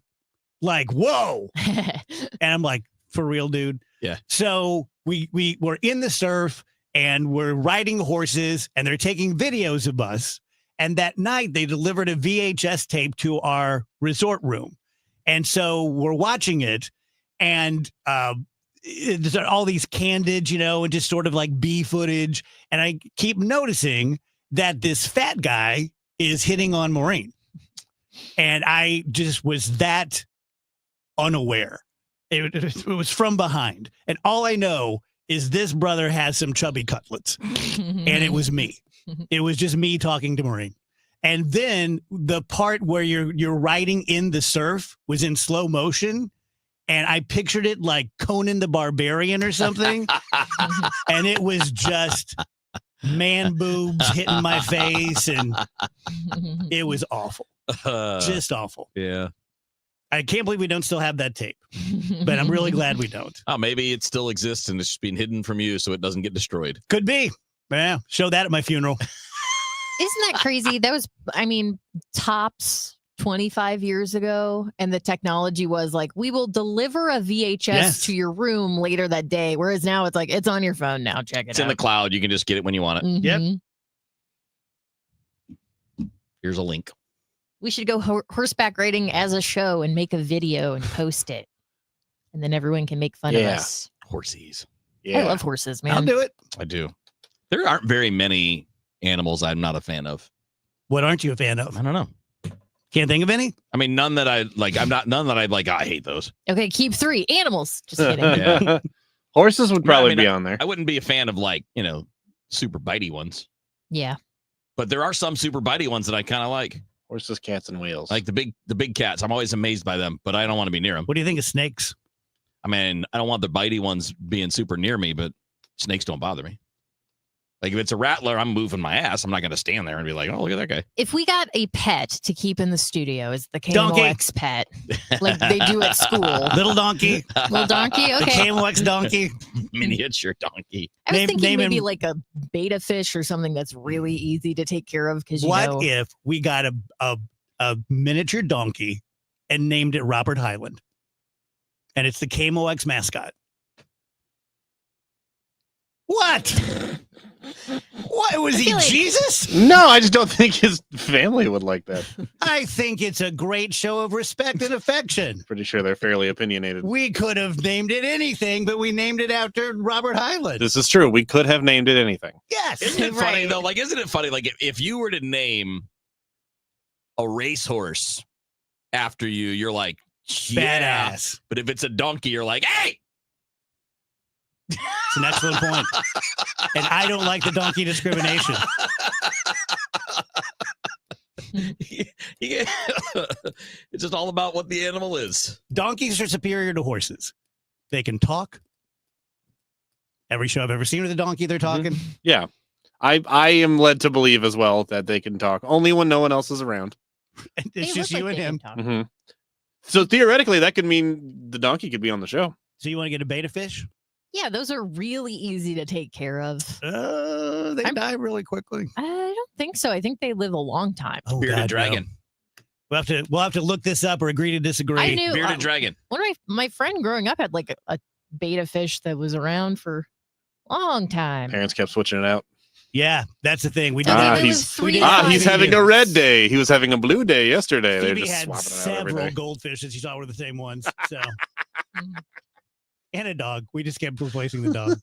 Like, whoa. And I'm like, for real, dude? Yeah. So we were in the surf and we're riding horses and they're taking videos of us. And that night they delivered a VHS tape to our resort room. And so we're watching it and there's all these candid, and just sort of like B footage. And I keep noticing that this fat guy is hitting on Maureen. And I just was that unaware. It was from behind. And all I know is this brother has some chubby cutlets. And it was me. It was just me talking to Maureen. And then the part where you're riding in the surf was in slow motion. And I pictured it like Conan the Barbarian or something. And it was just man boobs hitting my face. And it was awful. Just awful. Yeah. I can't believe we don't still have that tape, but I'm really glad we don't. Oh, maybe it still exists and it's just being hidden from you so it doesn't get destroyed. Could be. Yeah. Show that at my funeral. Isn't that crazy? That was, Tops 25 years ago, and the technology was like, we will deliver a VHS to your room later that day. Whereas now it's like, it's on your phone now. Check it out. It's in the cloud. You can just get it when you want it. Mhm. Yep. Here's a link. We should go horseback riding as a show and make a video and post it. And then everyone can make fun of us. Horsies. I love horses, man. I'll do it. I do. There aren't very many animals I'm not a fan of. What aren't you a fan of? I don't know. Can't think of any? I mean, none that I like. None that I like. I hate those. Okay, keep 3 animals. Just kidding. Yeah. Horses would probably be on there. I wouldn't be a fan of super bitey ones. Yeah. But there are some super bitey ones that I kind of like. Horses, cats, and wheels. Like the big cats. I'm always amazed by them, but I don't want to be near them. What do you think of snakes? I mean, I don't want the bitey ones being super near me, but snakes don't bother me. Like if it's a rattler, I'm moving my ass. I'm not going to stand there and be like, oh, look at that guy. If we got a pet to keep in the studio, is the Donkey. KMOX pet, like they do at school. Little donkey. Little donkey? The Okay. KMOX donkey. Miniature donkey. I was thinking name maybe him- like a beta fish or something that's really easy to take care of because What if we got a miniature donkey and named it Robert Hyland? And it's the KMOX mascot. What? What was he, Jesus? No, I just don't think his family would like that. I think it's a great show of respect and affection. Pretty sure they're fairly opinionated. We could have named it anything, but we named it after Robert Hyland. This is true. We could have named it anything. Yes. Isn't it funny though? Like, isn't it funny? Like, if you were to name a racehorse after you, you're like, yeah. Badass. But if it's a donkey, you're like, hey. It's an excellent point. And I don't like the donkey discrimination. It's just all about what the animal is. Donkeys are superior to horses. They can talk. Every show I've ever seen with a donkey, they're talking. Yeah. I am led to believe as well that they can talk only when no one else is around. It's just you and him. Mm-hmm. So theoretically, that could mean the donkey could be on the show. So you want to get a beta fish? Yeah, those are really easy to take care of. They die really quickly. I don't think so. I think they live a long time. Oh, Bearded God, dragon. No. We'll have to look this up or agree to disagree. I knew Bearded dragon. One of my friend growing up had like a beta fish that was around for a long time. Parents kept switching it out. Yeah, that's the thing. We did he's having a red day. He was having a blue day yesterday. They're Phoebe just had swapping it out every several day. goldfish that she saw were the same ones. So, and a dog. We just kept replacing the dog.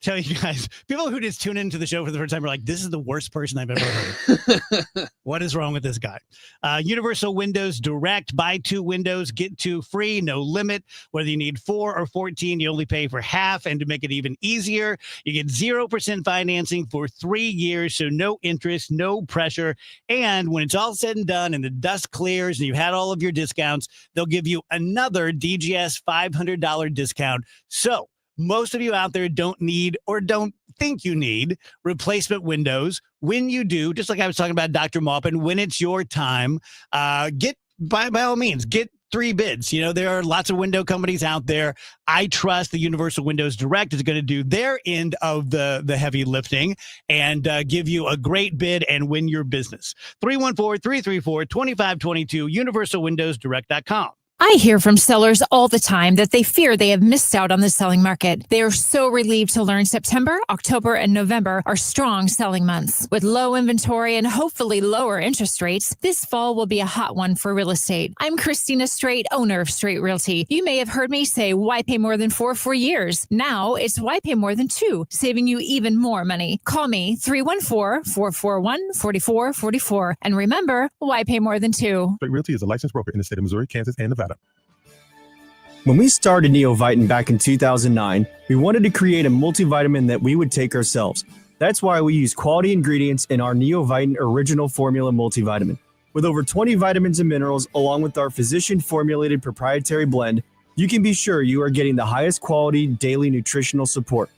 Tell you guys, people who just tune into the show for the first time are like, "This is the worst person I've ever heard." What is wrong with this guy? Universal Windows Direct. Buy 2 windows, get 2 free, no limit. Whether you need 4 or 14, you only pay for half. And to make it even easier, you get 0% financing for 3 years, so no interest, no pressure. And when it's all said and done and the dust clears and you had all of your discounts, they'll give you another DGS $500 discount. So most of you out there don't need or don't think you need replacement windows. When you do, just like I was talking about Dr. Maupin, when it's your time, get by all means, get 3 bids. You know, there are lots of window companies out there. I trust the Universal Windows Direct is going to do their end of the heavy lifting and give you a great bid and win your business. 314-334-2522, universalwindowsdirect.com. I hear from sellers all the time that they fear they have missed out on the selling market. They are so relieved to learn September, October, and November are strong selling months. With low inventory and hopefully lower interest rates, this fall will be a hot one for real estate. I'm Christina Straight, owner of Straight Realty. You may have heard me say, why pay more than 4 for years? Now it's why pay more than 2, saving you even more money. Call me 314-441-4444. And remember, why pay more than 2? Straight Realty is a licensed broker in the state of Missouri, Kansas, and Nevada. When we started Neovitin back in 2009, we wanted to create a multivitamin that we would take ourselves. That's why we use quality ingredients in our Neovitin Original Formula multivitamin. With over 20 vitamins and minerals, along with our physician-formulated proprietary blend, you can be sure you are getting the highest quality daily nutritional support.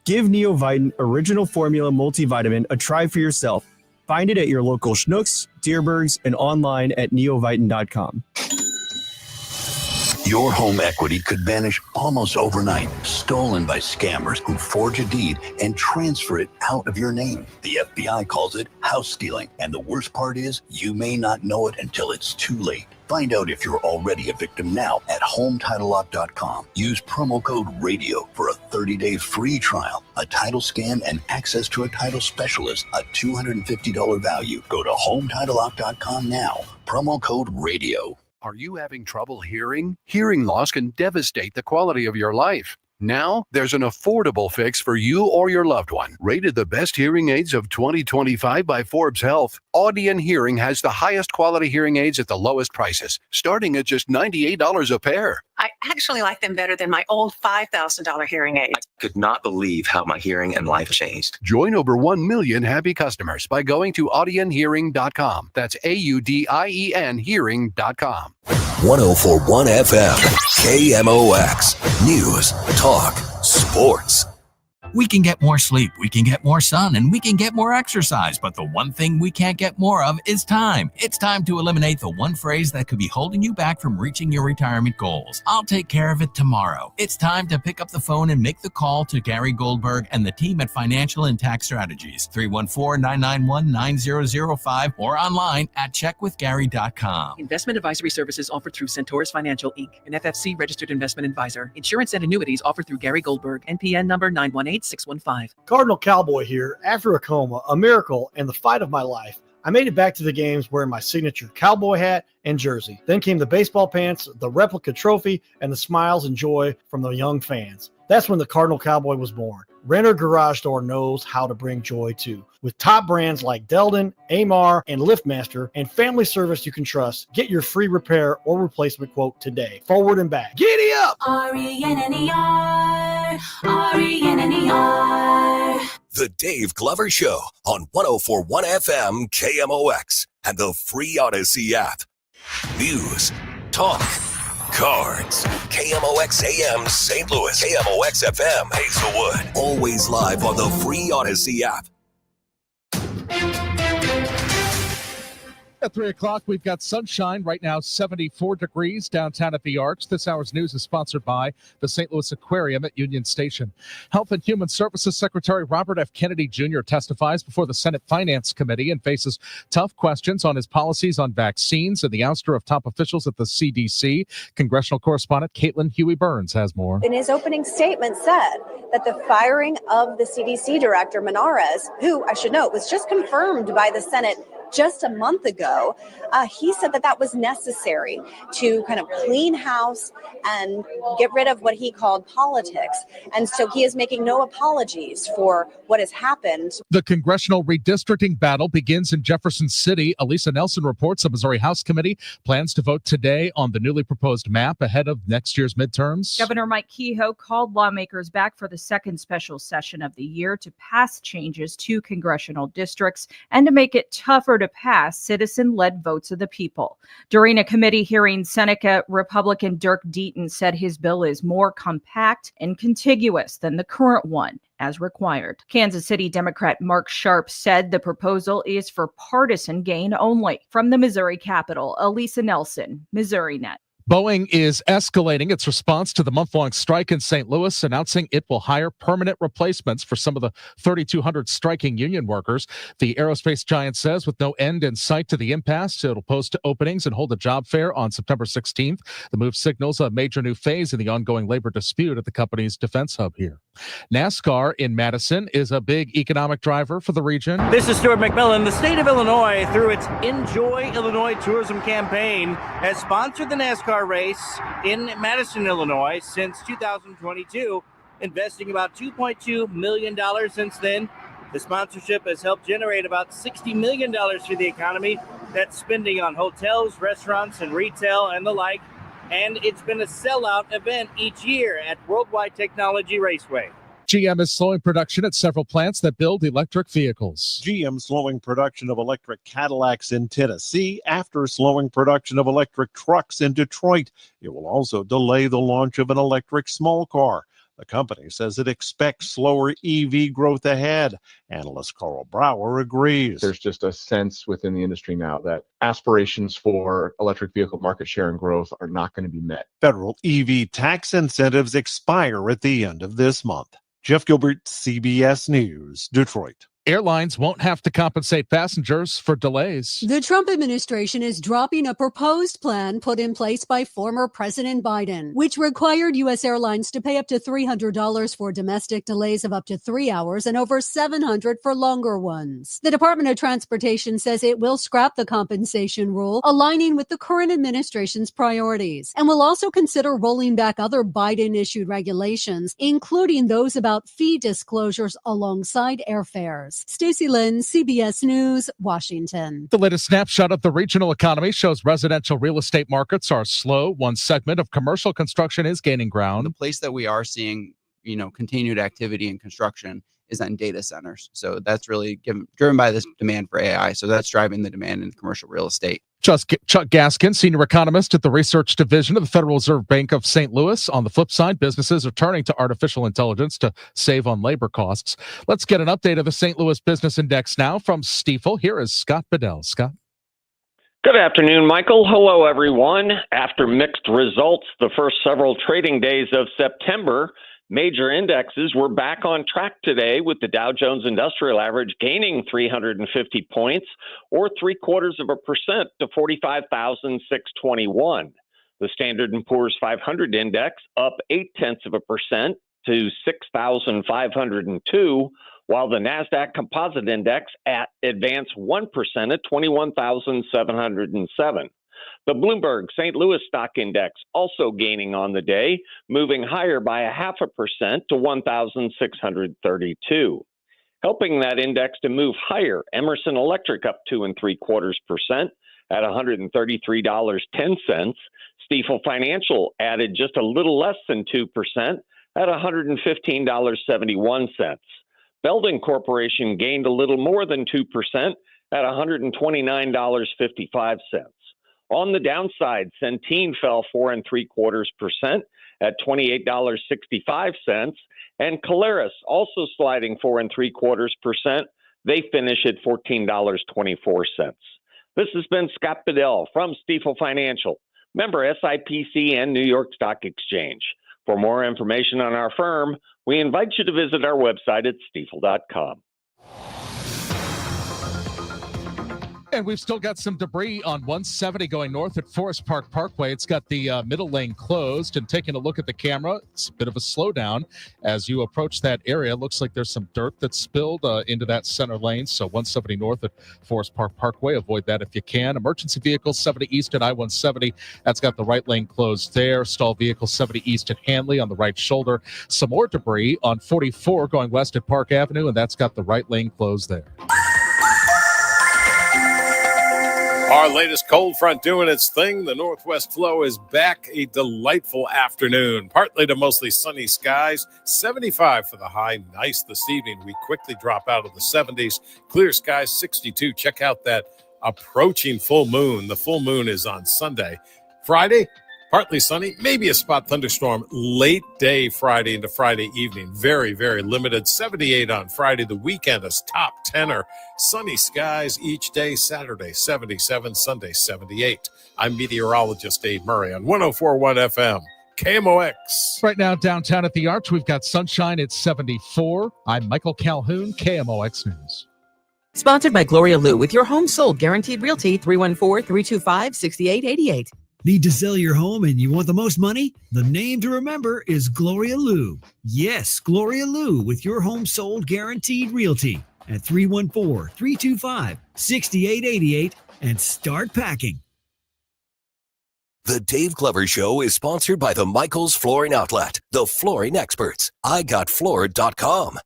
Give Neovitin Original Formula multivitamin a try for yourself. Find it at your local Schnucks, Deerbergs, and online at neovitin.com. Your home equity could vanish almost overnight, stolen by scammers who forge a deed and transfer it out of your name. The FBI calls it house stealing, and the worst part is you may not know it until it's too late. Find out if you're already a victim now at HomeTitleLock.com. Use promo code RADIO for a 30-day free trial, a title scan, and access to a title specialist, a $250 value. Go to HomeTitleLock.com now. Promo code RADIO. Are you having trouble hearing? Hearing loss can devastate the quality of your life. Now, there's an affordable fix for you or your loved one. Rated the best hearing aids of 2025 by Forbes Health, Audion Hearing has the highest quality hearing aids at the lowest prices, starting at just $98 a pair. I actually like them better than my old $5,000 hearing aids. I could not believe how my hearing and life changed. Join over 1 million happy customers by going to audionhearing.com. That's AUDIEN hearing.com. 104.1 FM, KMOX. News, talk, sports. We can get more sleep, we can get more sun, and we can get more exercise, but the one thing we can't get more of is time. It's time to eliminate the one phrase that could be holding you back from reaching your retirement goals. I'll take care of it tomorrow. It's time to pick up the phone and make the call to Gary Goldberg and the team at Financial and Tax Strategies, 314-991-9005, or online at checkwithgary.com. Investment advisory services offered through Centaurus Financial, Inc., an FFC registered investment advisor. Insurance and annuities offered through Gary Goldberg, NPN number 918-615. Cardinal Cowboy here. After a coma, a miracle, and the fight of my life, I made it back to the games wearing my signature cowboy hat and jersey. Then came the baseball pants, the replica trophy, and the smiles and joy from the young fans. That's when the Cardinal Cowboy was born. Renner Garage Door knows how to bring joy too. With top brands like Delden, Amar, and LiftMaster, and family service you can trust, get your free repair or replacement quote today. Forward and back. Giddy up! RENNER, RENNER. The Dave Glover Show on 104.1 FM KMOX and the free Odyssey app. News, talk, cards. KMOX AM St. Louis, KMOX FM Hazelwood. Always live on the free Odyssey app. At 3 o'clock, we've got sunshine. Right now, 74 degrees downtown at the Arch. This hour's news is sponsored by the St. Louis Aquarium at Union Station. Health and Human Services Secretary Robert F. Kennedy Jr. testifies before the Senate Finance Committee and faces tough questions on his policies on vaccines and the ouster of top officials at the CDC. Congressional correspondent Caitlin Huey-Burns has more. In his opening statement said that the firing of the CDC director, Menares, who I should note was just confirmed by the Senate just a month ago, he said that that was necessary to kind of clean house and get rid of what he called politics. And so he is making no apologies for what has happened. The congressional redistricting battle begins in Jefferson City. Elisa Nelson reports the Missouri House Committee plans to vote today on the newly proposed map ahead of next year's midterms. Governor Mike Kehoe called lawmakers back for the second special session of the year to pass changes to congressional districts and to make it tougher to pass citizen-led votes of the people. During a committee hearing, Seneca Republican Dirk Deaton said his bill is more compact and contiguous than the current one, as required. Kansas City Democrat Mark Sharp said the proposal is for partisan gain only. From the Missouri Capitol, Elisa Nelson, Missouri Net. Boeing is escalating its response to the month-long strike in St. Louis, announcing it will hire permanent replacements for some of the 3,200 striking union workers. The aerospace giant says with no end in sight to the impasse, it'll post openings and hold a job fair on September 16th. The move signals a major new phase in the ongoing labor dispute at the company's defense hub here. NASCAR in Madison is a big economic driver for the region. This is Stuart McMillan. The state of Illinois, through its Enjoy Illinois tourism campaign, has sponsored the NASCAR race in Madison, Illinois since 2022, investing about $2.2 million since then. The sponsorship has helped generate about $60 million for the economy. That's spending on hotels, restaurants, and retail and the like. And it's been a sellout event each year at Worldwide Technology Raceway. GM is slowing production at several plants that build electric vehicles. GM slowing production of electric Cadillacs in Tennessee after slowing production of electric trucks in Detroit. It will also delay the launch of an electric small car. The company says it expects slower EV growth ahead. Analyst Carl Brower agrees. There's just a sense within the industry now that aspirations for electric vehicle market share and growth are not going to be met. Federal EV tax incentives expire at the end of this month. Jeff Gilbert, CBS News, Detroit. Airlines won't have to compensate passengers for delays. The Trump administration is dropping a proposed plan put in place by former President Biden, which required U.S. airlines to pay up to $300 for domestic delays of up to 3 hours and over $700 for longer ones. The Department of Transportation says it will scrap the compensation rule, aligning with the current administration's priorities, and will also consider rolling back other Biden-issued regulations, including those about fee disclosures alongside airfares. Stacey Lynn, CBS News, Washington. The latest snapshot of the regional economy shows residential real estate markets are slow. One segment of commercial construction is gaining ground. The place that we are seeing, continued activity in construction is on data centers. So that's really driven by this demand for AI. So that's driving the demand in commercial real estate. Chuck Gaskin, senior economist at the research division of the Federal Reserve Bank of St. Louis. On the flip side, businesses are turning to artificial intelligence to save on labor costs. Let's get an update of the St. Louis Business Index now from Stifel. Here is Scott Bedell. Scott. Good afternoon, Michael. Hello, everyone. After mixed results the first several trading days of September, major indexes were back on track today, with the Dow Jones Industrial Average gaining 350 points, or 0.75% to 45,621. The Standard & Poor's 500 index up 0.8% to 6,502, while the NASDAQ Composite Index advanced 1% at 21,707. The Bloomberg St. Louis Stock Index also gaining on the day, moving higher by 0.5% to 1,632. Helping that index to move higher, Emerson Electric up 2.75% at $133.10. Stifel Financial added just a little less than 2% at $115.71. Belden Corporation gained a little more than 2% at $129.55. On the downside, Centene fell 4.75% at $28.65, and Caleres also sliding 4.75%. They finish at $14.24. This has been Scott Bedell from Stifel Financial, member SIPC and New York Stock Exchange. For more information on our firm, we invite you to visit our website at stifel.com. And we've still got some debris on 170 going north at Forest Park Parkway. It's got the middle lane closed. And taking a look at the camera, it's a bit of a slowdown as you approach that area. It looks like there's some dirt that's spilled into that center lane. So 170 north at Forest Park Parkway. Avoid that if you can. Emergency vehicle 70 east at I-170. That's got the right lane closed there. Stall vehicle 70 east at Hanley on the right shoulder. Some more debris on 44 going west at Park Avenue, and that's got the right lane closed there. Our latest cold front doing its thing. The northwest flow is back. A delightful afternoon. Partly to mostly sunny skies. 75 for the high. Nice this evening. We quickly drop out of the 70s. Clear skies, 62. Check out that approaching full moon. The full moon is on Sunday. Friday, partly sunny, maybe a spot thunderstorm late day Friday into Friday evening. Very, very limited. 78 on Friday. The weekend is top 10er. Sunny skies each day. Saturday, 77. Sunday, 78. I'm meteorologist Dave Murray on 104.1 FM. KMOX. Right now, downtown at the Arch, we've got sunshine at 74. I'm Michael Calhoun, KMOX News. Sponsored by Gloria Lou, with your home sold guaranteed realty, 314-325-6888. Need to sell your home and you want the most money? The name to remember is Gloria Lou. Yes, Gloria Lou, with your home sold guaranteed realty at 314-325-6888 and start packing. The Dave Glover Show is sponsored by the Michaels Flooring Outlet, the flooring experts. IGotFloored.com.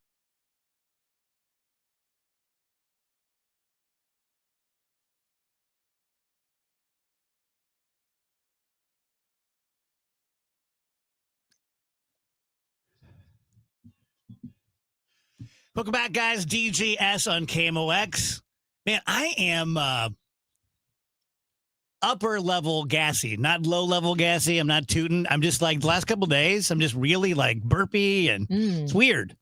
Welcome back, guys. DGS on KMOX. Man, I am upper level gassy, not low level gassy. I'm not tooting. I'm just like the last couple of days, I'm just really like burpy and it's weird.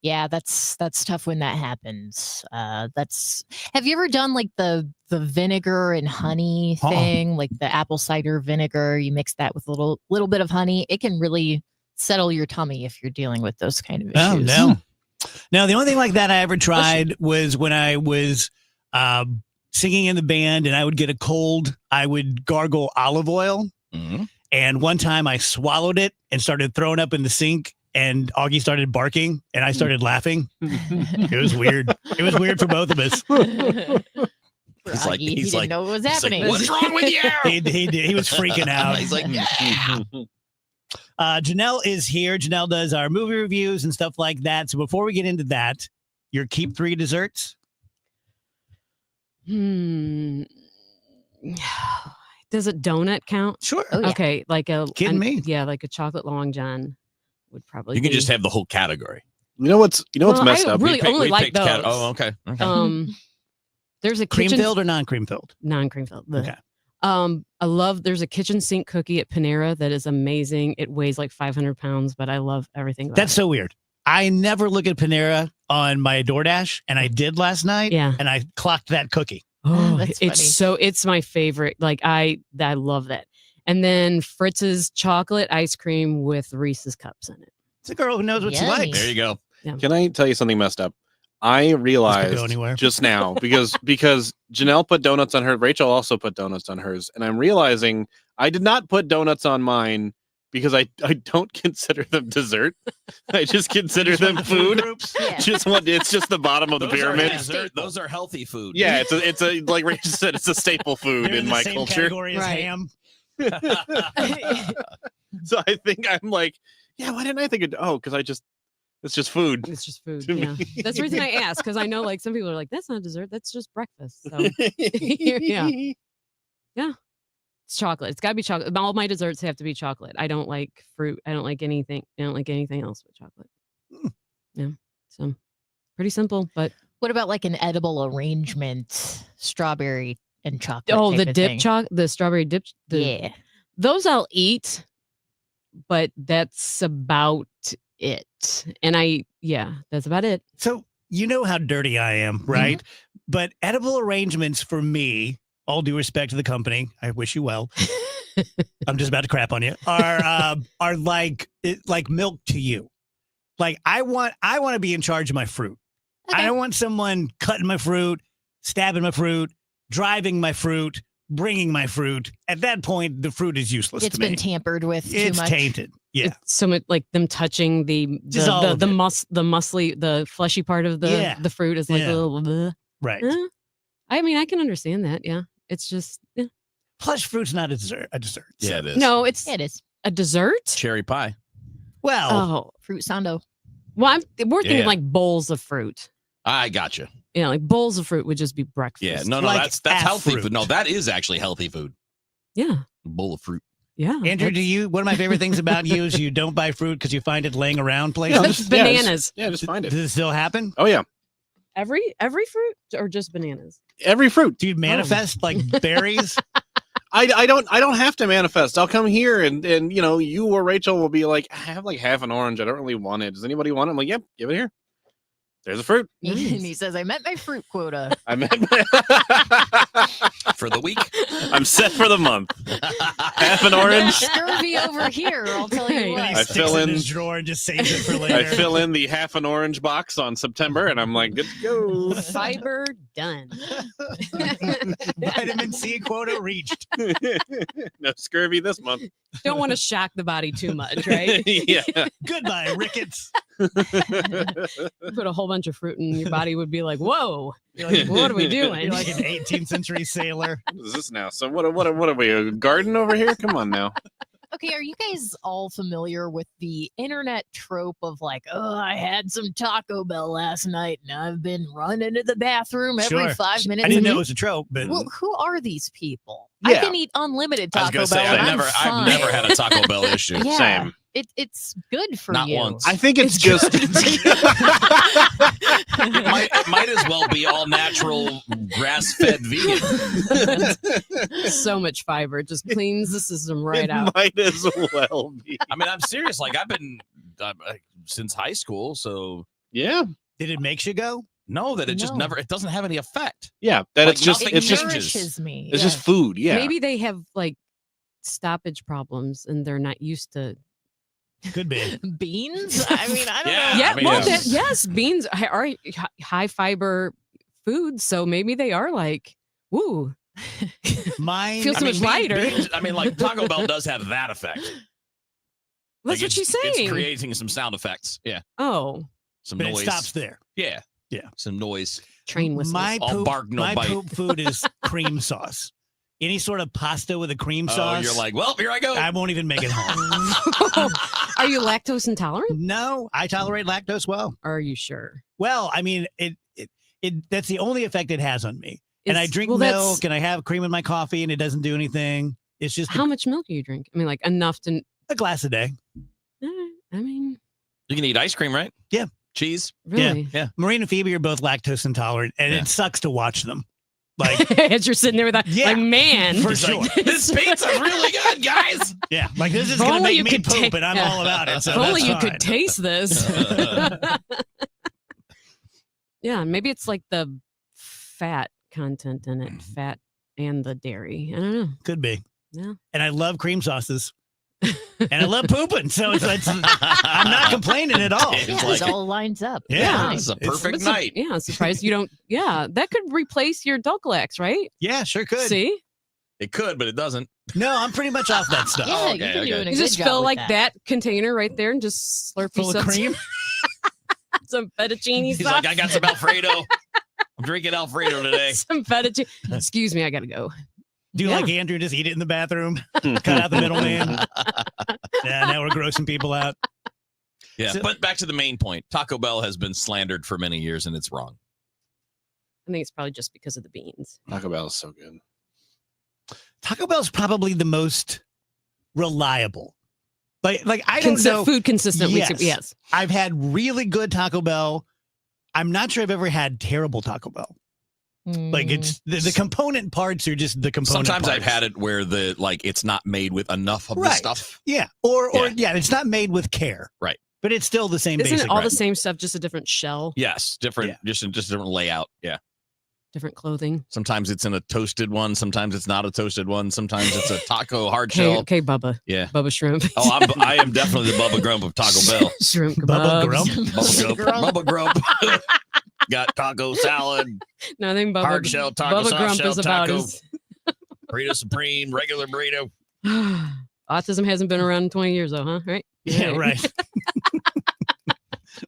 Yeah, that's tough when that happens. Have you ever done like the vinegar and honey thing, like the apple cider vinegar? You mix that with a little bit of honey. It can really settle your tummy if you're dealing with those kind of issues. No. No, the only thing like that I ever tried was when I was singing in the band and I would get a cold, I would gargle olive oil. Mm-hmm. And one time I swallowed it and started throwing up in the sink. And Augie started barking, and I started laughing. It was weird. It was weird for both of us. He's like, he didn't know what was happening. Like, what's wrong with you? He was freaking out. He's like, Janelle is here. Janelle does our movie reviews and stuff like that. So before we get into that, your keep 3 desserts. Does a donut count? Sure. Oh, yeah. Okay, like a Kidding me? Yeah, like a chocolate long john would probably. you can be. just have the whole category. You know what's Well, messed I up? really only like those. Oh, okay. There's a Cream kitchen filled or non-cream filled? non-cream filled. Okay. There's a kitchen sink cookie at Panera that is amazing. It weighs like 500 pounds, but I love everything about That's it. so weird. I never look at Panera on my DoorDash, and I did last night. Yeah. And I clocked that cookie. Oh, That's funny. it's my favorite. Like I love that. And then Fritz's chocolate ice cream with Reese's cups in it. It's a girl who knows what she Yummy. likes. There you go. Can I tell you something messed up? I realized anywhere. just now because Janelle put donuts on her. Rachel also put donuts on hers, and I'm realizing I did not put donuts on mine because I don't consider them dessert. I just consider them food. Yeah. It's just the bottom of the Those are pyramid. dessert. Those are healthy food. Yeah, it's a like Rachel said, it's a staple food They're in the my same culture. category as Right. ham. So I think I'm like, yeah, why didn't I think it? Oh, because it's just food. It's just food. To Yeah. me. That's the reason I asked, because I know like some people are like, that's not dessert, that's just breakfast. So yeah. It's chocolate. It's gotta be chocolate. All my desserts have to be chocolate. I don't like fruit. I don't like anything else but chocolate. Yeah. So pretty simple, but What about like an edible arrangement, strawberry and chocolate? oh, the type of dip thing? the strawberry dip. Yeah. Those I'll eat, but that's about it. And that's about it. So you know how dirty I am, right? But edible arrangements for me, all due respect to the company, I wish you well. I'm just about to crap on you. Are like milk to you. Like I want to be in charge of my fruit. Okay. I don't want someone cutting my fruit, stabbing my fruit, driving my fruit, bringing my fruit. At that point, the fruit is useless It's to me. been tampered with too It's much. tainted. Yeah. It's so much like them touching the Just all of it. muscly, the fleshy part of the fruit is like Yeah. a little bleh. Right. I mean, I can understand that. Yeah. It's just Plus, fruit's not a dessert. Yeah, it is. no, it's It is. a dessert. Cherry pie. Well, Oh, Fruit sando. well, we're thinking Yeah. like bowls of fruit. I gotcha. Yeah, like bowls of fruit would just be breakfast. Yeah, no, Like that's a healthy fruit. food. No, that is actually healthy food. Yeah. A bowl of fruit. Yeah. Andrew, one of my favorite things about you is you don't buy fruit because you find it laying around places. That's bananas. Just find it. Does it still happen? Oh yeah, Every fruit or just bananas? every fruit. Do you manifest like berries? I don't have to manifest. I'll come here and you or Rachel will be like, I have like half an orange. I don't really want it. Does anybody want it? I'm like, yep, give it here. There's a fruit. And he says, I met my fruit quota. I meant For the week. I'm set for the month. Half an orange. Scurvy over here, I'll tell you He what. I sticks fill it in in- his drawer and just saves it for later. I fill in the half an orange box on September, and I'm like, good to go. Fiber done. Vitamin C quota reached. No scurvy this month. Don't want to shock the body too much, right? Yeah. Goodbye, rickets. Put a whole bunch of fruit in your body would be like, whoa. You're like, what are we doing? You're like an 18th century sailor. What is this now? So what are we, a garden over here? Come on now. Okay, are you guys all familiar with the internet trope of like, oh, I had some Taco Bell last night and I've been running to the bathroom every Sure. 5 minutes? I didn't know it was a trope, but Well, who are these people? I Yeah. can eat unlimited I was Taco gonna say Bell. and I've I'm never fine. had a Taco Bell issue. Yeah. Same. it's good for Not you. once. I think it's just It might as well be all natural, grass-fed vegan. So much fiber. It just cleans the system right it out. might as well be. I mean, I'm serious. Like I've been since high school, so Yeah. Did it make you go? no, that it just No. never. It doesn't have any effect. Yeah. That Like, it's just nothing it's just nourishes me. it's just food. Yeah. Maybe they have like stoppage problems and they're not used to. Could be. Beans. I mean, I don't Yeah. know. Yeah, I mean, well, yeah. yes, beans are high fiber foods, so maybe they are like, ooh, Mine. Feels so much lighter. I mean, like Taco Bell does have that effect. That's Like, what she's It's saying. creating some sound effects. Yeah. Oh, Some but noise. it stops there. Yeah. Yeah. Some noise. train whistles. My All poop, bark, no my bite. poop food is cream sauce. Any sort of pasta with a cream Oh, sauce. you're like, well, here I go. I won't even make it home. Are you lactose intolerant? No, I tolerate lactose well. Are you sure? Well, I mean, it that's the only effect it has on me. And I It's- drink well, that's- milk and I have cream in my coffee and it doesn't do anything. It's just How much milk do you drink? I mean, like enough to. a glass a day. I mean, You can eat ice cream, right? Yeah. Cheese. really? Yeah. Maureen and Phoebe are both lactose intolerant and Yeah. it sucks to watch them. Like, As you're sitting there with that, Yeah, like, man, for It's sure. like, this pizza's really good, guys. yeah, like this is If going to only make you me could poop ta- and I'm yeah. all about it. So if only that's you fine. could taste this. Yeah, maybe it's like the fat content in it, fat and the dairy. I don't know. Could be. Yeah. And I love cream sauces. And I love pooping. So it's I'm not complaining at all. It's Yeah, like- it all lines up. Yeah. It's a It's- perfect But night. Yeah, surprised you don't. Yeah, that could replace your Dulcolax, right? Yeah, sure could. See, It could, but it doesn't. No, I'm pretty much off that stuff. Yeah, Oh, you've okay, been okay. doing a you good just job fill with like that container right there and just slurp Full of yourself cream. some fettuccine He's sauce. like, I got some Alfredo. I'm drinking Alfredo today. some fettuccine. Excuse me, I gotta go. Do you Yeah. like Andrew? Just eat it in the bathroom. Cut out the middleman. Yeah, now we're grossing people out. Yeah, So- but back to the main point. Taco Bell has been slandered for many years, and it's wrong. I think it's probably just because of the beans. Taco Bell is so good. Taco Bell's probably the most reliable. Like I don't know. Food consistent. Yes. Yes. I've had really good Taco Bell. I'm not sure I've ever had terrible Taco Bell. Like it's the component parts are just the component. Sometimes I've parts. had it where it's not made with enough of the Right. stuff. Yeah. Or it's not made with care. Right. But it's still the same Isn't basic it all the recipe. same stuff, just a different shell, Yes, different, just a different layout. Yeah. different clothing? Sometimes it's in a toasted one. Sometimes it's not a toasted one. Sometimes it's a taco hard Okay, shell. okay, Bubba. Yeah. Bubba shrimp. Oh, I am definitely the Bubba Grump of Taco Bell. Shrimp Bubba kebabs. Grump? Bubba Grump. Bubba Grump. Got taco salad, No, I think Bubba, hard shell taco, Bubba soft Grump shell is about taco, his. burrito supreme, regular burrito. Autism hasn't been around in 20 years, though, huh? Right? Yeah, right.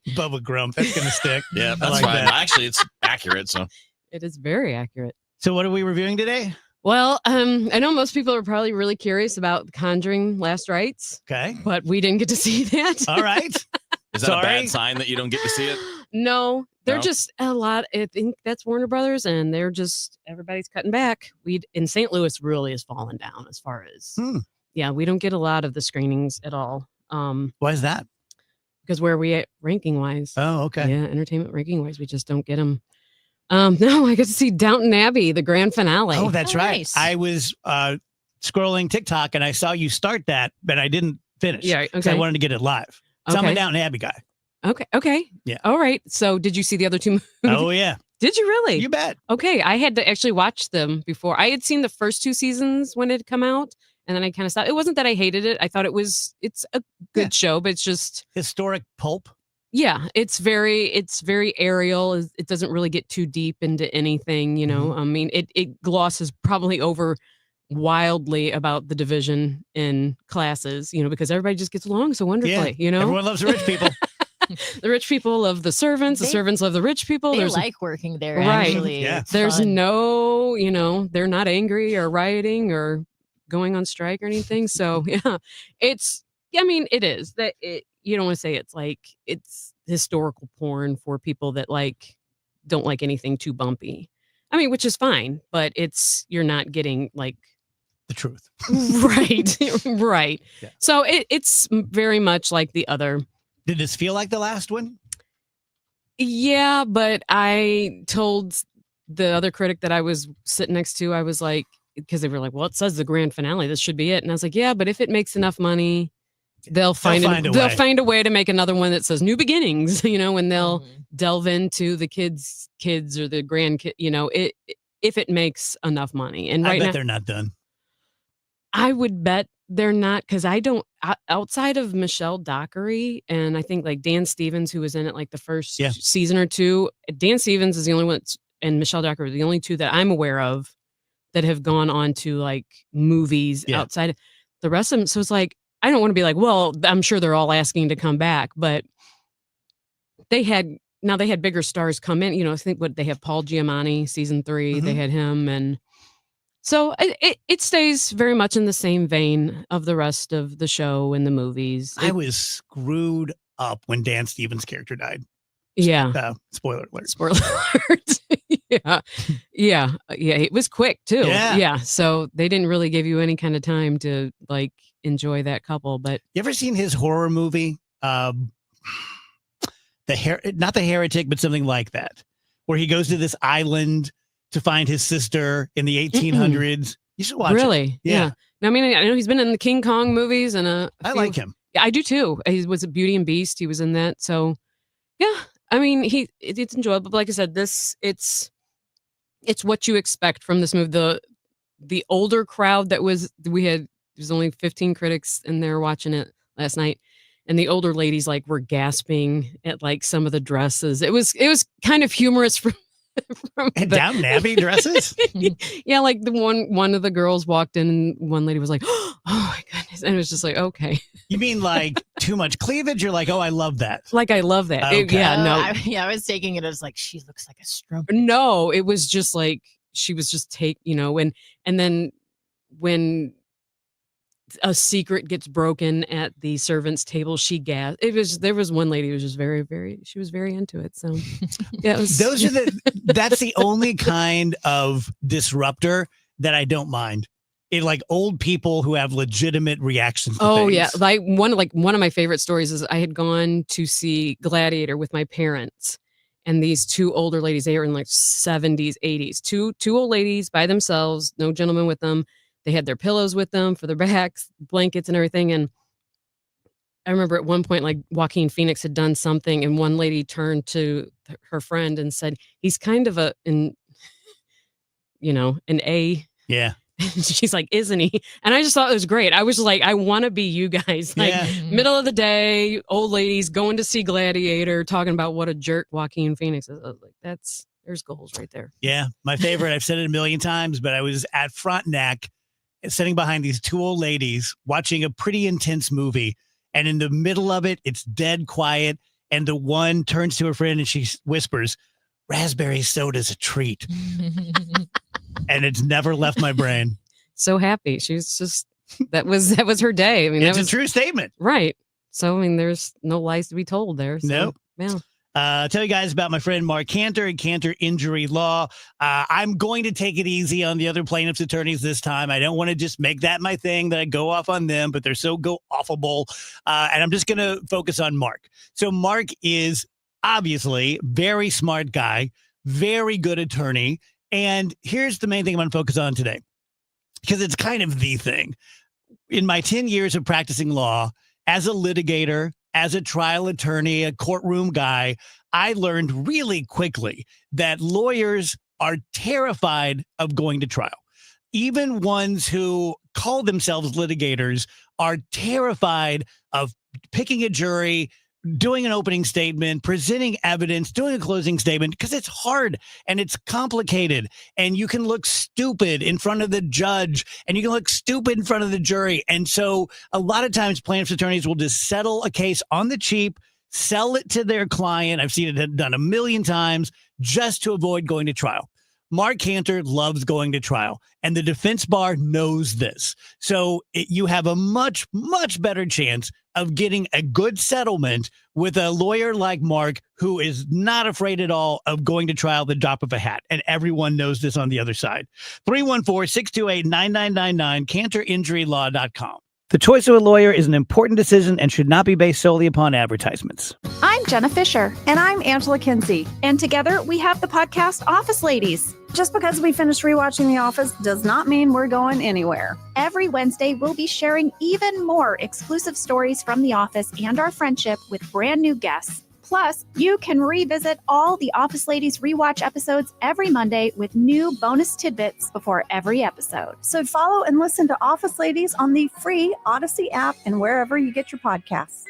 Bubba Grump. That's gonna stick. Yeah, I that's like fine. that. Actually, it's accurate. So It is very accurate. So what are we reviewing today? Well, I know most people are probably really curious about Conjuring Last Rites, Okay. but we didn't get to see that. All right. is that a Sorry? bad sign that you don't get to see it? No, they're No? just a lot. I think that's Warner Brothers, and they're just everybody's cutting back. We in St. Louis really has fallen down as far as yeah, we don't get a lot of the screenings at all. Why is that? Because where are we at ranking wise? Oh, okay. Yeah, entertainment ranking wise, we just don't get them. No, I get to see Downton Abbey, the grand finale. Oh, that's right. nice. I was scrolling TikTok and I saw you start that, but I didn't finish. Yeah, 'cause I okay. wanted to get it live. So I'm a Okay. Downton Abbey guy. Okay. Yeah. All right. So did you see the other two movies? Oh yeah. Did you really? You bet. Okay. I had to actually watch them before. I had seen the first two seasons when it had come out, and then I kind of stopped. It wasn't that I hated it. I thought it's a good show, but it's just Historic pulp. yeah, it's very aerial. It doesn't really get too deep into anything, you know. I mean, it glosses probably over wildly about the division in classes, you know, because everybody just gets along so wonderfully, you know. Everyone loves the rich people. The rich people love the servants. The They- servants love the rich people. They There's like working there. Right. Actually, Yeah. It's there's fun. no, you know, they're not angry or rioting or going on strike or anything. So yeah, I mean, it is that you don't want to say it's like it's historical porn for people that like don't like anything too bumpy. I mean, which is fine, but you're not getting like the truth. Right. Right. Yeah. So it's very much like the other. Did this feel like the last one? Yeah, but I told the other critic that I was sitting next to, I was like, because they were like, well, it says the grand finale. This should be it. And I was like, yeah, but if it makes enough money, they'll find a way to make another one that says new beginnings, and they'll delve into the kids or the grandkid, if it makes enough money. And I bet now they're not done. I would bet they're not, because I don't, outside of Michelle Dockery and I think like Dan Stevens, who was in it like the first season or two. Dan Stevens is the only one, and Michelle Dockery are the only two that I'm aware of that have gone on to like movies outside the rest of them. So it's like, I don't want to be like, well, I'm sure they're all asking to come back, but they had bigger stars come in. I think they have Paul Giamatti season 3. They had him, and so it stays very much in the same vein of the rest of the show and the movies. I was screwed up when Dan Stevens' character died. Yeah. Spoiler alert. Spoiler alert. Yeah. It was quick too. Yeah. So they didn't really give you any kind of time to like enjoy that couple. But you ever seen his horror movie? Not the Heretic, but something like that, where he goes to this island to find his sister in the 1800s. You should watch it. Really? Yeah. No, I mean, I know he's been in the King Kong movies, and I like him. Yeah, I do too. He was a Beauty and Beast. He was in that. So yeah, I mean, it's enjoyable. But like I said, it's what you expect from this movie. The older crowd there's only 15 critics in there watching it last night. And the older ladies like were gasping at like some of the dresses. It was kind of humorous from Downton Abbey dresses. Yeah, like the one of the girls walked in and one lady was like, "Oh my goodness," and it was just like, okay. You mean like too much cleavage? You're like, oh, I love that. Like I love that. Okay. I was taking it as like she looks like a strumpet. No, it was just like she was just and then when a secret gets broken at the servants' table, she gasped. There was one lady who was just very, very, she was very into it. So yeah, that's the only kind of disruptor that I don't mind. It like old people who have legitimate reactions to things. Yeah. Like one of my favorite stories is I had gone to see Gladiator with my parents, and these two older ladies, they were in like 70s, 80s, two old ladies by themselves, no gentleman with them. They had their pillows with them for their backs, blankets and everything. And I remember at one point, like Joaquin Phoenix had done something, and one lady turned to her friend and said, he's kind of an A. Yeah. She's like, isn't he? And I just thought it was great. I was like, I want to be you guys. Like middle of the day, old ladies going to see Gladiator, talking about what a jerk Joaquin Phoenix is. I was like, there's goals right there. Yeah. My favorite, I've said it a million times, but I was at Frontenac sitting behind these two old ladies watching a pretty intense movie. And in the middle of it, it's dead quiet. And the one turns to her friend and she whispers, "Raspberry soda's a treat." And it's never left my brain. So happy. She's just, that was her day. I mean, it's that was a true statement. Right. So, I mean, there's no lies to be told there. So, nope. Yeah. Tell you guys about my friend Mark Cantor and Cantor Injury Law. I'm going to take it easy on the other plaintiffs' attorneys this time. I don't want to just make that my thing that I go off on them, but they're so go-offable. And I'm just going to focus on Mark. So Mark is obviously very smart guy, very good attorney. And here's the main thing I'm going to focus on today, because it's kind of the thing. In my 10 years of practicing law, as a litigator, as a trial attorney, a courtroom guy, I learned really quickly that lawyers are terrified of going to trial. Even ones who call themselves litigators are terrified of picking a jury, doing an opening statement, presenting evidence, doing a closing statement, because it's hard and it's complicated, and you can look stupid in front of the judge and you can look stupid in front of the jury. And so a lot of times plaintiffs' attorneys will just settle a case on the cheap, sell it to their client. I've seen it done a million times just to avoid going to trial. Mark Cantor loves going to trial, and the defense bar knows this. So you have a much, much better chance of getting a good settlement with a lawyer like Mark, who is not afraid at all of going to trial the drop of a hat. And everyone knows this on the other side. 314-628-9999, CantorInjuryLaw.com. The choice of a lawyer is an important decision and should not be based solely upon advertisements. I'm Jenna Fisher. And I'm Angela Kinsey. And together we have the podcast Office Ladies. Just because we finished rewatching The Office does not mean we're going anywhere. Every Wednesday, we'll be sharing even more exclusive stories from The Office and our friendship with brand new guests. Plus, you can revisit all the Office Ladies rewatch episodes every Monday with new bonus tidbits before every episode. So follow and listen to Office Ladies on the free Odyssey app and wherever you get your podcasts.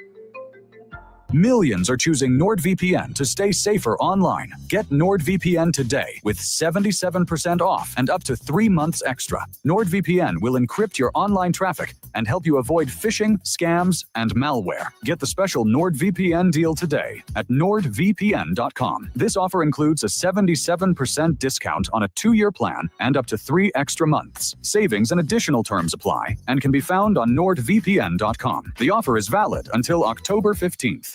Millions are choosing NordVPN to stay safer online. Get NordVPN today with 77% off and up to 3 months extra. NordVPN will encrypt your online traffic and help you avoid phishing, scams, and malware. Get the special NordVPN deal today at nordvpn.com. This offer includes a 77% discount on a 2-year plan and up to 3 extra months. Savings and additional terms apply and can be found on nordvpn.com. The offer is valid until October 15th.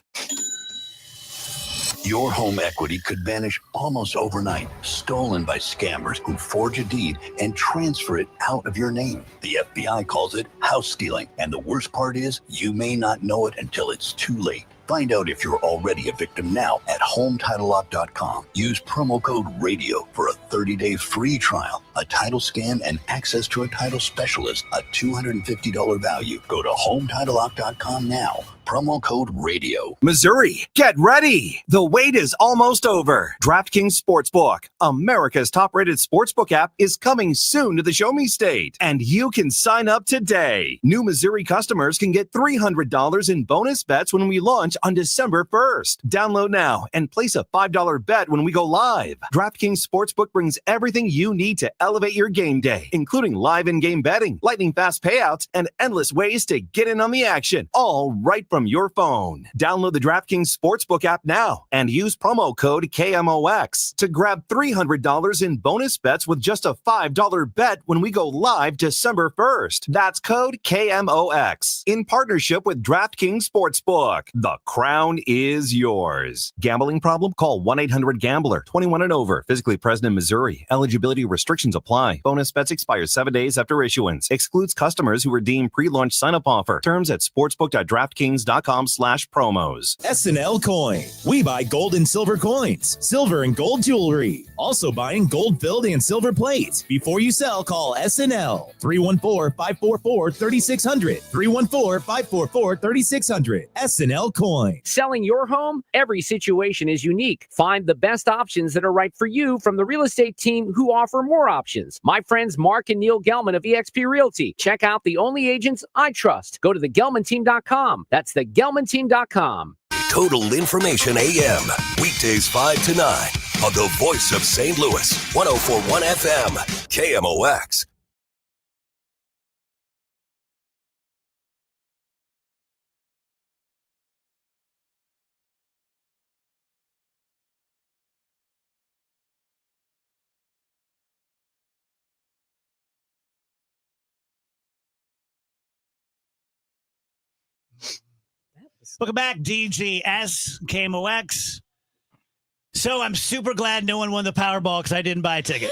Your home equity could vanish almost overnight, stolen by scammers who forge a deed and transfer it out of your name. The FBI calls it house stealing, and the worst part is you may not know it until it's too late. Find out if you're already a victim now at HomeTitleLock.com. Use promo code RADIO for a 30-day free trial, a title scan, and access to a title specialist, a $250 value. Go to HomeTitleLock.com now. Promo code RADIO. Missouri, get ready! The wait is almost over. DraftKings Sportsbook, America's top-rated sportsbook app, is coming soon to the Show Me State, and you can sign up today. New Missouri customers can get $300 in bonus bets when we launch on December 1st. Download now and place a $5 bet when we go live. DraftKings Sportsbook brings everything you need to elevate your game day, including live in-game betting, lightning-fast payouts, and endless ways to get in on the action, all right from your phone. Download the DraftKings Sportsbook app now and use promo code KMOX to grab $300 in bonus bets with just a $5 bet when we go live December 1st. That's code KMOX in partnership with DraftKings Sportsbook. The crown is yours. Gambling problem? Call 1-800-GAMBLER. 21 and over. Physically present in Missouri. Eligibility restrictions apply. Bonus bets expire 7 days after issuance. Excludes customers who redeem pre-launch sign-up offer. Terms at sportsbook.draftkings.com/promos. SNL Coin. We buy gold and silver coins, silver and gold jewelry. Also buying gold-filled and silver plates. Before you sell, call SNL. 314-544-3600. 314-544-3600. SNL Coin. Selling your home? Every situation is unique. Find the best options that are right for you from the real estate team who offer more options. My friends Mark and Neil Gelman of eXp Realty. Check out the only agents I trust. Go to thegelmanteam.com. That's thegelmanteam.com. Total Information AM. Weekdays 5 to 9 on the voice of St. Louis. 104.1 FM. KMOX. Welcome back, DGS, KMOX. So I'm super glad no one won the Powerball because I didn't buy a ticket.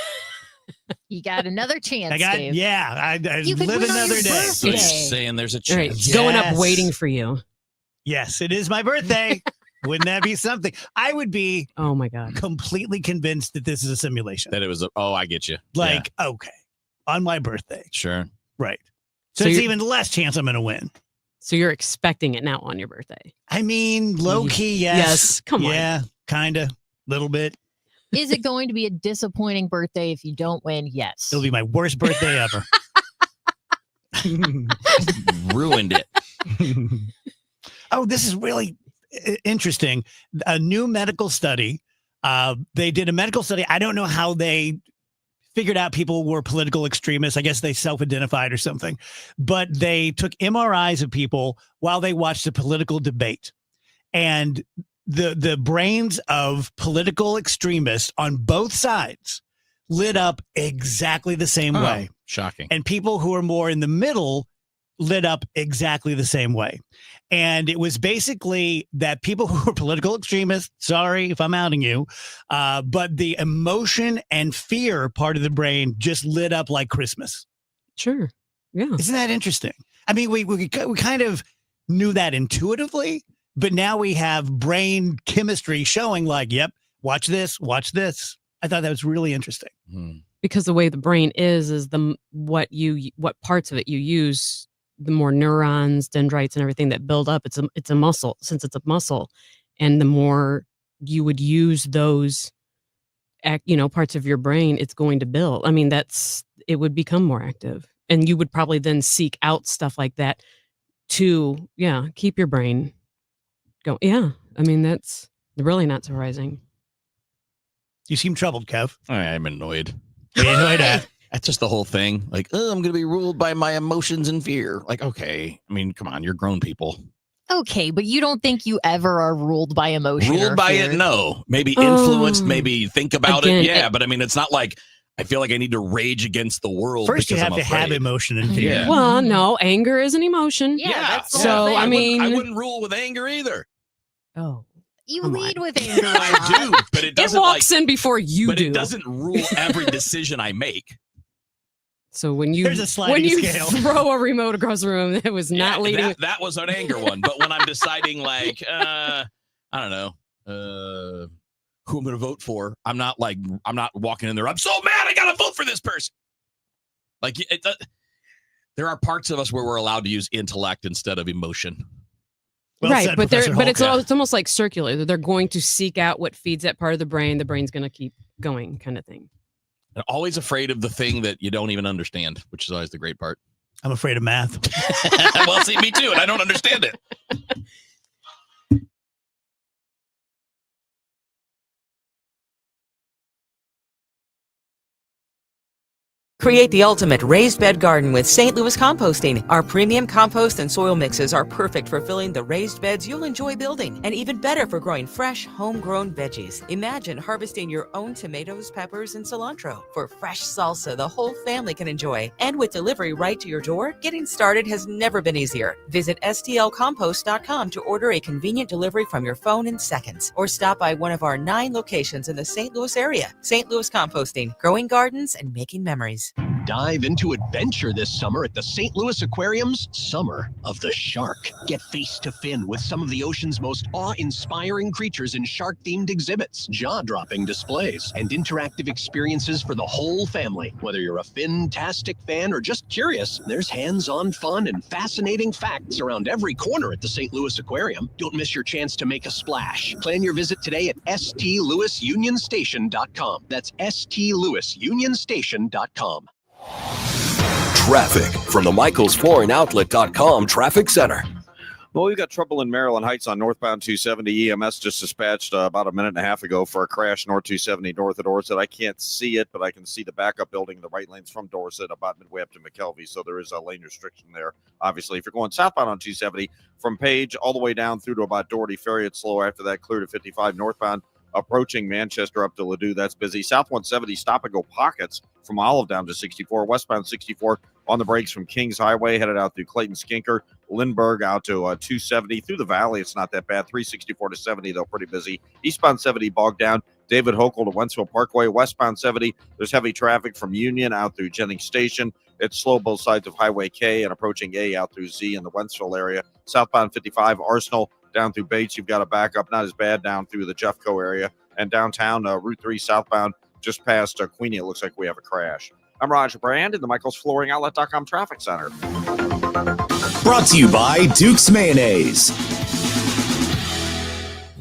You got another chance, Dave. I You could live win on another your day. birthday. Saying there's a All right, chance. it's going up waiting for you. Yes, it is my birthday. Wouldn't that be something? I would be Oh my God. completely convinced that this is a simulation. That it was. I get you. Like, okay, on my birthday. Sure. Right. So, So it's you're- even less chance I'm going to win. So you're expecting it now on your birthday. I mean, low key, yes. Yes, come on. Yeah, kind of, little bit. Is it going to be a disappointing birthday if you don't win? Yes. It'll be my worst birthday ever. Ruined it. Oh, this is really interesting. A new medical study. They did a medical study. I don't know how they figured out people were political extremists. I guess they self-identified or something. But they took MRIs of people while they watched a political debate. And the brains of political extremists on both sides lit up exactly the same way. Shocking. And people who are more in the middle lit up exactly the same way. And it was basically that people who were political extremists, sorry if I'm outing you, but the emotion and fear part of the brain just lit up like Christmas. Sure. Yeah. Isn't that interesting? I mean, we kind of knew that intuitively, but now we have brain chemistry showing like, yep, watch this, watch this. I thought that was really interesting. Because the way the brain is what parts of it you use, the more neurons, dendrites, and everything that build up. It's a muscle, since it's a muscle, and the more you would use those, parts of your brain, it's going to build. I mean, it would become more active, and you would probably then seek out stuff like that to, keep your brain going. Yeah, I mean, that's really not surprising. You seem troubled, Kev. I'm annoyed. Are you annoyed at? That's just the whole thing. Like, I'm going to be ruled by my emotions and fear. Like, okay. I mean, come on, you're grown people. Okay, but you don't think you ever are ruled by emotion? Ruled by it? No. Maybe influenced, maybe think about it. Yeah, but I mean, it's not like I feel like I need to rage against the world. First, you have to have emotion and fear. Yeah. Well, no, anger is an emotion. Yeah. That's the So, whole thing. I mean, I wouldn't rule with anger either. Oh. You lead with anger. I do, but it doesn't. It walks in before you but do. It doesn't rule every decision I make. So when you There's a sliding scale. throw a remote across the room, it was not leading. That was an anger one. But when I'm deciding, like, I don't know, who I'm going to vote for, I'm not walking in there. I'm so mad. I got to vote for this person. Like, there are parts of us where we're allowed to use intellect instead of emotion. Well right, said, but Professor it's almost like circular. They're going to seek out what feeds that part of the brain. The brain's going to keep going, kind of thing. I'm always afraid of the thing that you don't even understand, which is always the great part. I'm afraid of math. Well, see, me too, and I don't understand it. Create the ultimate raised bed garden with St. Louis Composting. Our premium compost and soil mixes are perfect for filling the raised beds you'll enjoy building, and even better for growing fresh, homegrown veggies. Imagine harvesting your own tomatoes, peppers, and cilantro for fresh salsa the whole family can enjoy. And with delivery right to your door, getting started has never been easier. Visit stlcompost.com to order a convenient delivery from your phone in seconds, or stop by one of our 9 locations in the St. Louis area. St. Louis Composting, growing gardens and making memories. Dive into adventure this summer at the St. Louis Aquarium's Summer of the Shark. Get face to fin with some of the ocean's most awe-inspiring creatures in shark-themed exhibits, jaw-dropping displays, and interactive experiences for the whole family. Whether you're a fin-tastic fan or just curious, there's hands-on fun and fascinating facts around every corner at the St. Louis Aquarium. Don't miss your chance to make a splash. Plan your visit today at stlouisunionstation.com. That's stlouisunionstation.com. Traffic from the MichaelsFlooringOutlet.com Traffic Center. Well, we've got trouble in Maryland Heights on northbound 270. EMS just dispatched about a minute and a half ago for a crash north 270 north of Dorset. I can't see it, but I can see the backup building in the right lanes from Dorset about midway up to McKelvey, so there is a lane restriction there. Obviously, if you're going southbound on 270 from Page all the way down through to about Doherty Ferry, it's slow. After that, clear to 55 northbound. Approaching Manchester up to Ladue, that's busy. South 170 stop-and-go pockets from Olive down to 64. Westbound 64 on the brakes from Kings Highway, headed out through Clayton Skinker, Lindbergh out to 270. Through the valley, it's not that bad. 364 to 70, though, pretty busy. Eastbound 70 bogged down. David Hochul to Wentzville Parkway. Westbound 70, there's heavy traffic from Union out through Jennings Station. It's slow both sides of Highway K and approaching A out through Z in the Wentzville area. Southbound 55, Arsenal down through Bates, you've got a backup, not as bad down through the Jeffco area. And downtown, Route 3 southbound, just past Queenie, it looks like we have a crash. I'm Roger Brand in the MichaelsFlooringOutlet.com Traffic Center. Brought to you by Duke's Mayonnaise.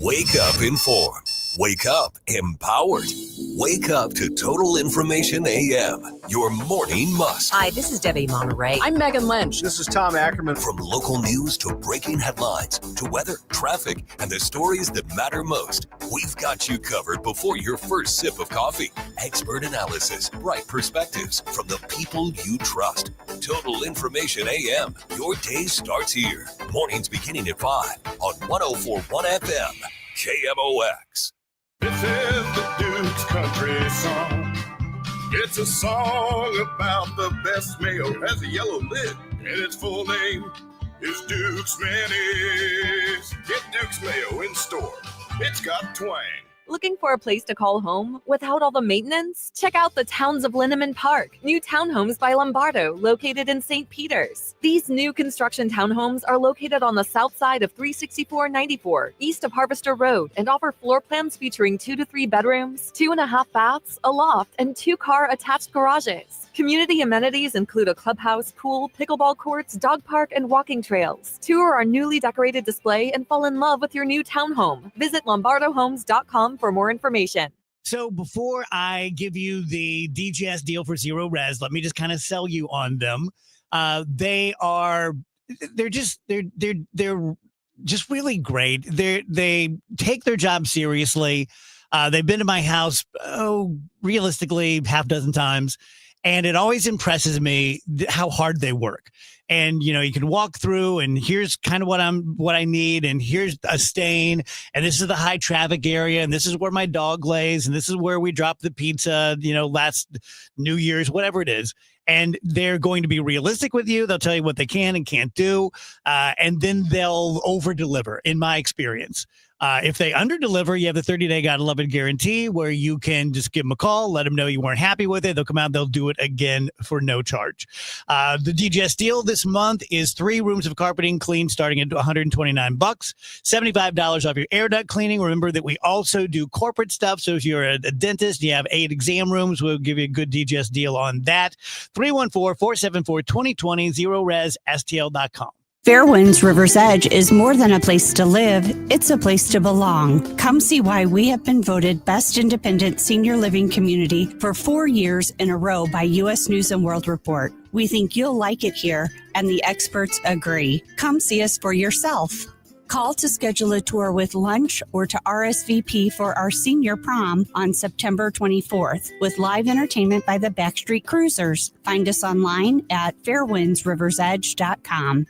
Wake up informed. Wake up empowered. Wake up to Total Information AM, your morning must. Hi, this is Debbie Monterey. I'm Megan Lynch. This is Tom Ackerman. From local news to breaking headlines to weather, traffic, and the stories that matter most, we've got you covered before your first sip of coffee. Expert analysis, bright perspectives from the people you trust. Total Information AM, your day starts here. Mornings beginning at 5 on 104.1 FM, KMOX. This is the Duke's Country Song. It's a song about the best mayo. Has a yellow lid, and its full name is Duke's Mayonnaise. Get Duke's Mayo in store. It's got twang. Looking for a place to call home without all the maintenance? Check out the Towns of Linneman Park, new townhomes by Lombardo, located in St. Peters. These new construction townhomes are located on the south side of 36494, east of Harvester Road, and offer floor plans featuring 2 to 3 bedrooms, 2.5 baths, a loft, and 2-car attached garages. Community amenities include a clubhouse, pool, pickleball courts, dog park, and walking trails. Tour our newly decorated display and fall in love with your new townhome. Visit lombardohomes.com for more information. So before I give you the DGS deal for Zero Res, let me just kind of sell you on them. They're just really great. They take their job seriously. They've been to my house, realistically, half dozen times. And it always impresses me how hard they work. And, you know, you can walk through and here's kind of what I need. And here's a stain. And this is the high traffic area. And this is where my dog lays. And this is where we dropped the pizza, last New Year's, whatever it is. And they're going to be realistic with you. They'll tell you what they can and can't do. And then they'll over deliver, in my experience. If they under-deliver, you have the 30-day Gotta Love It guarantee where you can just give them a call, let them know you weren't happy with it. They'll come out, they'll do it again for no charge. The DGS deal this month is 3 rooms of carpeting clean starting at $129, $75 off your air duct cleaning. Remember that we also do corporate stuff. So if you're a dentist, you have 8 exam rooms, we'll give you a good DGS deal on that. 314-474-2020, ZeroResSTL.com. Fairwinds River's Edge is more than a place to live, it's a place to belong. Come see why we have been voted Best Independent Senior Living Community for 4 years in a row by U.S. News & World Report. We think you'll like it here, and the experts agree. Come see us for yourself. Call to schedule a tour with lunch or to RSVP for our senior prom on September 24th with live entertainment by the Backstreet Cruisers. Find us online at fairwindsriversedge.com.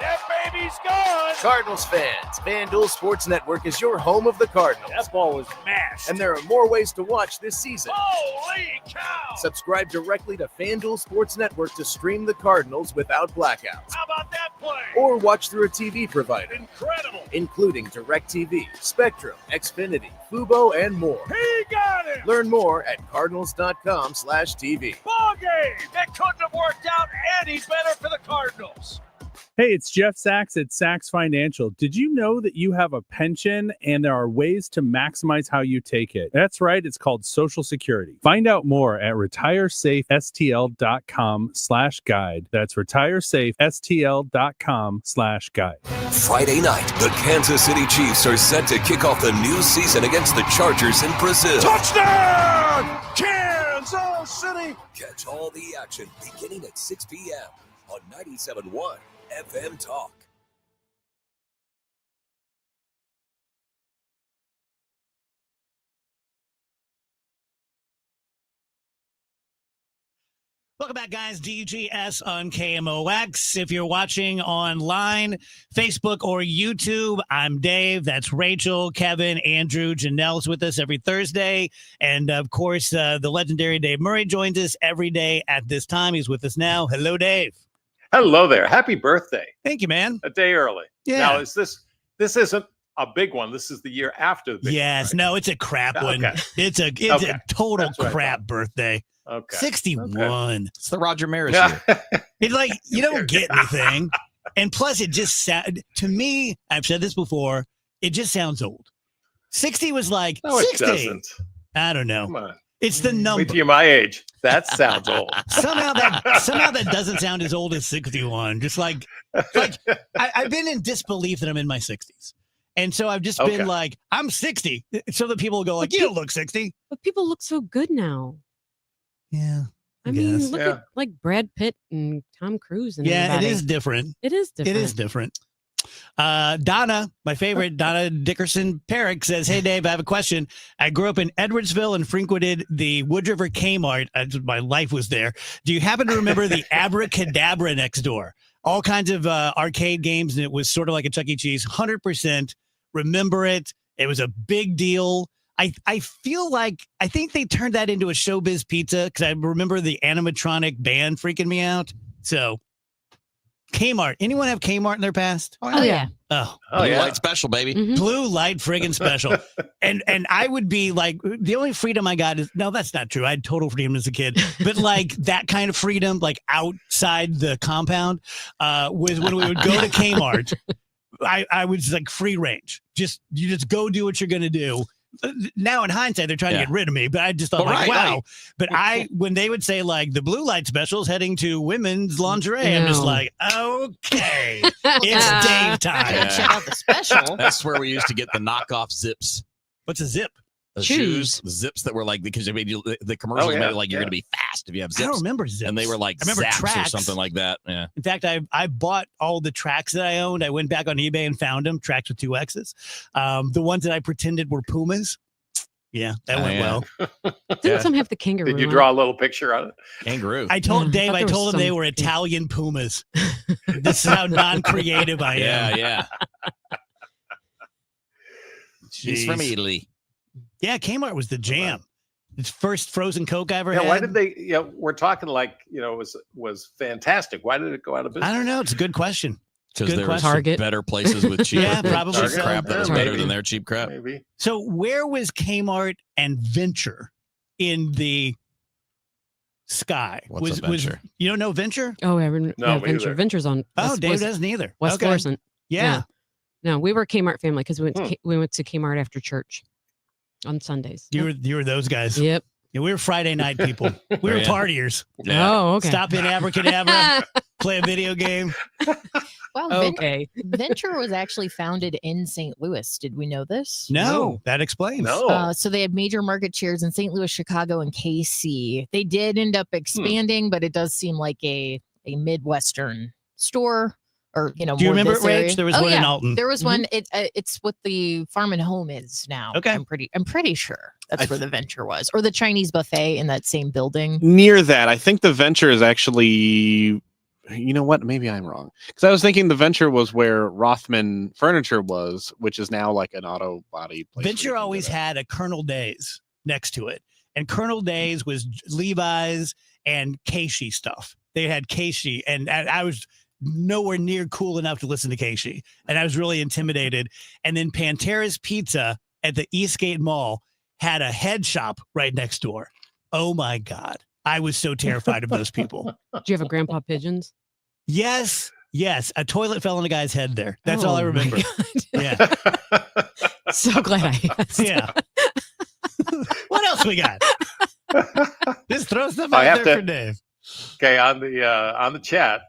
That baby's gone! Cardinals fans, FanDuel Sports Network is your home of the Cardinals. That ball was mashed. And there are more ways to watch this season. Holy cow! Subscribe directly to FanDuel Sports Network to stream the Cardinals without blackouts. How about that play? Or watch through a TV provider. Incredible! Including DirecTV, Spectrum, Xfinity, Fubo, and more. He got it! Learn more at cardinals.com/TV. Ball game! That couldn't have worked out any better for the Cardinals. Hey, it's Jeff Sachs at Sachs Financial. Did you know that you have a pension and there are ways to maximize how you take it? That's right. It's called Social Security. Find out more at retiresafestl.com/guide. That's retiresafestl.com/guide. Friday night, the Kansas City Chiefs are set to kick off the new season against the Chargers in Brazil. Touchdown! Kansas City! Catch all the action beginning at 6 p.m. on 97.1 FM Talk. Welcome back, guys. DGS on KMOX. If you're watching online, Facebook or YouTube, I'm Dave. That's Rachel, Kevin, Andrew, Janelle's with us every Thursday. And, of course, the legendary Dave Murray joins us every day at this time. He's with us now. Hello, Dave. Hello there. Happy birthday. Thank you, man. A day early. Yeah. Now, this isn't a big one. This is the year after the big Yes. one, right? No, it's a crap one. Okay. It's a total crap birthday. Okay. 61. Okay. It's the Roger Maris Yeah. year. It's like, you don't get anything. And plus, it just to me, I've said this before, it just sounds old. 60 was like, No, it 60. doesn't. I don't know. Come on. It's the number. Wait till you're my age. That sounds old. Somehow that doesn't sound as old as 61. Just like I've been in disbelief that I'm in my 60s. And so I've just been like, I'm 60. So that people will go like, you don't look 60. But people look so good now. Yeah. I mean, guess. look at like Brad Pitt and Tom Cruise. And Yeah, everybody. it is different. It is different. It is different. Donna, my favorite, Donna Dickerson Perrick says, hey, Dave, I have a question. I grew up in Edwardsville and frequented the Wood River Kmart. My life was there. Do you happen to remember the Abracadabra next door? All kinds of arcade games, and it was sort of like a Chuck E. Cheese. 100% remember it. It was a big deal. I feel like I think they turned that into a Showbiz Pizza because I remember the animatronic band freaking me out. So Kmart. Anyone have Kmart in their past? Oh yeah. Oh, Blue light special, baby. Blue light friggin' special. and I would be like, the only freedom I got is, no, that's not true. I had total freedom as a kid. But like that kind of freedom, like outside the compound, was when we would go to Kmart. I was like free range. You just go do what you're going to do. Now in hindsight, they're trying to get rid of me, but I just thought, wow. Right. But when they would say like the blue light special is heading to women's lingerie, I'm just like, okay, it's Dave time. Check out the special. That's where we used to get the knockoff zips. What's a zip? The shoes, zips that were like, because they made you, the commercials made it like you're going to be fast if you have zips. I don't remember zips. And they were like I remember zaps tracks. or something like that. Yeah. In fact, I bought all the tracks that I owned. I went back on eBay and found them, tracks with 2 X's. The ones that I pretended were Pumas. Yeah, that went well. Didn't some have the kangaroo? Did you draw a little picture on it? Kangaroo. I told Dave, I told him they some- were Italian Pumas. This is how non-creative I am. Yeah. She's from Italy. Yeah, Kmart was the jam. It's first frozen Coke I ever had. Why did they? We're talking like it was fantastic. Why did it go out of business? I don't know. It's a good question. Because there were better places with cheap, Yeah, probably cheap so. crap that was Yeah, better maybe. than their cheap crap. Maybe. So where was Kmart and Venture in the sky? What's a Venture? You don't know Venture? Oh, yeah, me Venture. either. Venture's on. Oh, Dave doesn't either. West Okay. Florissant. Yeah. No, we were a Kmart family because we went to Kmart after church on Sundays. You were those guys. Yep. Yeah, we were Friday night people. We were Yeah. partiers. Oh, okay. Stop in abracadabra, play a video game. Wow, Okay. Venture was actually founded in St. Louis. Did we know this? No, that explains. So they had major market shares in St. Louis, Chicago, and KC. They did end up expanding, but it does seem like a Midwestern store. Or Do you more remember this it, area. Rach? There was Oh, one in yeah. Alton. There was one. It's what the Farm and Home is now. Okay. I'm pretty sure that's where the Venture was, or the Chinese buffet in that same building. Near that, I think the Venture is actually. You know what? Maybe I'm wrong because I was thinking the Venture was where Rothman Furniture was, which is now like an auto body place. Venture always had a Colonel Days next to it, and Colonel Days was Levi's and Keishi stuff. They had Keishi, and I was nowhere near cool enough to listen to Keishi, and I was really intimidated. And then Pantera's Pizza at the Eastgate Mall had a head shop right next door. Oh my God. I was so terrified of those people. Did you have a Grandpa Pigeons? Yes. A toilet fell on a guy's head there. That's all I Oh, my remember. Yeah. So glad I asked. Yeah. What else we got? Just throw stuff I out have there to- for Dave. Okay, on the chat,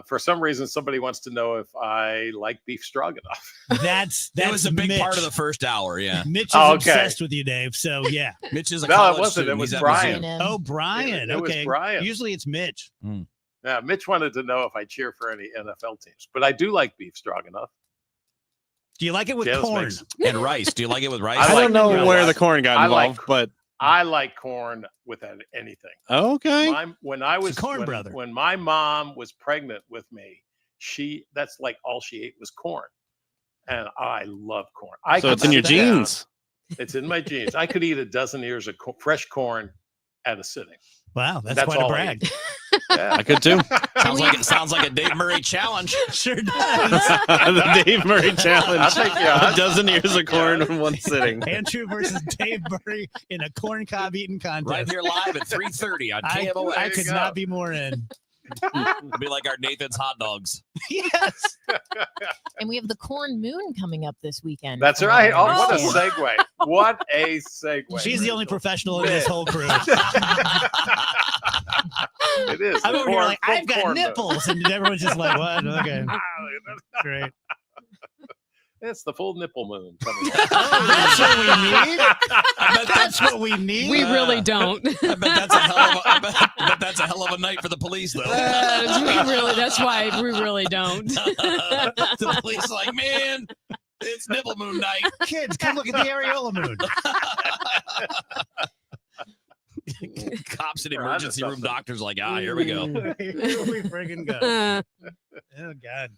for some reason somebody wants to know if I like beef stroganoff. That's That was a big Mitch. part of the first hour. Yeah. Mitch is Oh, okay. obsessed with you, Dave. So yeah. Mitch is a No, it college wasn't. It student. was He's at Brian. Mizzou. Oh, Brian. It was Okay. Brian. Usually it's Mitch. Yeah, Mitch wanted to know if I cheer for any NFL teams, but I do like beef stroganoff. Do you like it with Janice corn? makes- And rice. Do you like it with rice? I don't know you know where what? the corn got I like- involved, but I like corn with anything. okay. When I was corn when, brother. when my mom was pregnant with me, that's like all she ate was corn, and I love corn. So it's in your sit down- genes. It's in my genes. I could eat a dozen ears of fresh corn at a sitting. Wow, that's quite a all I brag. eat. Yeah. I could too. Sounds like a Dave Murray challenge. Sure does. The Dave Murray challenge. I'll take the odds. A dozen ears of corn in one sitting. Andrew versus Dave Murray in a corn cob eating contest. Right here live at 3:30 on KMOX. I could not be more in. It'll be like our Nathan's hot dogs. Yes. And we have the Corn Moon coming up this weekend. That's from right. what I Oh, what a understand. segue! What a segue! She's the only professional in this whole crew. It is. I'm the over here corn- like, I've got corn moon. nipples. And everyone's just like, what? Okay. Great. It's the full nipple moon coming. That's what we need. I bet that's what we need. We really don't. I bet that's a hell of a, I bet that's a hell of a night for the police, though. That's why we really don't. The police like, man, it's nipple moon night. Kids, come look at the areola moon. Cops and We're onto emergency room something. doctors like, here we go. Here we friggin' go. Oh, God.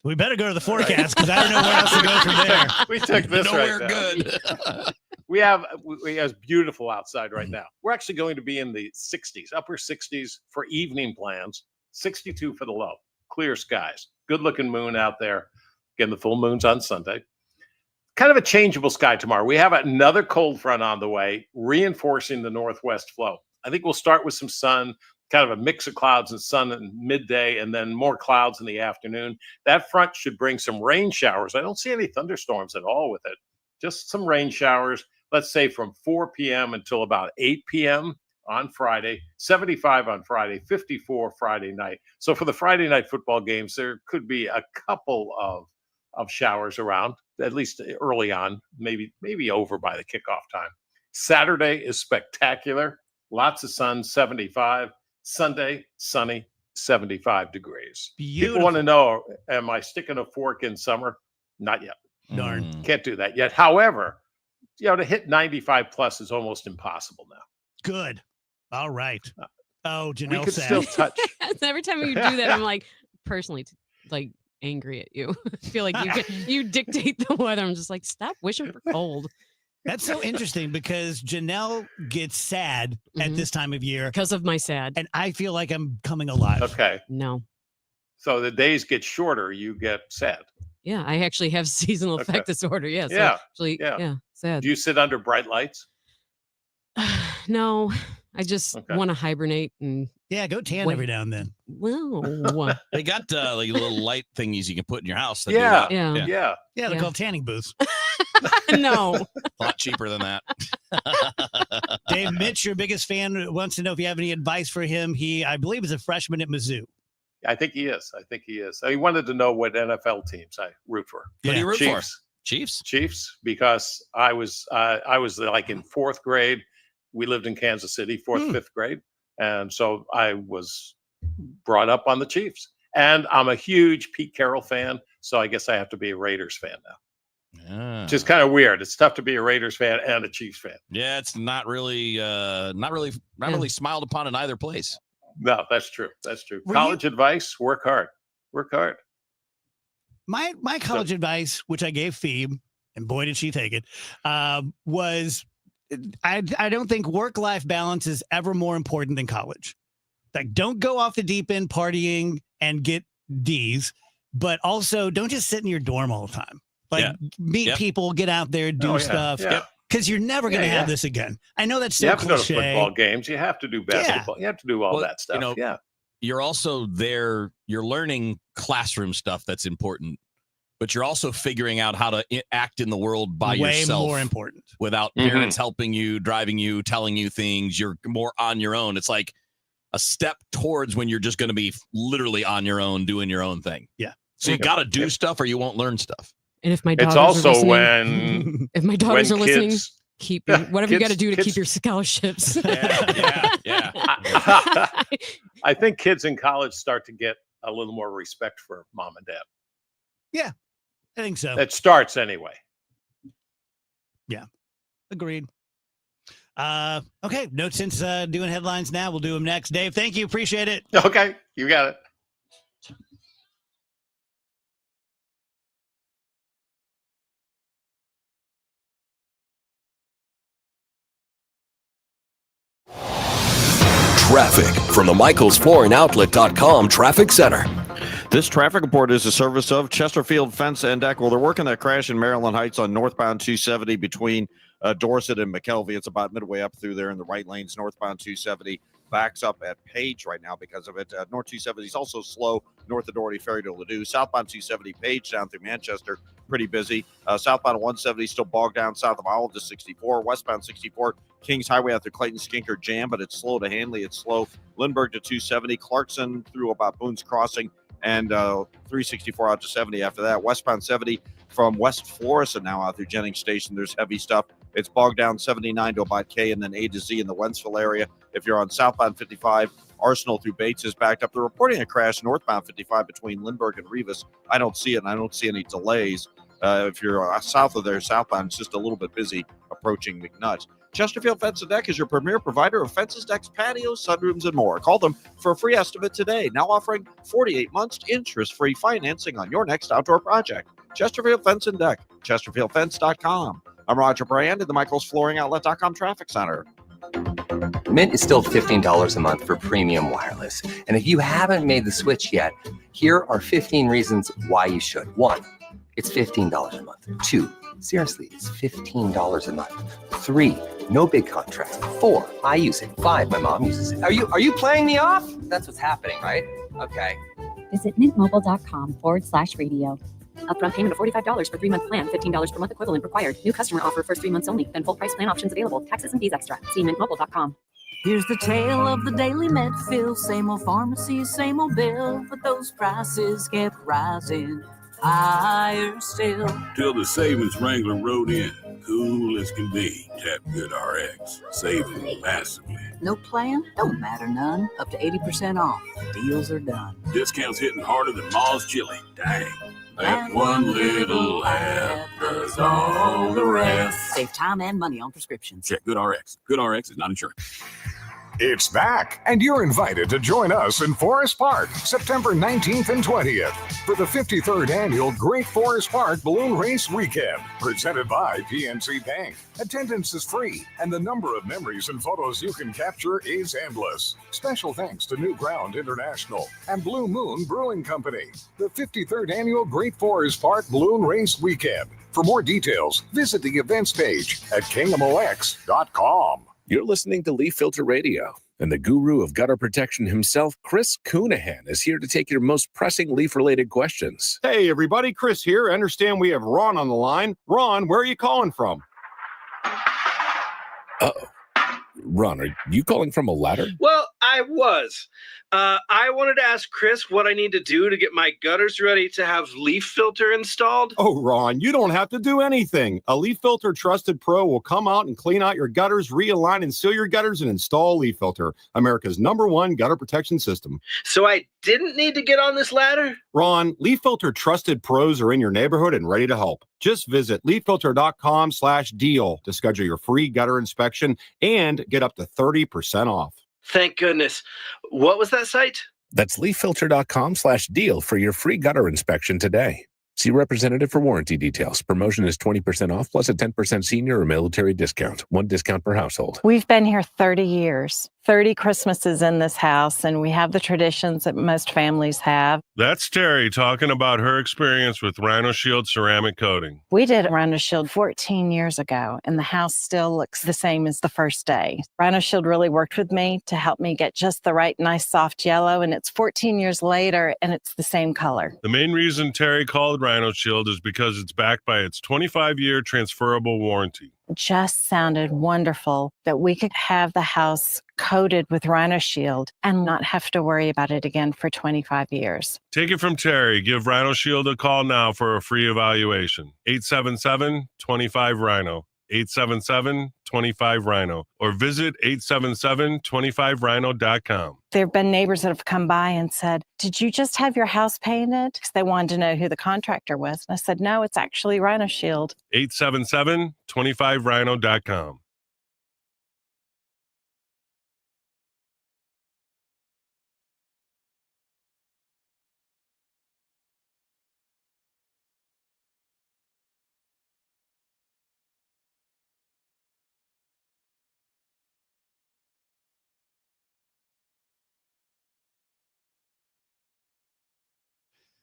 We better go to the forecast because I don't know where else to go from there. We took this Nowhere right now. good. We have it's beautiful outside right now. We're actually going to be in the 60s, upper 60s for evening plans. 62 for the low. Clear skies. Good looking moon out there. Again, the full moon's on Sunday. Kind of a changeable sky tomorrow. We have another cold front on the way, reinforcing the northwest flow. I think we'll start with some sun, kind of a mix of clouds and sun in midday, and then more clouds in the afternoon. That front should bring some rain showers. I don't see any thunderstorms at all with it. Just some rain showers, let's say from 4 p.m. until about 8 p.m. on Friday, 75 on Friday, 54 Friday night. So for the Friday night football games, there could be a couple of showers around, at least early on, maybe over by the kickoff time. Saturday is spectacular. Lots of sun, 75. Sunday, sunny, 75 degrees. Beautiful. People want to know, am I sticking a fork in summer? Not yet. Darn. Can't do that yet. However, to hit 95 plus is almost impossible now. Good. All right. Oh, We Janelle could said. still touch. Every time you do that, I'm like personally like angry at you. I feel like you dictate the weather. I'm just like, stop wishing for cold. That's so interesting because Janelle gets sad at this time of year because of my sad, and I feel like I'm coming alive. Okay. No. So the days get shorter, you get sad. Yeah, I actually have seasonal affect disorder. Yeah. So Yeah, actually, yeah. sad. Do you sit under bright lights? No, I just want to hibernate and Yeah, go tan Wait. every now and then. well, They got like little light thingies you can put in your house. that do Yeah, that. Yeah. yeah. Yeah, they're Yeah. called tanning booths. no. A lot cheaper than that. Dave, Mitch, your biggest fan, wants to know if you have any advice for him. He, I believe, is a freshman at Mizzou. I think he is. He wanted to know what NFL teams I root for. What do you root for? Chiefs. Chiefs? Chiefs, because I was like in fourth grade. We lived in Kansas City, fifth grade, and so I was brought up on the Chiefs. And I'm a huge Pete Carroll fan, so I guess I have to be a Raiders fan now. Yeah. Which is kind of weird. It's tough to be a Raiders fan and a Chiefs fan. Yeah, it's not really smiled upon in either place. No, that's true. That's true. Were College advice: work hard. Work hard. My college advice, which I gave Phoebe, and boy did she take it, was I don't think work-life balance is ever more important than college. Like, don't go off the deep end partying and get D's, but also don't just sit in your dorm all the time. Like, meet people, get out there, do stuff. Yeah. Because you're never going to have this again. I know that's so You have to go to cliche. football games. You have to do basketball. You have to do all that stuff. You're also there. You're learning classroom stuff that's important, but you're also figuring out how to act in the world by Way yourself. more important. Without parents helping you, driving you, telling you things. You're more on your own. It's like a step towards when you're just going to be literally on your own, doing your own thing. Yeah. So you got to do stuff or you won't learn stuff. And if my daughters It's also are listening, when if my daughters when are listening, kids- keep your, whatever you got to kids- do to kids- keep your scholarships. Yeah. I think kids in college start to get a little more respect for mom and dad. Yeah, I think so. It starts anyway. Yeah, agreed. Okay, no sense doing headlines now. We'll do them next. Dave, thank you. Appreciate it. Okay, you got it. Traffic from the MichaelsFlooringOutlet.com Traffic Center. This traffic report is a service of Chesterfield Fence and Deck. Well, they're working that crash in Maryland Heights on northbound 270 between Dorset and McKelvey. It's about midway up through there in the right lanes. Northbound 270 backs up at Page right now because of it. North 270 is also slow north of Doherty Ferry to Ladue. Southbound 270 Page down through Manchester, pretty busy. Southbound 170 still bogged down south of Olive to 64. Westbound 64 Kings Highway out through Clayton Skinker Jam, but it's slow to Hanley. It's slow. Lindbergh to 270. Clarkson through about Boone's Crossing. And 364 out to 70 after that. Westbound 70 from West Florissant now out through Jennings Station. There's heavy stuff. It's bogged down 79 to about K and then A to Z in the Wentzville area. If you're on southbound 55, Arsenal through Bates is backed up. They're reporting a crash northbound 55 between Lindbergh and Rivas. I don't see it, and I don't see any delays. If you're south of there, southbound, it's just a little bit busy approaching McNutt. Chesterfield Fence and Deck is your premier provider of fences, decks, patios, sunrooms, and more. Call them for a free estimate today. Now offering 48 months interest-free financing on your next outdoor project. Chesterfield Fence and Deck, chesterfieldfence.com. I'm Roger Brand at the michaelsflooringoutlet.com traffic center. Mint is still $15 a month for premium wireless. And if you haven't made the switch yet, here are 15 reasons why you should. 1, it's $15 a month. 2, seriously, it's $15 a month. 3, no big contract. 4, I use it. 5, my mom uses it. Are you playing me off? That's what's happening, right? Okay. Visit mintmobile.com/radio. Upfront payment of $45 for 3-month plan, $15 per month equivalent required. New customer offer first 3 months only. Then full price plan options available. Taxes and fees extra. See mintmobile.com. Here's the tale of the daily Medfield. Same old pharmacy, same old bill, but those prices kept rising higher still. Till the savings wrangler rode in. Cool as can be. Tap GoodRx. Saving massively. No plan? Don't matter none. Up to 80% off. Deals are done. Discounts hitting harder than Ma's chili. Dang. That one little app does all the rest. Save time and money on prescriptions. Check GoodRx. GoodRx is not insured. It's back, and you're invited to join us in Forest Park, September 19th and 20th, for the 53rd Annual Great Forest Park Balloon Race Weekend, presented by PNC Bank. Attendance is free, and the number of memories and photos you can capture is endless. Special thanks to New Ground International and Blue Moon Brewing Company. The 53rd Annual Great Forest Park Balloon Race Weekend. For more details, visit the events page at kingdomox.com. You're listening to Leaf Filter Radio, and the guru of gutter protection himself, Chris Coonahan, is here to take your most pressing leaf-related questions. Hey, everybody. Chris here. I understand we have Ron on the line. Ron, where are you calling from? Uh-oh. Ron, are you calling from a ladder? Well, I was. I wanted to ask Chris what I need to do to get my gutters ready to have leaf filter installed. Oh, Ron, you don't have to do anything. A Leaf Filter Trusted Pro will come out and clean out your gutters, realign and seal your gutters, and install Leaf Filter, America's #1 gutter protection system. So I didn't need to get on this ladder? Ron, Leaf Filter Trusted Pros are in your neighborhood and ready to help. Just visit leaffilter.com/deal to schedule your free gutter inspection and get up to 30% off. Thank goodness. What was that site? That's leaffilter.com/deal for your free gutter inspection today. See representative for warranty details. Promotion is 20% off plus a 10% senior or military discount. One discount per household. We've been here 30 years, 30 Christmases in this house, and we have the traditions that most families have. That's Terry talking about her experience with Rhino Shield ceramic coating. We did Rhino Shield 14 years ago, and the house still looks the same as the first day. Rhino Shield really worked with me to help me get just the right, nice, soft yellow, and it's 14 years later, and it's the same color. The main reason Terry called Rhino Shield is because it's backed by its 25-year transferable warranty. It just sounded wonderful that we could have the house coated with Rhino Shield and not have to worry about it again for 25 years. Take it from Terry. Give Rhino Shield a call now for a free evaluation. 877-25-RHINO. 877-25-RHINO. Or visit 877-25rhino.com. There have been neighbors that have come by and said, "Did you just have your house painted?" Because they wanted to know who the contractor was. And I said, "No, it's actually Rhino Shield." 877-25rhino.com.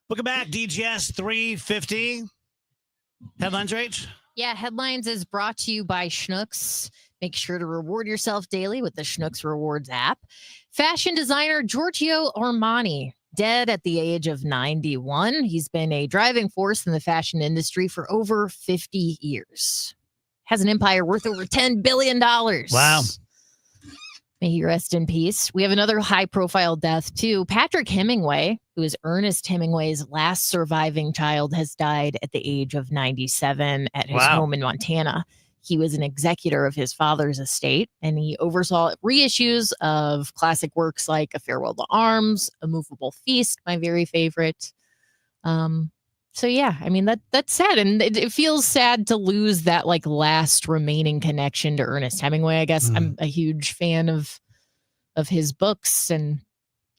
Welcome back, DGS 350. Headlines, Rach? Yeah, Headlines is brought to you by Schnucks. Make sure to reward yourself daily with the Schnucks Rewards app. Fashion designer Giorgio Armani, dead at the age of 91. He's been a driving force in the fashion industry for over 50 years. Has an empire worth over $10 billion. Wow. May he rest in peace. We have another high-profile death, too. Patrick Hemingway, who is Ernest Hemingway's last surviving child, has died at the age of 97 at his home in Montana. He was an executor of his father's estate, and he oversaw reissues of classic works like A Farewell to Arms, A Movable Feast, my very favorite. So yeah, I mean that's sad, and it feels sad to lose that like last remaining connection to Ernest Hemingway. I guess I'm a huge fan of his books, and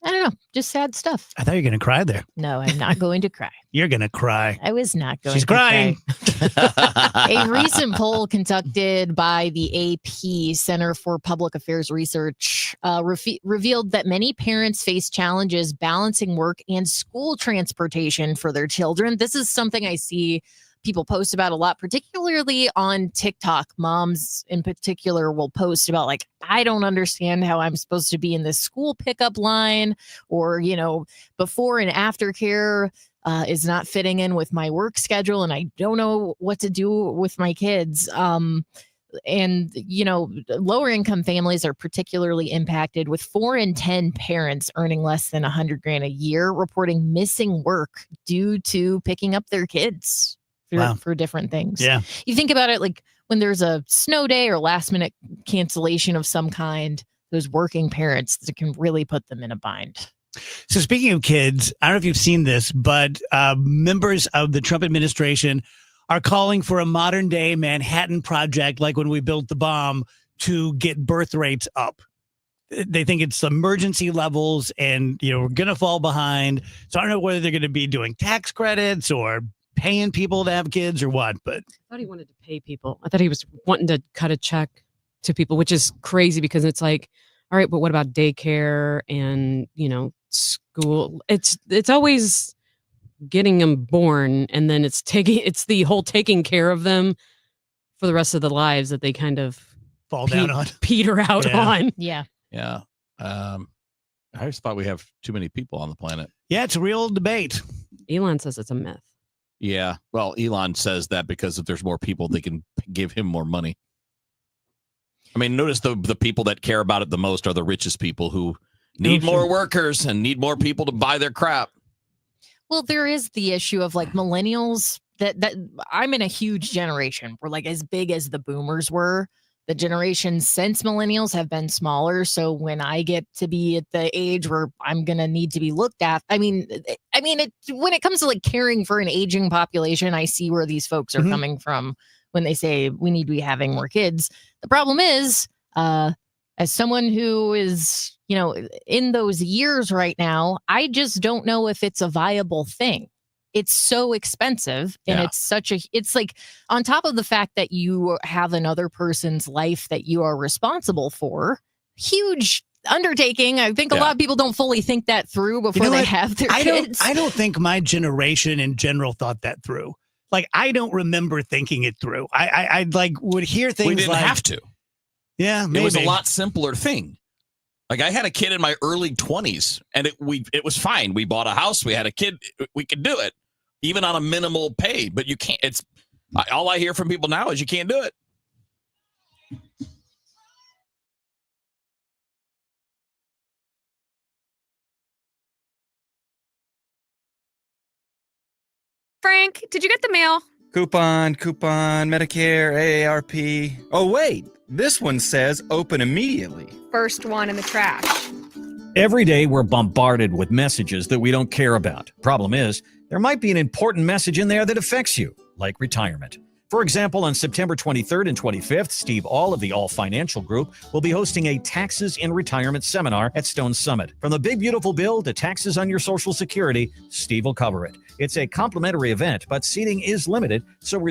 I don't know, just sad stuff. I thought you were going to cry there. No, I'm not going to cry. You're going to cry. I was not going She's to crying. cry. A recent poll conducted by the AP Center for Public Affairs Research revealed that many parents face challenges balancing work and school transportation for their children. This is something I see people post about a lot, particularly on TikTok. Moms in particular will post about like, I don't understand how I'm supposed to be in this school pickup line, or, you know, before and after care is not fitting in with my work schedule, and I don't know what to do with my kids. And, you know, lower income families are particularly impacted, with 4 in 10 parents earning less than $100,000 a year reporting missing work due to picking up their kids for different things. Yeah. You think about it, like when there's a snow day or last minute cancellation of some kind, those working parents, that can really put them in a bind. So speaking of kids, I don't know if you've seen this, but members of the Trump administration are calling for a modern day Manhattan Project, like when we built the bomb, to get birth rates up. They think it's emergency levels, and, you know, we're going to fall behind. So I don't know whether they're going to be doing tax credits or paying people to have kids or what, but I thought he wanted to pay people. I thought he was wanting to cut a check to people, which is crazy because it's like, all right, but what about daycare and, you know, school? It's always getting them born, and then it's the whole taking care of them for the rest of their lives that they kind of fall down on, peter out on. Yeah. Yeah. I just thought we have too many people on the planet. Yeah, it's a real debate. Elon says it's a myth. Yeah. Well, Elon says that because if there's more people, they can give him more money. I mean, notice the people that care about it the most are the richest people who need more workers and need more people to buy their crap. Well, there is the issue of like millennials that I'm in a huge generation. We're like as big as the boomers were. The generations since millennials have been smaller. So when I get to be at the age where I'm going to need to be looked at, when it comes to like caring for an aging population, I see where these folks are coming from when they say we need to be having more kids. The problem is, as someone who is, you know, in those years right now, I just don't know if it's a viable thing. It's so expensive, and it's like on top of the fact that you have another person's life that you are responsible for, huge undertaking. I think a lot of people don't fully think that through before they have their kids. I don't think my generation in general thought that through. Like, I don't remember thinking it through. I like would hear things we didn't like, have to. Yeah, maybe. It was a lot simpler thing. Like, I had a kid in my early 20s, and it was fine. We bought a house. We had a kid. We could do it, even on a minimal pay. But you can't. It's all I hear from people now is you can't do it. Frank, did you get the mail? Coupon, Medicare, AARP. Oh, wait, this one says open immediately. First one in the trash. Every day we're bombarded with messages that we don't care about. Problem is, there might be an important message in there that affects you, like retirement. For example, on September 23rd and 25th, Steve All of the All Financial Group will be hosting a Taxes in Retirement seminar at Stone Summit. From the big beautiful bill to taxes on your Social Security, Steve will cover it. It's a complimentary event, but seating is limited, so reserve